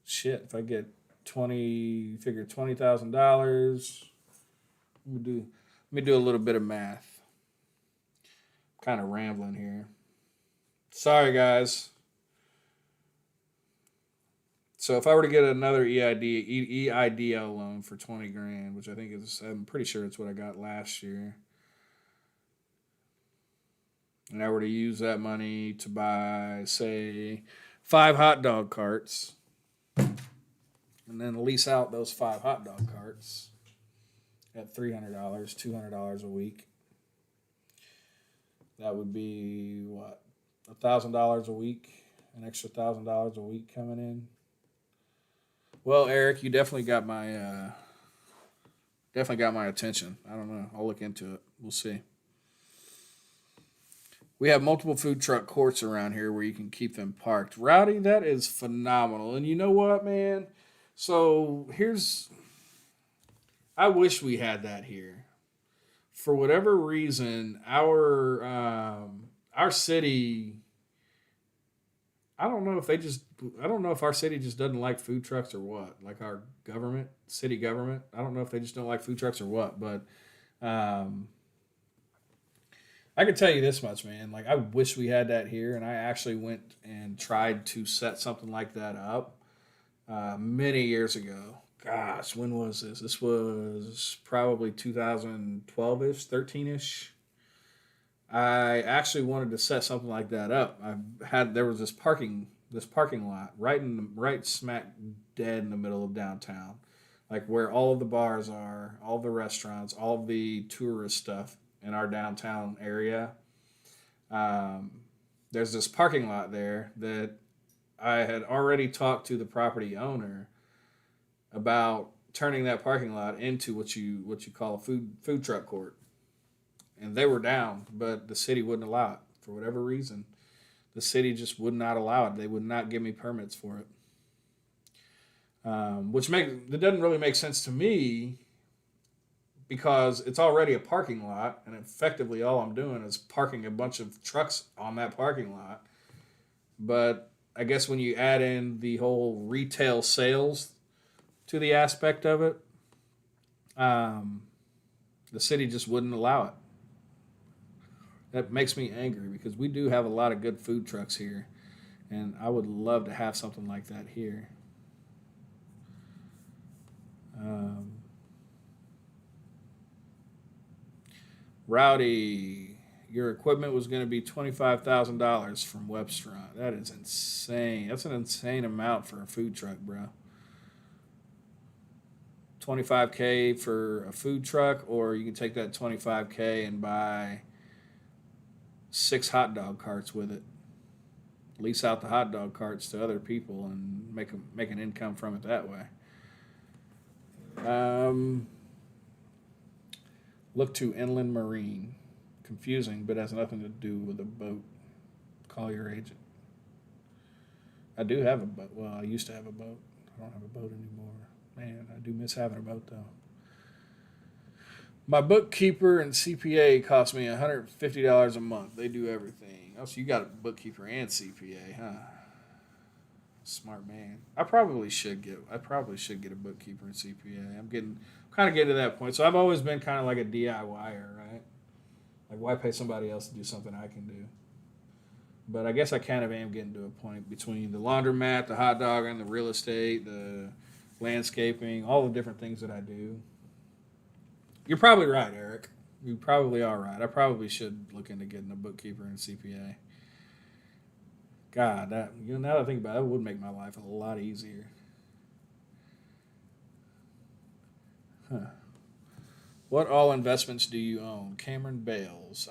shit, if I get $20,000, let me do a little bit of math. Kind of rambling here. Sorry guys. So if I were to get another EIDL loan for 20 grand, which I'm pretty sure it's what I got last year. and I were to use that money to buy, say, 5 hot dog carts, and then lease out those 5 hot dog carts at $300, $200 a week, that would be what, $1,000 a week, an extra $1,000 a week coming in. Well, Eric, you definitely got my attention. I don't know. I'll look into it. We'll see. We have multiple food truck courts around here where you can keep them parked. Rowdy, that is phenomenal. And you know what, man? So I wish we had that here. For whatever reason, our city, I don't know if our city just doesn't like food trucks or what. Like our city government. I don't know if they just don't like food trucks or what. But um, I can tell you this much, man. Like I wish we had that here, and I actually went and tried to set something like that up many years ago. Gosh, when was this? This was probably 2012 ish, 13 ish. I actually wanted to set something like that up. There was this parking lot right smack dead in the middle of downtown, like where all of the bars are, all the restaurants, all of the tourist stuff in our downtown area. Um, there's this parking lot there that I had already talked to the property owner about turning that parking lot into what you call a food truck court, and they were down, but the city wouldn't allow it for whatever reason. The city just would not allow it. They would not give me permits for it, that doesn't really make sense to me because it's already a parking lot, and effectively all I'm doing is parking a bunch of trucks on that parking lot. But I guess when you add in the whole retail sales to the aspect of it, um, the city just wouldn't allow it. That makes me angry because we do have a lot of good food trucks here, and I would love to have something like that here. Um, Rowdy, your equipment was going to be $25,000 from Webstron. That is insane. That's an insane amount for a food truck, bro. 25K for a food truck, or you can take that 25K and buy 6 hot dog carts with it. Lease out the hot dog carts to other people and make an income from it that way. Um, Look to inland marine. Confusing, but has nothing to do with a boat. Call your agent. I do have a boat. Well, I used to have a boat. I don't have a boat anymore. Man, I do miss having a boat though. My bookkeeper and CPA cost me $150 a month. They do everything. Oh, so you got a bookkeeper and CPA, huh? Smart man. I probably should get a bookkeeper and CPA. I'm kind of getting to that point. So I've always been kind of like a DIYer, right? Like why pay somebody else to do something I can do? But I guess I kind of am getting to a point between the laundromat, the hot dog, and the real estate, the landscaping, all the different things that I do. You're probably right, Eric. You probably are right. I probably should look into getting a bookkeeper and CPA. God, now that I think about it, that would make my life a lot easier. Huh. What all investments do you own? Cameron Bales.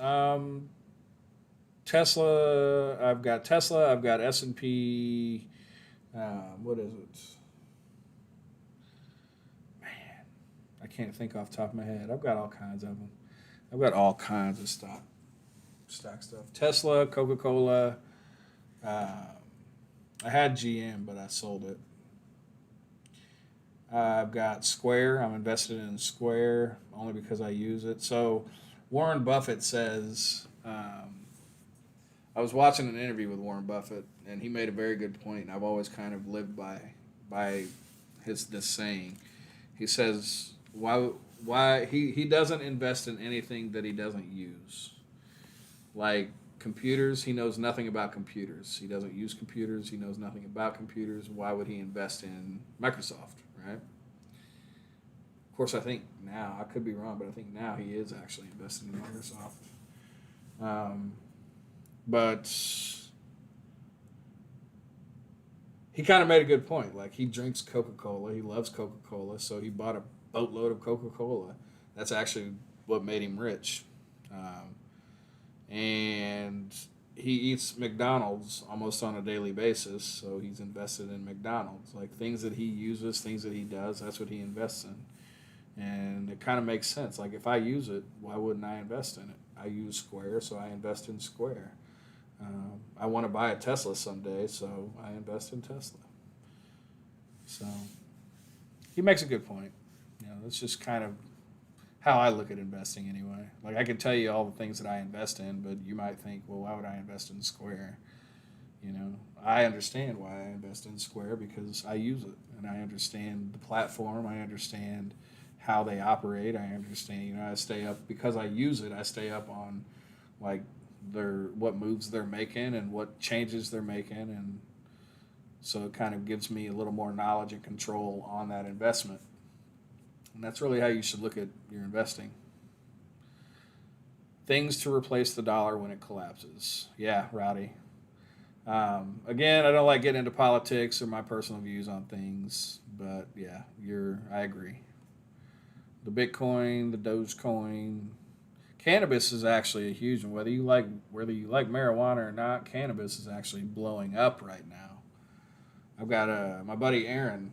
Tesla. I've got Tesla. I've got S&P. What is it? Man, I can't think off the top of my head. I've got all kinds of them. I've got all kinds of stock stuff. Tesla, Coca-Cola. I had GM, but I sold it. I've got Square. I'm invested in Square only because I use it. So Warren Buffett says, I was watching an interview with Warren Buffett, and he made a very good point. And I've always kind of lived by this saying. He says why he doesn't invest in anything that he doesn't use. Like computers, he knows nothing about computers. He doesn't use computers. He knows nothing about computers. Why would he invest in Microsoft, right? Of course, I think now, I could be wrong, but I think now he is actually investing in Microsoft. But he kind of made a good point. Like, he drinks Coca-Cola. He loves Coca-Cola. So he bought a boatload of Coca-Cola. That's actually what made him rich. And he eats McDonald's almost on a daily basis. So he's invested in McDonald's. Like, things that he uses, things that he does, that's what he invests in. And it kind of makes sense. Like, if I use it, why wouldn't I invest in it? I use Square, so I invest in Square. I want to buy a Tesla someday, so I invest in Tesla. So he makes a good point. That's just kind of how I look at investing anyway. Like, I can tell you all the things that I invest in, but you might think, well, why would I invest in Square? I understand why I invest in Square because I use it and I understand the platform. I understand how they operate. I understand, I stay up because I use it. I stay up on like what moves they're making and what changes they're making, and so it kind of gives me a little more knowledge and control on that investment. And that's really how you should look at your investing. Things to replace the dollar when it collapses. Yeah, Rowdy. Again, I don't like getting into politics or my personal views on things, but yeah, I agree. The Bitcoin, the Dogecoin, cannabis is actually a huge one. Whether you like marijuana or not, cannabis is actually blowing up right now. I've got my buddy Aaron.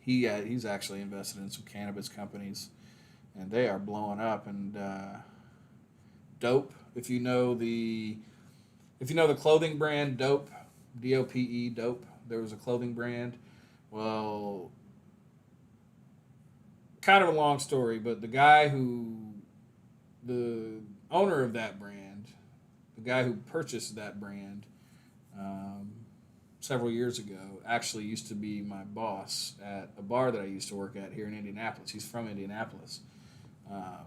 He's actually invested in some cannabis companies, and they are blowing up. And Dope, if you know the clothing brand Dope, DOPE, Dope, there was a clothing brand. Well, kind of a long story, but the owner of that brand, the guy who purchased that brand um, several years ago, actually used to be my boss at a bar that I used to work at here in Indianapolis. He's from Indianapolis. Um,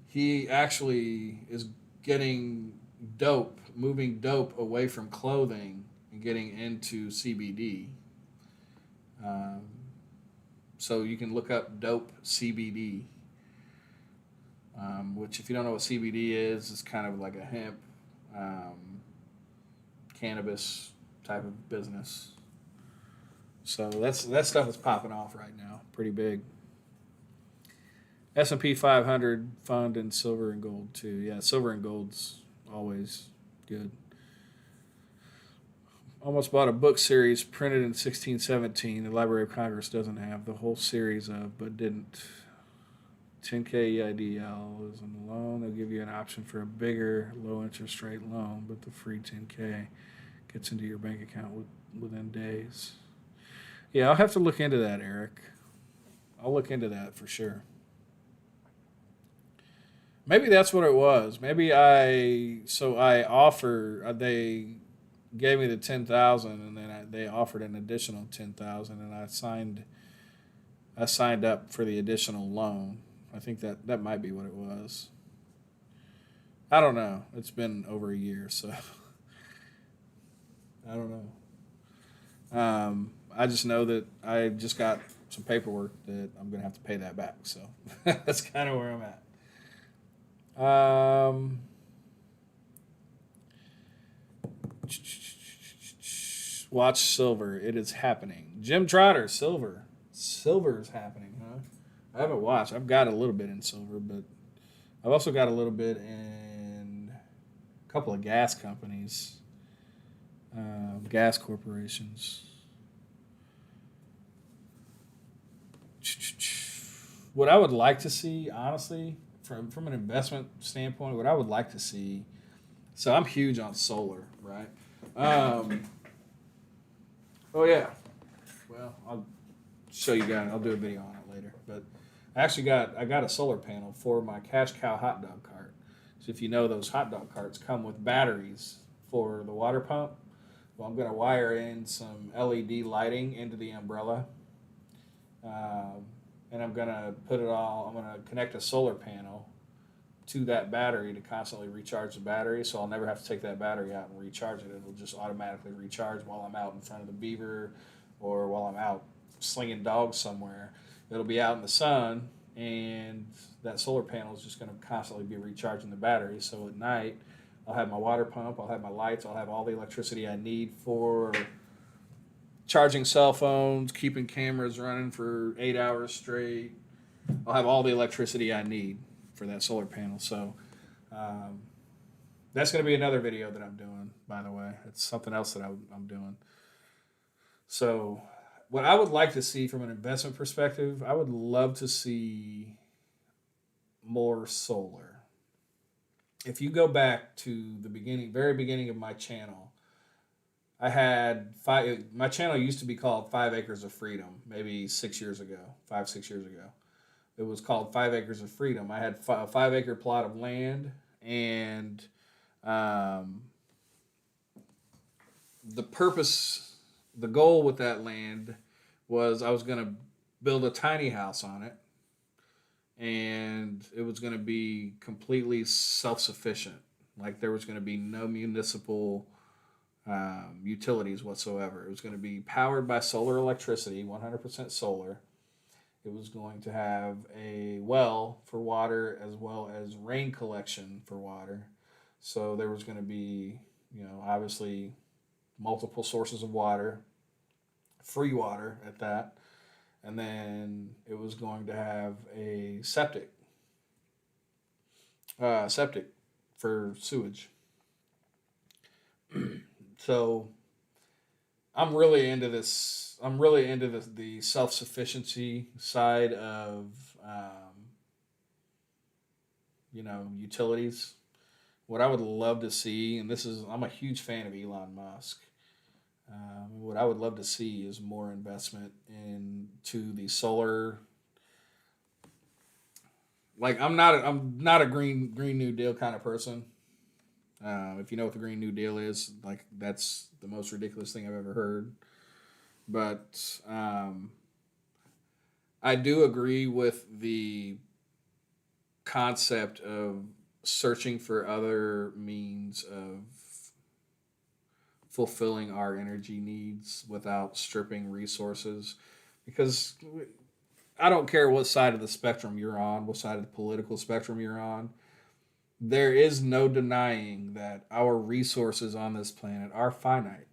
he actually is moving dope away from clothing and getting into CBD. Um, so you can look up dope CBD, which, if you don't know what CBD is, it's kind of like a hemp, um, cannabis type of business. So that stuff is popping off right now, pretty big. S&P 500 fund in silver and gold too. Yeah, silver and gold's always good. Almost bought a book series printed in 1617. The Library of Congress doesn't have the whole series of, but didn't. 10K EIDL is on the loan. They'll give you an option for a bigger low interest rate loan, but the free 10K gets into your bank account within days. Yeah, I'll have to look into that, Eric. I'll look into that for sure. Maybe that's what it was. Maybe I offer they gave me the 10,000, and then they offered an additional 10,000, and I signed up for the additional loan. I think that might be what it was. I don't know. It's been over a year, so I don't know. I just know that I just got some paperwork that I'm gonna have to pay that back. So that's kind of where I'm at. Watch Silver. It is happening. Jim Trotter, Silver. Silver is happening, huh? I haven't watched. I've got a little bit in Silver, but I've also got a little bit in a couple of gas companies, gas corporations. What I would like to see, honestly, from an investment standpoint, what I would like to see. So I'm huge on solar, right? Oh yeah. Well, I'll show you guys. I'll do a video on it later. But I got a solar panel for my cash cow hot dog cart. So if you know, those hot dog carts come with batteries for the water pump. Well, I'm going to wire in some LED lighting into the umbrella. And I'm going to connect a solar panel to that battery to constantly recharge the battery. So I'll never have to take that battery out and recharge it. It'll just automatically recharge while I'm out in front of the beaver or while I'm out slinging dogs somewhere. It'll be out in the sun and that solar panel is just going to constantly be recharging the battery. So at night, I'll have my water pump, I'll have my lights, I'll have all the electricity I need for charging cell phones, keeping cameras running for 8 hours straight. I'll have all the electricity I need for that solar panel. So um, that's going to be another video that I'm doing, by the way. It's something else that I'm doing. So, what I would like to see from an investment perspective, I would love to see more solar. If you go back to the beginning, very beginning of my channel, I had five. My channel used to be called 5 Acres of Freedom, maybe 6 years ago, 5, 6 years ago. It was called 5 Acres of Freedom. I had a 5 acre plot of land, and um, the purpose, the goal with that land was I was going to build a tiny house on it, and it was going to be completely self sufficient. Like there was going to be no municipal utilities whatsoever. It was going to be powered by solar electricity, 100% solar. It was going to have a well for water as well as rain collection for water. So there was going to be, obviously multiple sources of water, free water at that. And then it was going to have a septic for sewage. So I'm really into this. I'm really into the self sufficiency side of utilities. What I would love to see, and I'm a huge fan of Elon Musk. What I would love to see is more investment into the solar. Like I'm not a green New Deal kind of person. If you know what the Green New Deal is, like that's the most ridiculous thing I've ever heard. But I do agree with the concept of searching for other means of fulfilling our energy needs without stripping resources. Because I don't care what side of the spectrum you're on, what side of the political spectrum you're on, there is no denying that our resources on this planet are finite,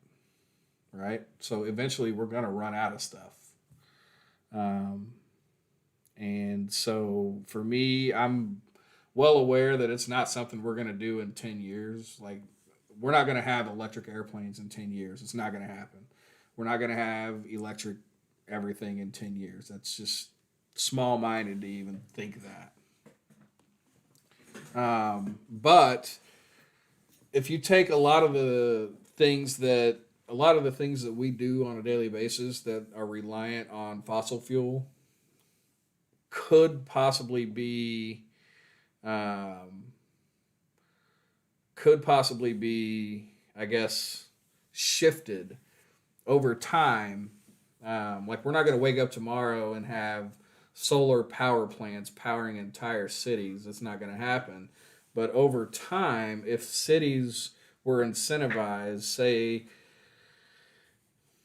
right? So eventually we're going to run out of stuff. Um, and so for me, I'm well aware that it's not something we're going to do in 10 years. Like, we're not going to have electric airplanes in 10 years. It's not going to happen. We're not going to have electric everything in 10 years. That's just small minded to even think that. But if you take a lot of the things that we do on a daily basis that are reliant on fossil fuel could possibly be um, I guess, shifted over time. Like we're not going to wake up tomorrow and have solar power plants powering entire cities. It's not going to happen. But over time, if cities were incentivized, say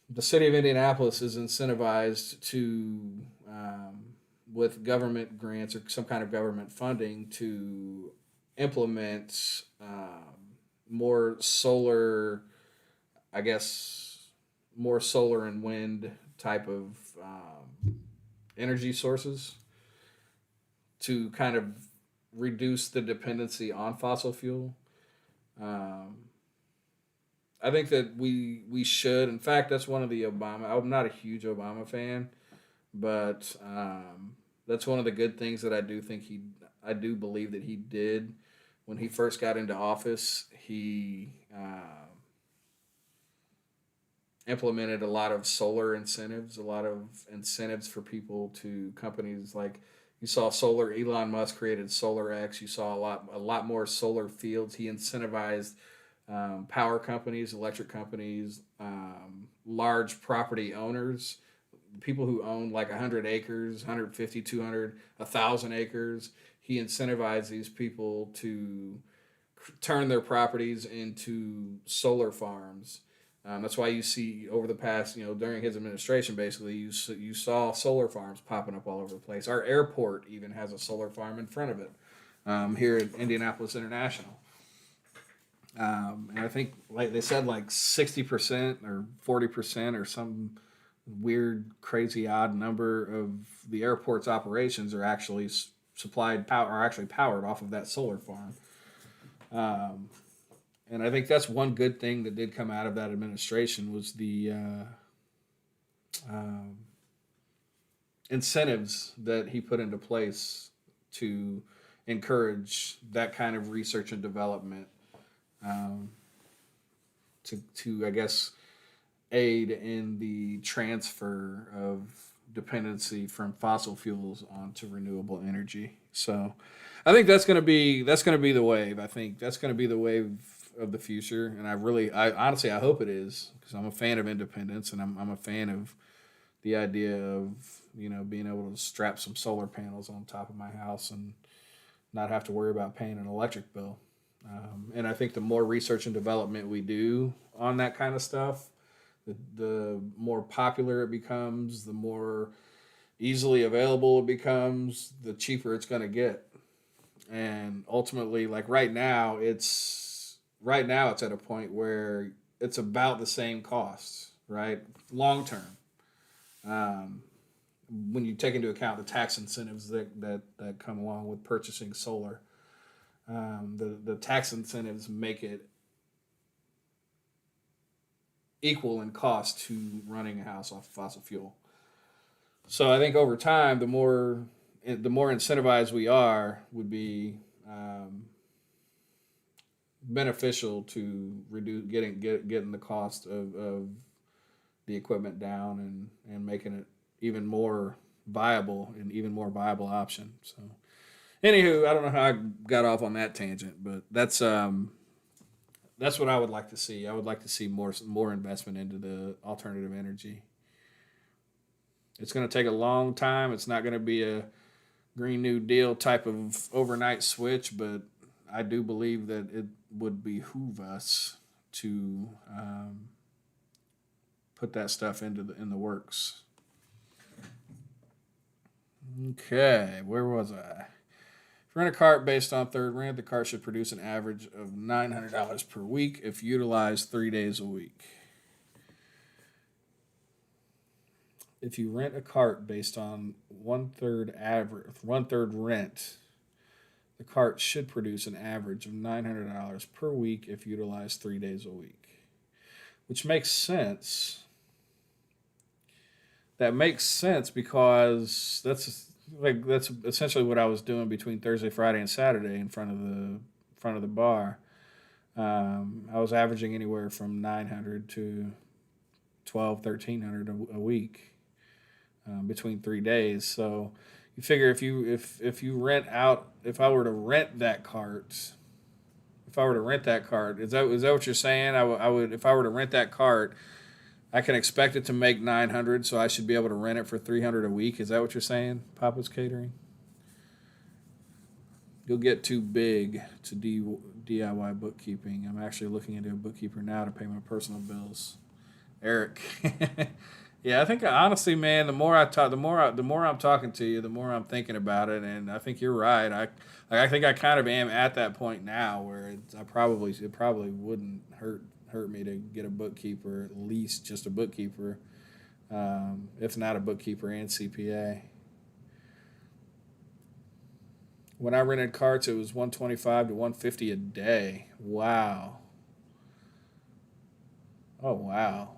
the city of Indianapolis is incentivized to, with government grants or some kind of government funding, to implement more solar, I guess, more solar and wind type of energy sources to kind of reduce the dependency on fossil fuel. Um, I think that we should. In fact, that's one of the Obama. I'm not a huge Obama fan, but that's one of the good things that I do believe that he did when he first got into office. He implemented a lot of solar incentives, a lot of incentives for companies like you saw solar. Elon Musk created SolarX. You saw a lot more solar fields. He incentivized power companies, electric companies, large property owners, people who own like 100 acres, 150, 200, 1,000 acres. He incentivized these people to turn their properties into solar farms. That's why you see over the past, during his administration, basically, you saw solar farms popping up all over the place. Our airport even has a solar farm in front of it here at Indianapolis International. And I think, like they said, like 60% or 40% or some weird, crazy, odd number of the airport's operations are actually powered off of that solar farm. Um, and I think that's one good thing that did come out of that administration was the um, incentives that he put into place to encourage that kind of research and development, um, to I guess aid in the transfer of dependency from fossil fuels onto renewable energy. So I think that's gonna be the wave. I think that's gonna be the wave of the future, and I honestly I hope it is because I'm a fan of independence, and I'm a fan of the idea of being able to strap some solar panels on top of my house and not have to worry about paying an electric bill. And I think the more research and development we do on that kind of stuff, the more popular it becomes, the more easily available it becomes, the cheaper it's going to get. And ultimately, like right now it's at a point where it's about the same costs, right? Long term. Um, when you take into account the tax incentives that come along with purchasing solar, the tax incentives make it equal in cost to running a house off fossil fuel. So I think over time, the more incentivized we are, would be beneficial to reduce getting the cost of the equipment down and making it even more even more viable option. So, anywho, I don't know how I got off on that tangent, but that's what I would like to see. I would like to see more investment into the alternative energy. It's going to take a long time. It's not going to be a Green New Deal type of overnight switch, but I do believe that it would behoove us to put that stuff in the works. Okay, where was I? If you rent a cart based on third rent, the cart should produce an average of $900 per week if utilized 3 days a week. If you rent a cart based on one third rent, the cart should produce an average of $900 per week if utilized 3 days a week, which makes sense. That makes sense because that's essentially what I was doing between Thursday, Friday, and Saturday in front of the bar. I was averaging anywhere from 900 to 1,300 a week between 3 days. So you figure if you rent out, if I were to rent that cart, is that what you're saying? I would if I were to rent that cart, I can expect it to make 900, so I should be able to rent it for 300 a week. Is that what you're saying, Papa's Catering? You'll get too big to DIY bookkeeping. I'm actually looking into a bookkeeper now to pay my personal bills. Eric. Yeah, I think honestly, man, the more I'm talking to you, the more I'm thinking about it, and I think you're right. I think I kind of am at that point now where it probably wouldn't hurt me to get a bookkeeper, at least just a bookkeeper, if not a bookkeeper and CPA. When I rented carts, it was $125 to $150 a day. Wow. Oh wow.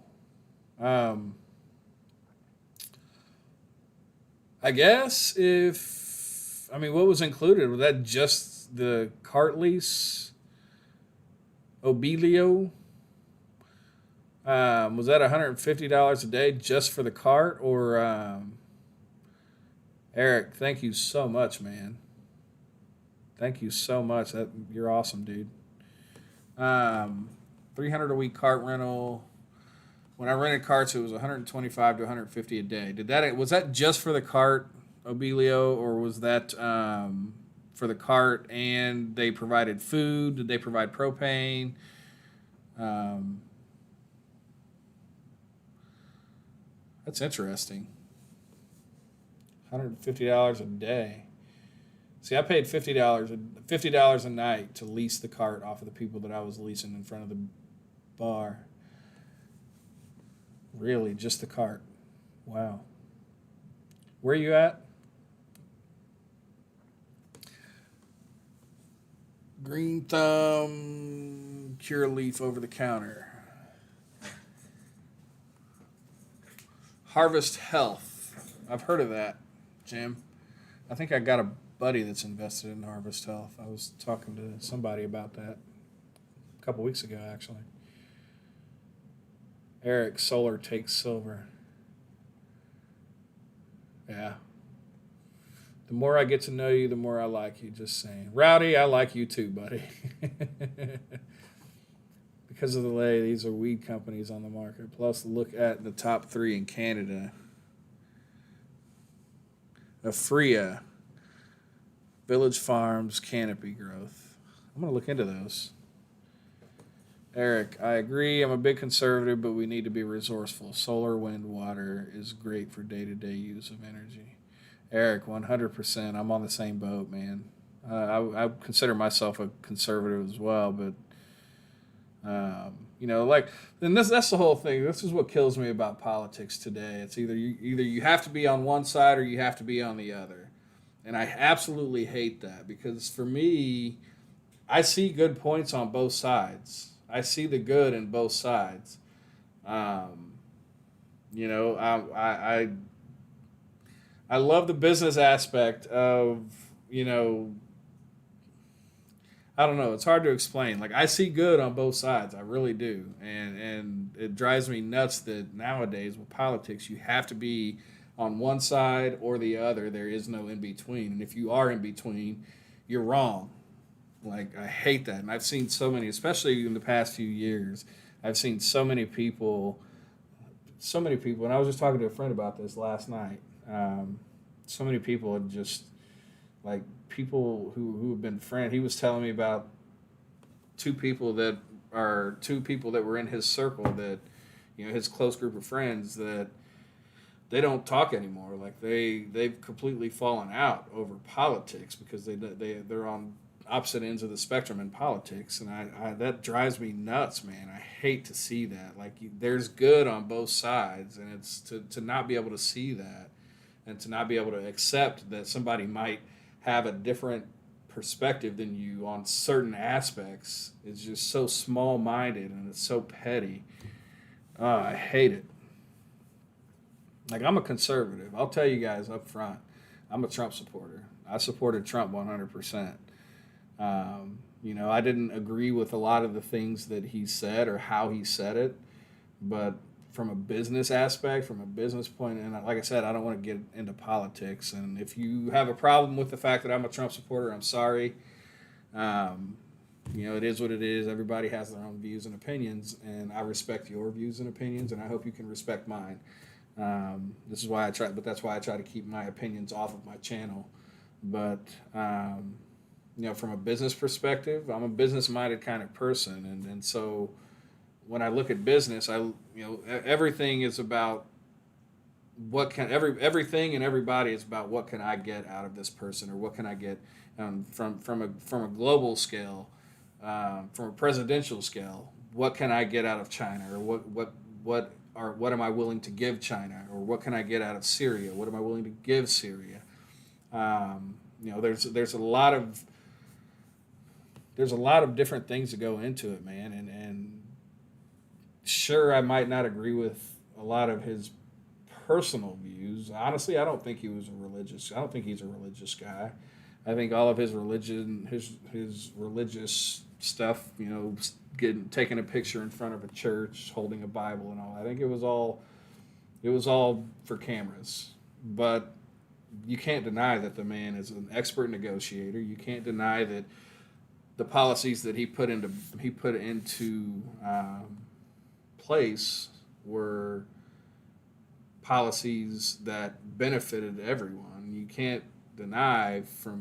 I guess what was included? Was that just the cart lease? Obilio? Was that $150 a day just for the cart? Or, Eric, thank you so much, man. Thank you so much. You're awesome, dude. 300 a week cart rental. When I rented carts, it was 125 to 150 a day. Was that just for the cart, Obilio, or was that for the cart and they provided food? Did they provide propane? That's interesting. $150 a day. See, I paid $50 a night to lease the cart off of the people that I was leasing in front of the bar. Really, just the cart. Wow. Where are you at? Green Thumb Cure Leaf over the counter. Harvest Health. I've heard of that, Jim. I think I got a buddy that's invested in Harvest Health. I was talking to somebody about that a couple weeks ago, actually. Eric, solar takes silver. Yeah. The more I get to know you, the more I like you. Just saying. Rowdy, I like you too, buddy. Because of the way these are weed companies on the market. Plus, look at the top 3 in Canada. Afria, Village Farms, Canopy Growth. I'm going to look into those. Eric, I agree. I'm a big conservative, but we need to be resourceful. Solar, wind, water is great for day-to-day use of energy. Eric, 100%. I'm on the same boat, man. I consider myself a conservative as well, but and that's the whole thing. This is what kills me about politics today. It's either you have to be on one side or you have to be on the other, and I absolutely hate that because for me, I see good points on both sides. I see the good in both sides. I love the business aspect of, I don't know. It's hard to explain. Like, I see good on both sides. I really do. And it drives me nuts that nowadays with politics, you have to be on one side or the other. There is no in between. And if you are in between, you're wrong. Like, I hate that. And I've seen so many, especially in the past few years, I've seen so many people, and I was just talking to a friend about this last night. So many people have just, like, people who have been friends. He was telling me about two people that were in his circle that, his close group of friends that they don't talk anymore. Like, they've completely fallen out over politics because they're on opposite ends of the spectrum in politics, and I that drives me nuts, man. I hate to see that. Like, there's good on both sides, and it's to not be able to see that, and to not be able to accept that somebody might have a different perspective than you on certain aspects is just so small-minded, and it's so petty. I hate it. Like, I'm a conservative. I'll tell you guys up front, I'm a Trump supporter. I supported Trump 100%. I didn't agree with a lot of the things that he said or how he said it, but from a business aspect, from a business point, and like I said, I don't want to get into politics. And if you have a problem with the fact that I'm a Trump supporter, I'm sorry. It is what it is. Everybody has their own views and opinions, and I respect your views and opinions, and I hope you can respect mine. That's why I try to keep my opinions off of my channel. But from a business perspective, I'm a business-minded kind of person, and so when I look at business, everything is about everything and everybody is about what can I get out of this person, or what can I get from a global scale, from a presidential scale. What can I get out of China, or what am I willing to give China, or what can I get out of Syria? What am I willing to give Syria? There's a lot of different things that go into it, man, and sure, I might not agree with a lot of his personal views. Honestly, I don't think he's a religious guy. I think all of his religion, his religious stuff, taking a picture in front of a church, holding a Bible and all. I think it was all for cameras. But you can't deny that the man is an expert negotiator. You can't deny that the policies that he put into place were policies that benefited everyone. You can't deny for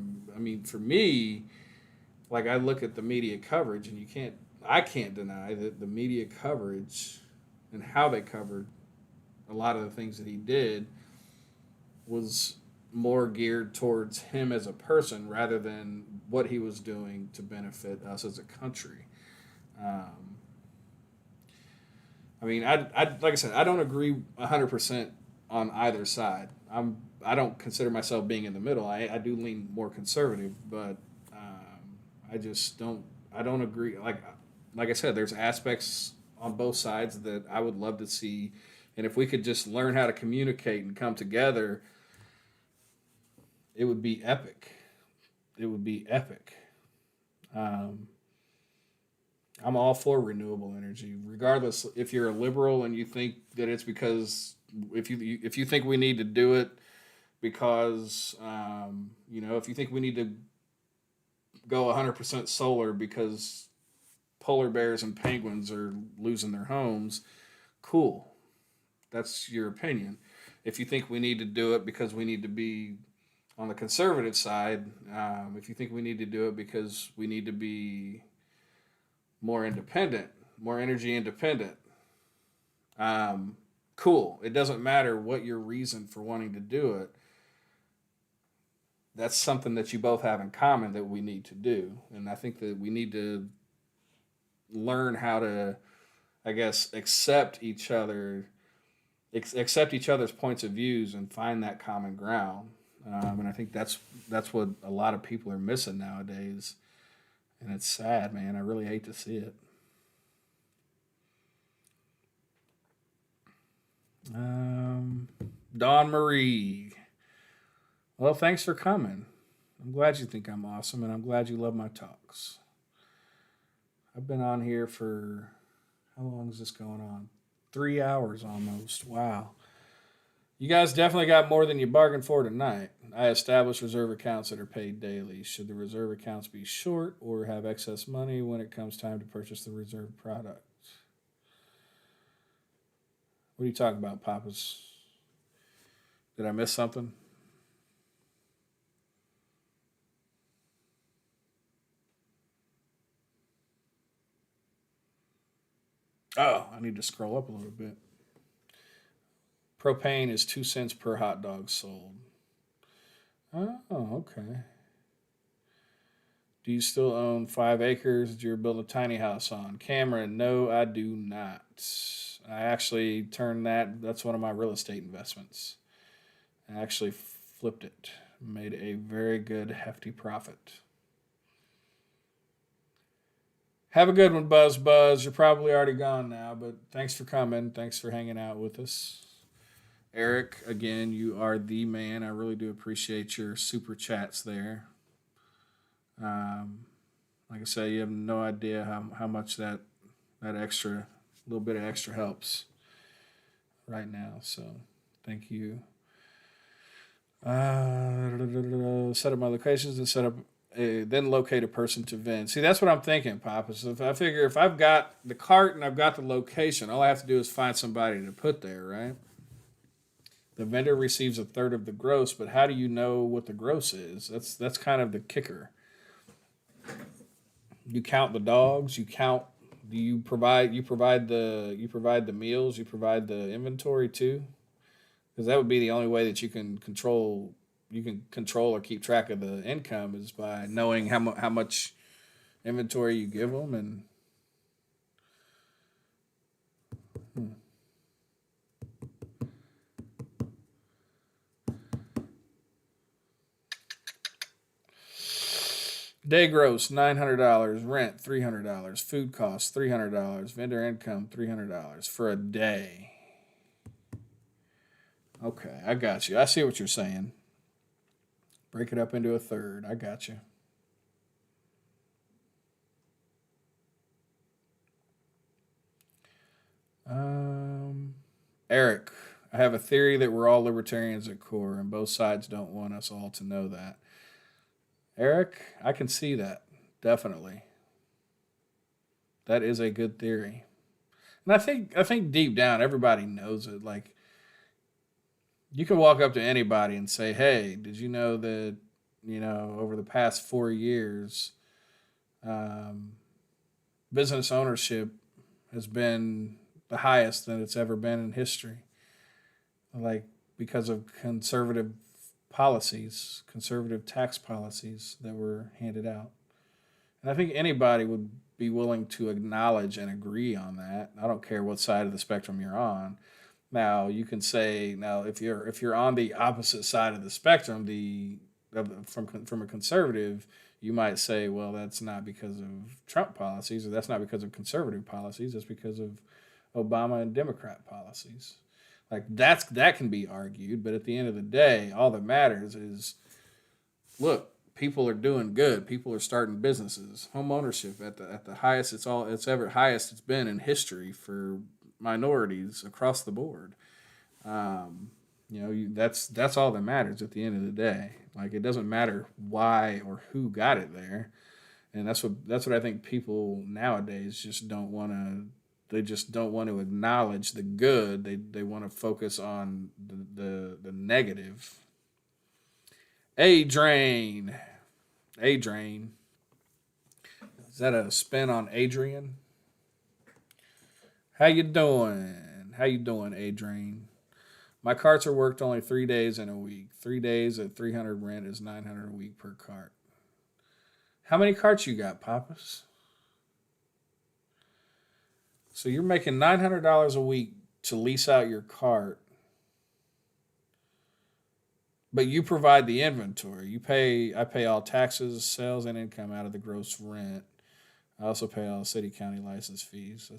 me, like, I look at the media coverage, and I can't deny that the media coverage and how they covered a lot of the things that he did was more geared towards him as a person rather than what he was doing to benefit us as a country. Um, I mean, I like I said, I don't agree 100% on either side. I don't consider myself being in the middle. I do lean more conservative, but I just don't. I don't agree. Like I said, there's aspects on both sides that I would love to see, and if we could just learn how to communicate and come together, it would be epic. It would be epic. Um, I'm all for renewable energy, regardless if you're a liberal and you think that it's because if you think we need to do it because if you think we need to go 100% solar because polar bears and penguins are losing their homes, cool. That's your opinion. If you think we need to do it because we need to be on the conservative side, if you think we need to do it because we need to be more independent, more energy independent, cool. It doesn't matter what your reason for wanting to do it. That's something that you both have in common that we need to do. And I think that we need to learn how to, I guess, accept each other's points of views and find that common ground. And I think that's what a lot of people are missing nowadays, and it's sad, man. I really hate to see it. Um, Dawn Marie. Well, thanks for coming. I'm glad you think I'm awesome, and I'm glad you love my talks. I've been on here for how long is this going on? 3 hours almost. Wow. You guys definitely got more than you bargained for tonight. I established reserve accounts that are paid daily. Should the reserve accounts be short or have excess money when it comes time to purchase the reserve product? What are you talking about, Papas? Did I miss something? Oh, I need to scroll up a little bit. Propane is 2 cents per hot dog sold. Oh, okay. Do you still own 5 acres that you're building a tiny house on? Cameron, no, I do not. I actually turned that's one of my real estate investments. I actually flipped it, made a very good, hefty profit. Have a good one, Buzz Buzz. You're probably already gone now, but thanks for coming. Thanks for hanging out with us. Eric, again, you are the man. I really do appreciate your super chats there. Um, like I say, you have no idea how much that extra little bit of extra helps right now. So thank you. Set up my locations and then locate a person to vend. See, that's what I'm thinking, Papa. So if I figure if I've got the cart and I've got the location, all I have to do is find somebody to put there, right? The vendor receives a third of the gross, but how do you know what the gross is? That's kind of the kicker. You count the dogs. You count. Do you provide the meals? You provide the inventory too, because that would be the only way that you can control. You can control or keep track of the income is by knowing how much inventory you give them and. Hmm. Day gross $900, rent $300, food costs $300, vendor income $300 for a day. Okay, I got you. I see what you're saying. Break it up into a third. I got you. Um, Eric, I have a theory that we're all libertarians at core, and both sides don't want us all to know that. Eric, I can see that. Definitely. That is a good theory. And I think deep down everybody knows it. Like you can walk up to anybody and say, "Hey, did you know that, over the past 4 years, um, business ownership has been the highest that it's ever been in history?" like because of conservative policies, conservative tax policies that were handed out. And I think anybody would be willing to acknowledge and agree on that. I don't care what side of the spectrum you're on. Now you can say now if you're on the opposite side of the spectrum, from a conservative, you might say, well, that's not because of Trump policies, or that's not because of conservative policies. That's because of Obama and Democrat policies. Like that can be argued, but at the end of the day, all that matters is, look, people are doing good. People are starting businesses. Home ownership at the highest it's ever highest it's been in history for minorities across the board. That's all that matters at the end of the day. Like it doesn't matter why or who got it there, and that's what I think people nowadays just don't want to. They just don't want to acknowledge the good. They want to focus on the negative. A drain. A drain. Is that a spin on Adrian? How you doing? How you doing, A drain? My carts are worked only 3 days in a week. 3 days at 300 rent is 900 a week per cart. How many carts you got, Papas? So you're making $900 a week to lease out your cart, but you provide the inventory. I pay all taxes, sales, and income out of the gross rent. I also pay all city county license fees.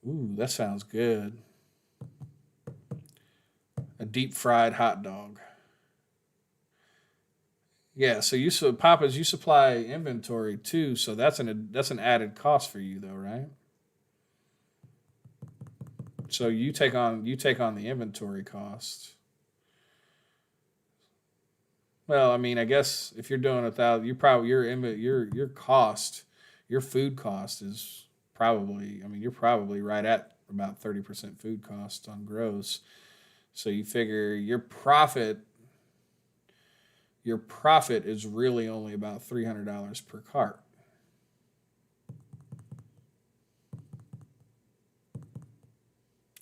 Ooh, that sounds good. A deep fried hot dog. Yeah, so Papas, you supply inventory too, so that's an added cost for you though, right? So you take on the inventory cost. Well, I mean, I guess if you're doing 1,000, you probably your cost, your food cost is probably. I mean, you're probably right at about 30% food cost on gross. So you figure your profit is really only about $300 per cart,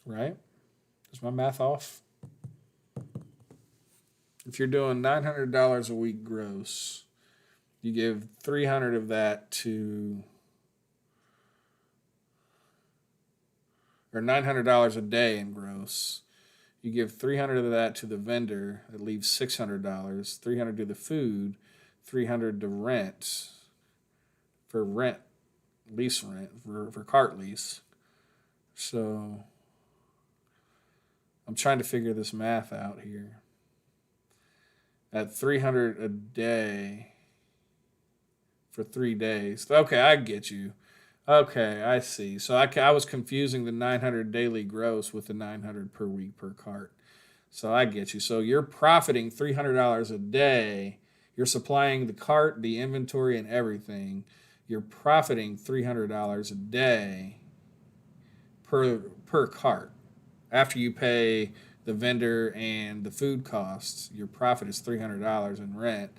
right? Is my math off? If you're doing $900 a week gross, you give 300 of that to, or $900 a day in gross. You give 300 of that to the vendor. That leaves $600. 300 to the food. 300 to rent for rent, lease rent for cart lease. So I'm trying to figure this math out here. At 300 a day for 3 days. Okay, I get you. Okay, I see. So I was confusing the 900 daily gross with the 900 per week per cart. So I get you. So you're profiting $300 a day. You're supplying the cart, the inventory, and everything. You're profiting $300 a day per cart. After you pay the vendor and the food costs, your profit is $300 in rent.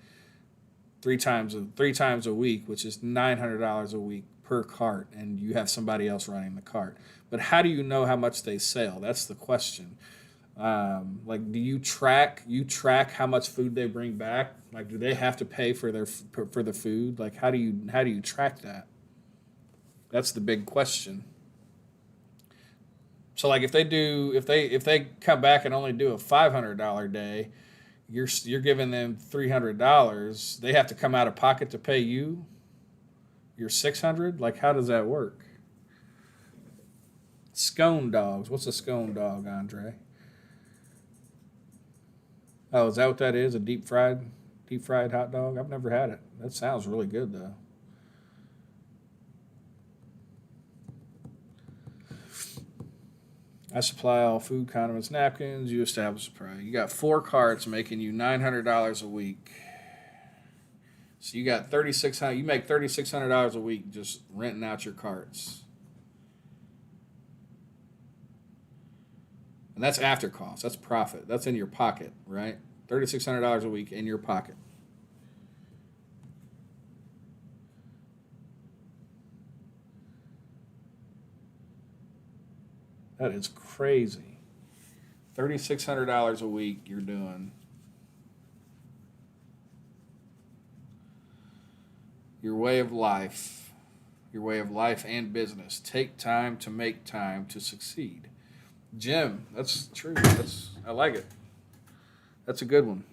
Three times a week, which is $900 a week per cart, and you have somebody else running the cart. But how do you know how much they sell? That's the question. Like, do you track how much food they bring back? Like, do they have to pay for the food? Like, how do you track that? That's the big question. So, like, if they come back and only do a $500 day, you're giving them $300. They have to come out of pocket to pay you your 600. Like, how does that work? Scone dogs. What's a scone dog, Andre? Oh, is that what that is? A deep fried hot dog? I've never had it. That sounds really good though. I supply all food, condiments, napkins. You establish the price. You got 4 carts making you $900 a week. So you got 3,600. You make $3,600 a week just renting out your carts, and that's after cost. That's profit. That's in your pocket, right? $3,600 a week in your pocket. That is crazy. $3,600 a week you're doing. Your way of life. Your way of life and business. Take time to make time to succeed. Jim, that's true. I like it. That's a good one.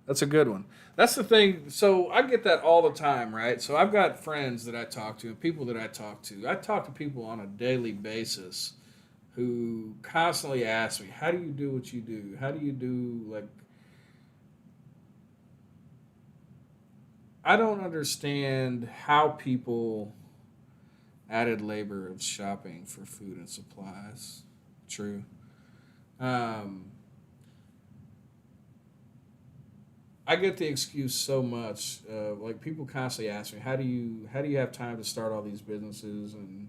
That's a good one. That's the thing. So I get that all the time, right? So I've got friends that I talk to and people that I talk to. I talk to people on a daily basis who constantly ask me, how do you do what you do? How do you do, like, I don't understand how people added labor of shopping for food and supplies. True. Um, I get the excuse so much. Like people constantly ask me, how do you have time to start all these businesses, and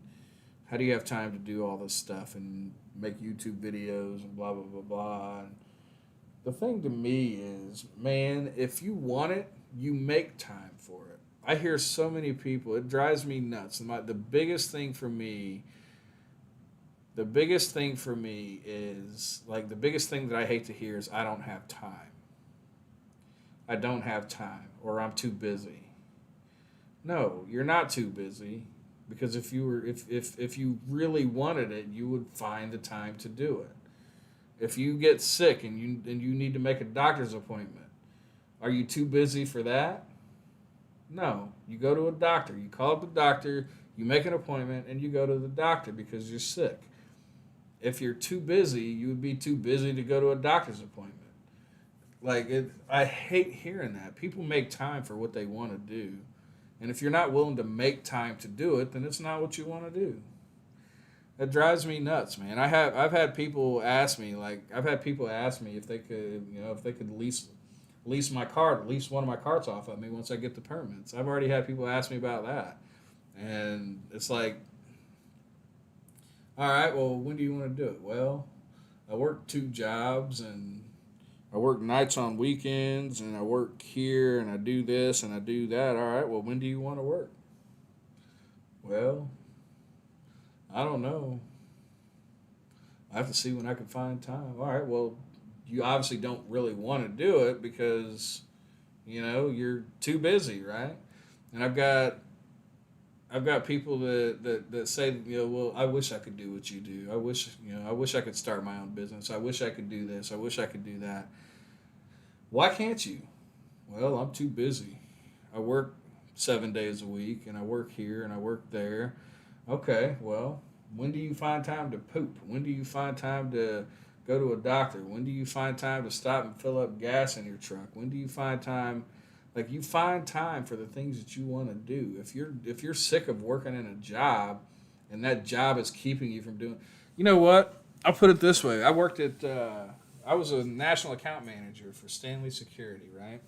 how do you have time to do all this stuff and make YouTube videos and blah blah blah blah. And the thing to me is, man, if you want it, you make time for it. I hear so many people. It drives me nuts. The biggest thing for me. The biggest thing for me is like the biggest thing that I hate to hear is I don't have time. I don't have time, or I'm too busy. No, you're not too busy, because if you really wanted it, you would find the time to do it. If you get sick and you need to make a doctor's appointment, are you too busy for that? No, you go to a doctor. You call up the doctor, you make an appointment, and you go to the doctor because you're sick. If you're too busy, you would be too busy to go to a doctor's appointment. Like I hate hearing that. People make time for what they want to do, and if you're not willing to make time to do it, then it's not what you want to do. That drives me nuts, man. I've had people ask me if they could, if they could lease my cart, lease one of my carts off of me once I get the permits. I've already had people ask me about that, and it's like, all right, well, when do you want to do it? Well, I work 2 jobs, and I work nights on weekends, and I work here, and I do this and I do that. All right, well, when do you want to work? Well, I don't know. I have to see when I can find time. All right, well, you obviously don't really want to do it because, you're too busy, right? And I've got people that say, well, I wish I could do what you do. I wish I could start my own business. I wish I could do this. I wish I could do that. Why can't you? Well, I'm too busy. I work 7 days a week, and I work here and I work there. Okay, well, when do you find time to poop? When do you find time to go to a doctor? When do you find time to stop and fill up gas in your truck? When do you find time? Like, you find time for the things that you want to do. If you're sick of working in a job, and that job is keeping you from doing, you know what? I'll put it this way. I was a national account manager for Stanley Security, right?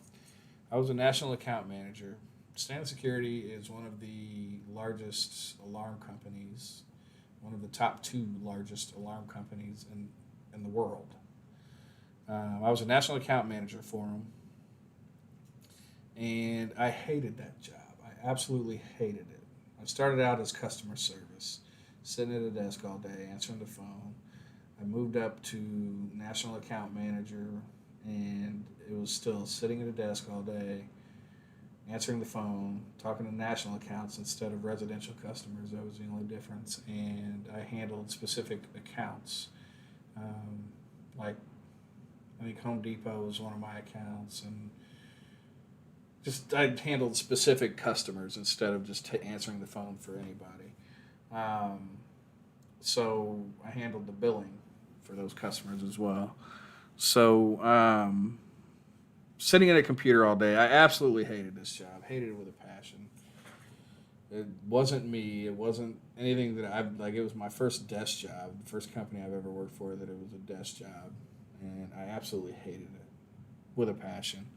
I was a national account manager. Stanley Security is one of the largest alarm companies, one of the top 2 largest alarm companies in the world. I was a national account manager for them, and I hated that job. I absolutely hated it. I started out as customer service, sitting at a desk all day, answering the phone. I moved up to national account manager, and it was still sitting at a desk all day, answering the phone, talking to national accounts instead of residential customers. That was the only difference. And I handled specific accounts. Like, I think Home Depot was one of my accounts, and I handled specific customers instead of just answering the phone for anybody. So I handled the billing for those customers as well. So sitting at a computer all day, I absolutely hated this job. Hated it with a passion. It wasn't me. It wasn't anything that it was my first desk job, the first company I've ever worked for that it was a desk job. And I absolutely hated it with a passion.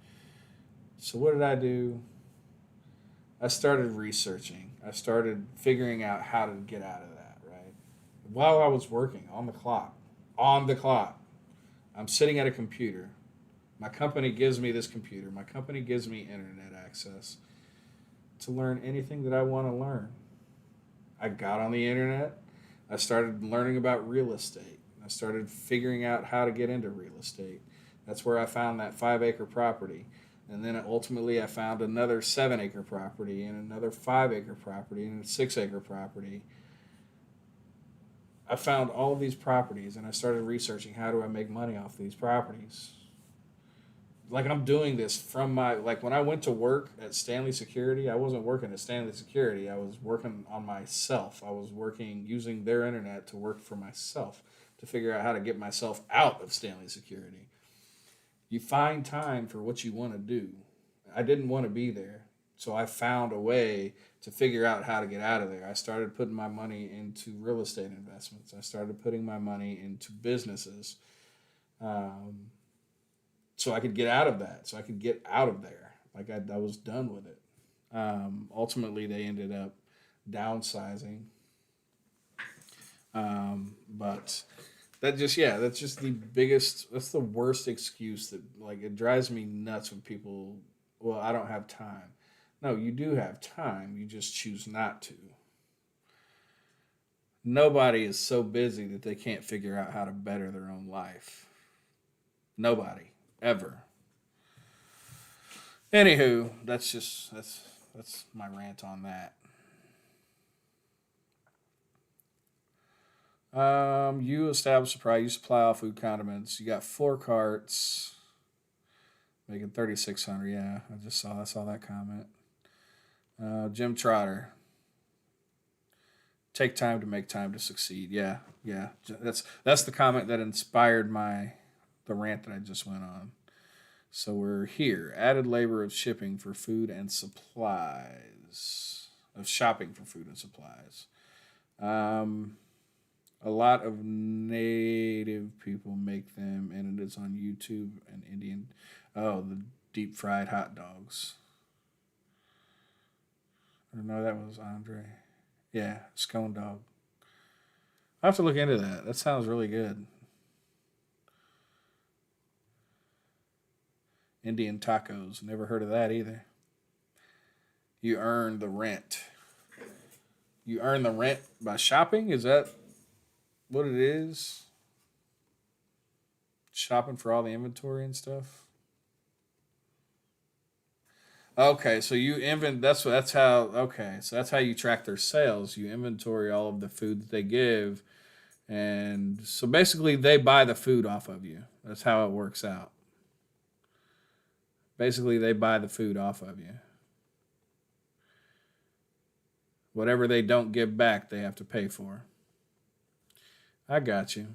So what did I do? I started researching. I started figuring out how to get out of that, right? While I was working on the clock, I'm sitting at a computer. My company gives me this computer. My company gives me internet access to learn anything that I want to learn. I got on the internet. I started learning about real estate. I started figuring out how to get into real estate. That's where I found that 5 acre property. And then ultimately I found another 7 acre property and another 5 acre property and a 6 acre property. I found all of these properties and I started researching how do I make money off these properties. Like I'm doing this from my like when I went to work at Stanley Security, I wasn't working at Stanley Security. I was working on myself. I was working using their internet to work for myself to figure out how to get myself out of Stanley Security. You find time for what you want to do. I didn't want to be there, so I found a way to figure out how to get out of there. I started putting my money into real estate investments. I started putting my money into businesses. So I could get out of that. So I could get out of there. Like I was done with it. Ultimately, they ended up downsizing. But that's just the biggest, that's the worst excuse that, like, it drives me nuts when people, well, I don't have time. No, you do have time. You just choose not to. Nobody is so busy that they can't figure out how to better their own life. Nobody. Ever. Anywho, that's my rant on that. You establish a price. You supply all food condiments. You got 4 carts, making 3,600. Yeah, I saw that comment. Jim Trotter. Take time to make time to succeed. Yeah, yeah. That's the comment that inspired the rant that I just went on. So we're here. Added labor of shipping for food and supplies. Of shopping for food and supplies. A lot of native people make them, and it is on YouTube and Indian. Oh, the deep fried hot dogs. I don't know, that was Andre. Yeah, scone dog. I have to look into that. That sounds really good. Indian tacos. Never heard of that either. You earn the rent. You earn the rent by shopping? Is that what it is? Shopping for all the inventory and stuff? Okay, so that's how okay, so that's how you track their sales. You inventory all of the food that they give, and so basically they buy the food off of you. That's how it works out. Basically they buy the food off of you. Whatever they don't give back, they have to pay for. I got you.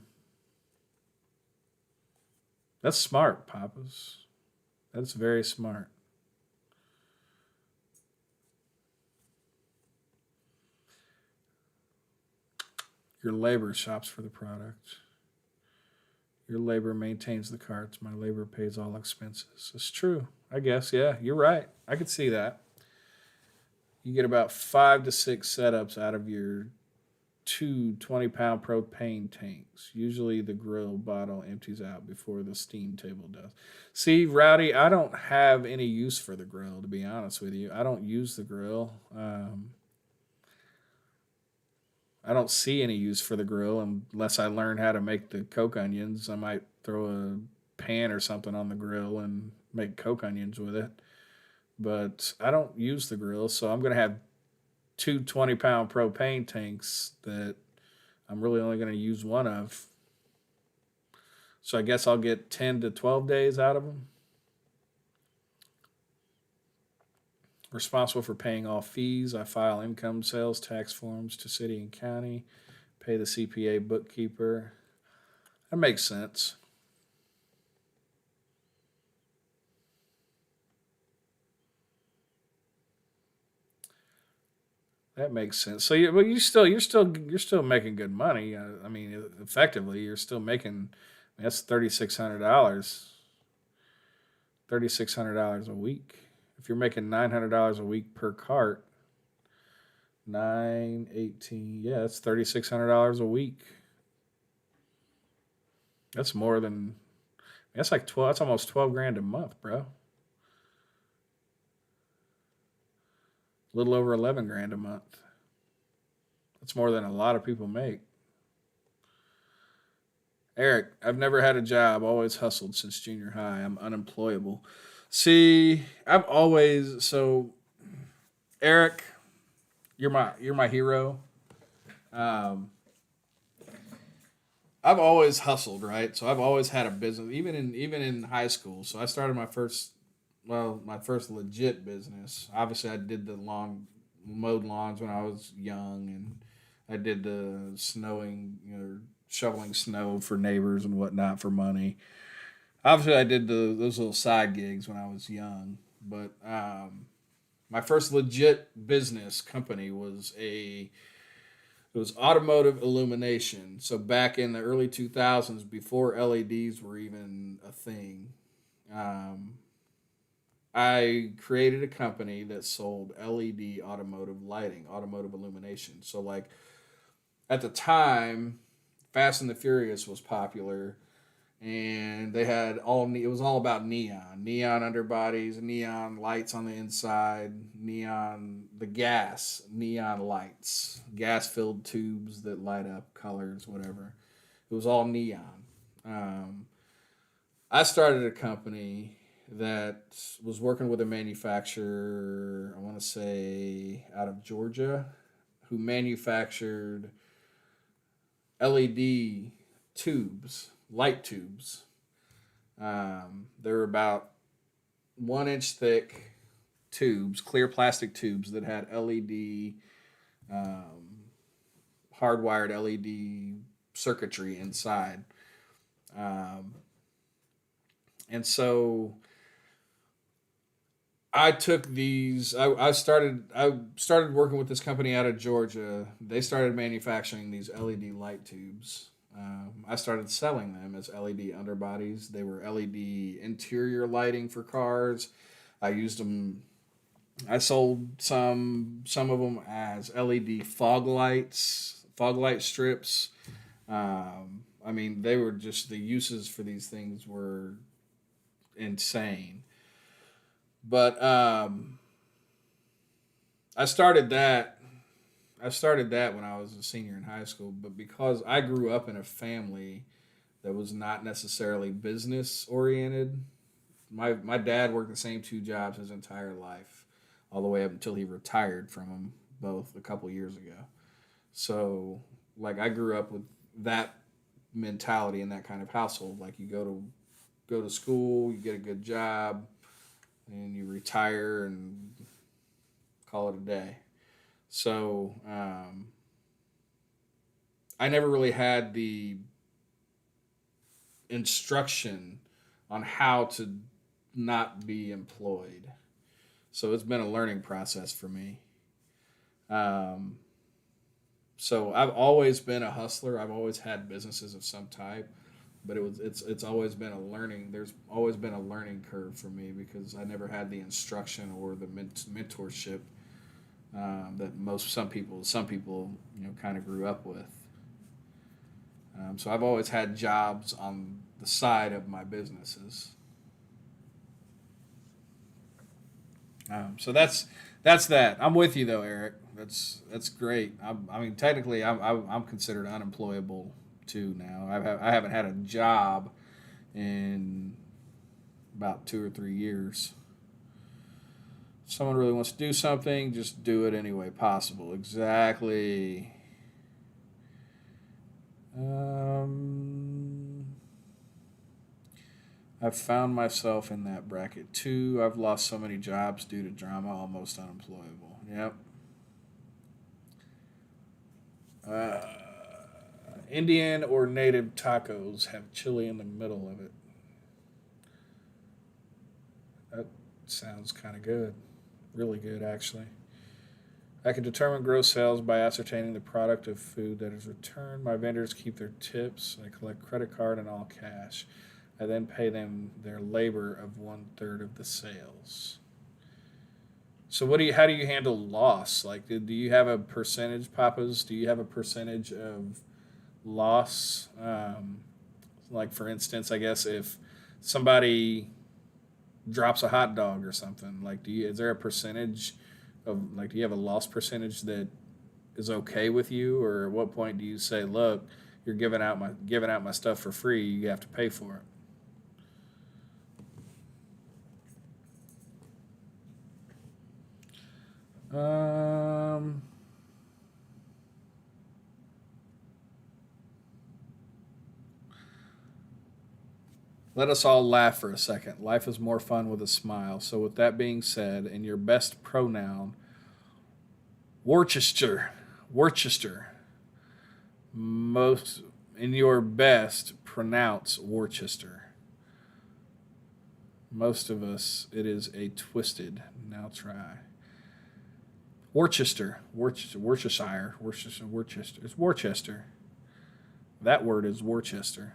That's smart, Papas. That's very smart. Your labor shops for the product. Your labor maintains the carts. My labor pays all expenses. It's true. I guess. Yeah, you're right. I could see that. You get about 5 to 6 setups out of your two 20-pound propane tanks. Usually the grill bottle empties out before the steam table does. See, Rowdy, I don't have any use for the grill, to be honest with you. I don't use the grill. I don't see any use for the grill unless I learn how to make the coke onions. I might throw a pan or something on the grill and make coke onions with it. But I don't use the grill, so I'm going to have two 20-pound propane tanks that I'm really only going to use one of. So I guess I'll get 10 to 12 days out of them. Responsible for paying all fees. I file income, sales tax forms to city and county, pay the CPA bookkeeper. That makes sense. That makes sense. So, but you're still making good money. I mean, effectively, you're still making. That's $3,600. $3,600 a week. If you're making $900 a week per cart, 9, 18, yeah, that's $3,600 a week. That's more than. That's like 12. That's almost 12 grand a month, bro. A little over 11 grand a month. That's more than a lot of people make. Eric, I've never had a job. Always hustled since junior high. I'm unemployable. See, I've always so Eric, you're my hero. Um, I've always hustled, right? So I've always had a business, even in high school. So I started my first legit business. Obviously, I did the mowed lawns when I was young, and I did the snowing, shoveling snow for neighbors and whatnot for money. Obviously, I did those little side gigs when I was young, but my first legit business company it was automotive illumination. So back in the early 2000s, before LEDs were even a thing, um, I created a company that sold LED automotive lighting, automotive illumination. So like at the time, Fast and the Furious was popular, and they had it was all about neon underbodies, neon lights on the inside, neon lights, gas filled tubes that light up colors, whatever. It was all neon. um, I started a company that was working with a manufacturer, I want to say out of Georgia, who manufactured LED tubes, light tubes. They were about 1 inch thick tubes, clear plastic tubes that had LED, um, hardwired LED circuitry inside. Um, and so I took these. I started working with this company out of Georgia. They started manufacturing these LED light tubes. I started selling them as LED underbodies. They were LED interior lighting for cars. I used them. I sold some of them as LED fog light strips. I mean, they were just the uses for these things were insane. But I started that. I started that when I was a senior in high school. But because I grew up in a family that was not necessarily business oriented, my dad worked the same two jobs his entire life, all the way up until he retired from them both a couple years ago. So like I grew up with that mentality in that kind of household. Like you go to school, you get a good job, and you retire and call it a day. So I never really had the instruction on how to not be employed. So it's been a learning process for me. Um, so I've always been a hustler. I've always had businesses of some type, but it's always been a learning. There's always been a learning curve for me because I never had the instruction or the mentorship that some people kind of grew up with. So I've always had jobs on the side of my businesses. So that's that. I'm with you though, Eric. That's great. I mean, technically, I'm considered unemployable too now. I haven't had a job in about 2 or 3 years. If someone really wants to do something, just do it any way possible. Exactly. Um, I've found myself in that bracket too. I've lost so many jobs due to drama, almost unemployable. Yep. Uh, Indian or native tacos have chili in the middle of it. That sounds kind of good. Really good, actually. I can determine gross sales by ascertaining the product of food that is returned. My vendors keep their tips. I collect credit card and all cash. I then pay them their labor of 1/3 of the sales. So how do you handle loss? Like, do you have a percentage, Papas? Do you have a percentage of loss? Like, for instance, I guess if somebody drops a hot dog or something, like, is there a percentage of, like, do you have a loss percentage that is okay with you? Or at what point do you say, look, you're giving out my stuff for free. You have to pay for it. Let us all laugh for a second. Life is more fun with a smile. So with that being said, in your best pronoun, Worcester. Most in your best, pronounce Worcester. Most of us, it is a twisted. Now try. Worcester. Worcestershire. Worcester. It's Worcester. That word is Worcester.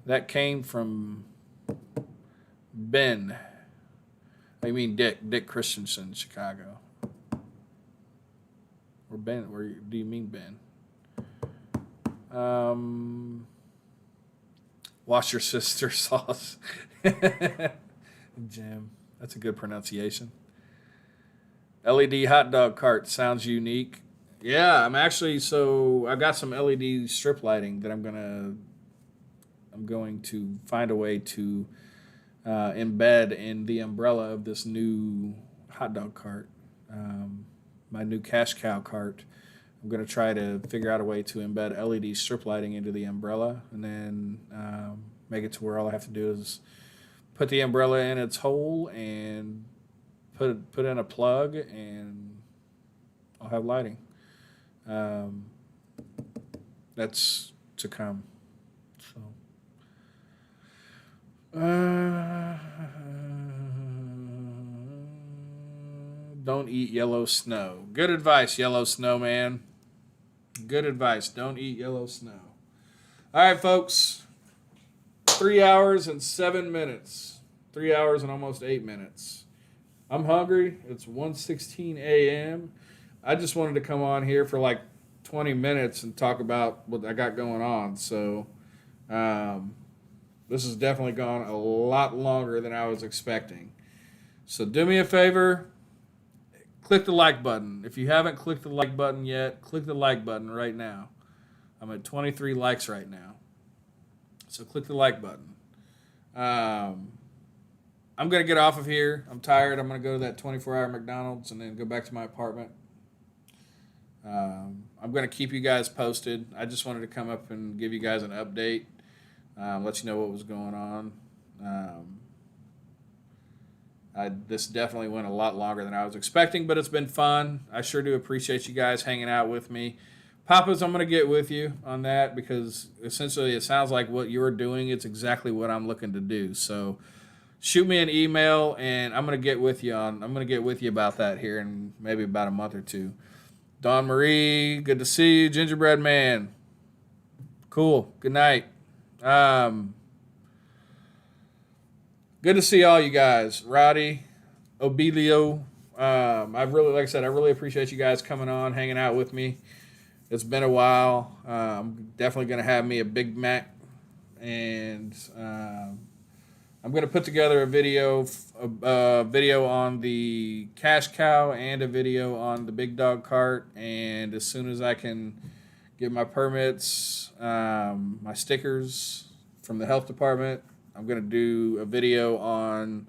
That came from Ben. I mean Dick Christensen, Chicago. Or Ben, where do you mean Ben? Wash your sister sauce. Jim, that's a good pronunciation. LED hot dog cart sounds unique. Yeah, I've got some LED strip lighting that I'm going to find a way to embed in the umbrella of this new hot dog cart, my new cash cow cart. I'm going to try to figure out a way to embed LED strip lighting into the umbrella, and then make it to where all I have to do is put the umbrella in its hole and put in a plug, and I'll have lighting. That's to come. Don't eat yellow snow. Good advice, yellow snowman. Good advice. Don't eat yellow snow. All right, folks. 3 hours and 7 minutes. 3 hours and almost 8 minutes. I'm hungry. It's 1:16 a.m. I just wanted to come on here for like 20 minutes and talk about what I got going on. So, this has definitely gone a lot longer than I was expecting. So do me a favor, click the like button. If you haven't clicked the like button yet, click the like button right now. I'm at 23 likes right now. So click the like button. I'm going to get off of here. I'm tired. I'm going to go to that 24-hour McDonald's and then go back to my apartment. I'm going to keep you guys posted. I just wanted to come up and give you guys an update. Let you know what was going on. This definitely went a lot longer than I was expecting, but it's been fun. I sure do appreciate you guys hanging out with me. Papas, I'm going to get with you on that because essentially it sounds like what you're doing, it's exactly what I'm looking to do. So shoot me an email and I'm going to get with you about that here in maybe about a month or two. Dawn Marie, good to see you. Gingerbread Man. Cool. Good night. Good to see all you guys. Roddy, Obelio. I really appreciate you guys coming on, hanging out with me. It's been a while. I'm definitely going to have me a Big Mac, and I'm going to put together a video on the cash cow and a video on the big dog cart. And as soon as I can get my permits, my stickers from the health department, I'm going to do a video on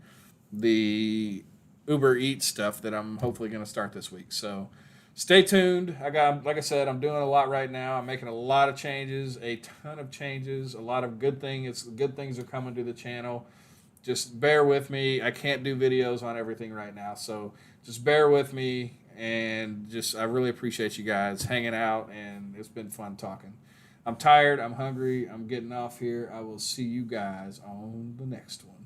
the Uber Eats stuff that I'm hopefully going to start this week. So stay tuned. Like I said, I'm doing a lot right now. I'm making a lot of changes, a ton of changes, a lot of good things. Good things are coming to the channel. Just bear with me. I can't do videos on everything right now, so just bear with me. And I really appreciate you guys hanging out, and it's been fun talking. I'm tired. I'm hungry. I'm getting off here. I will see you guys on the next one.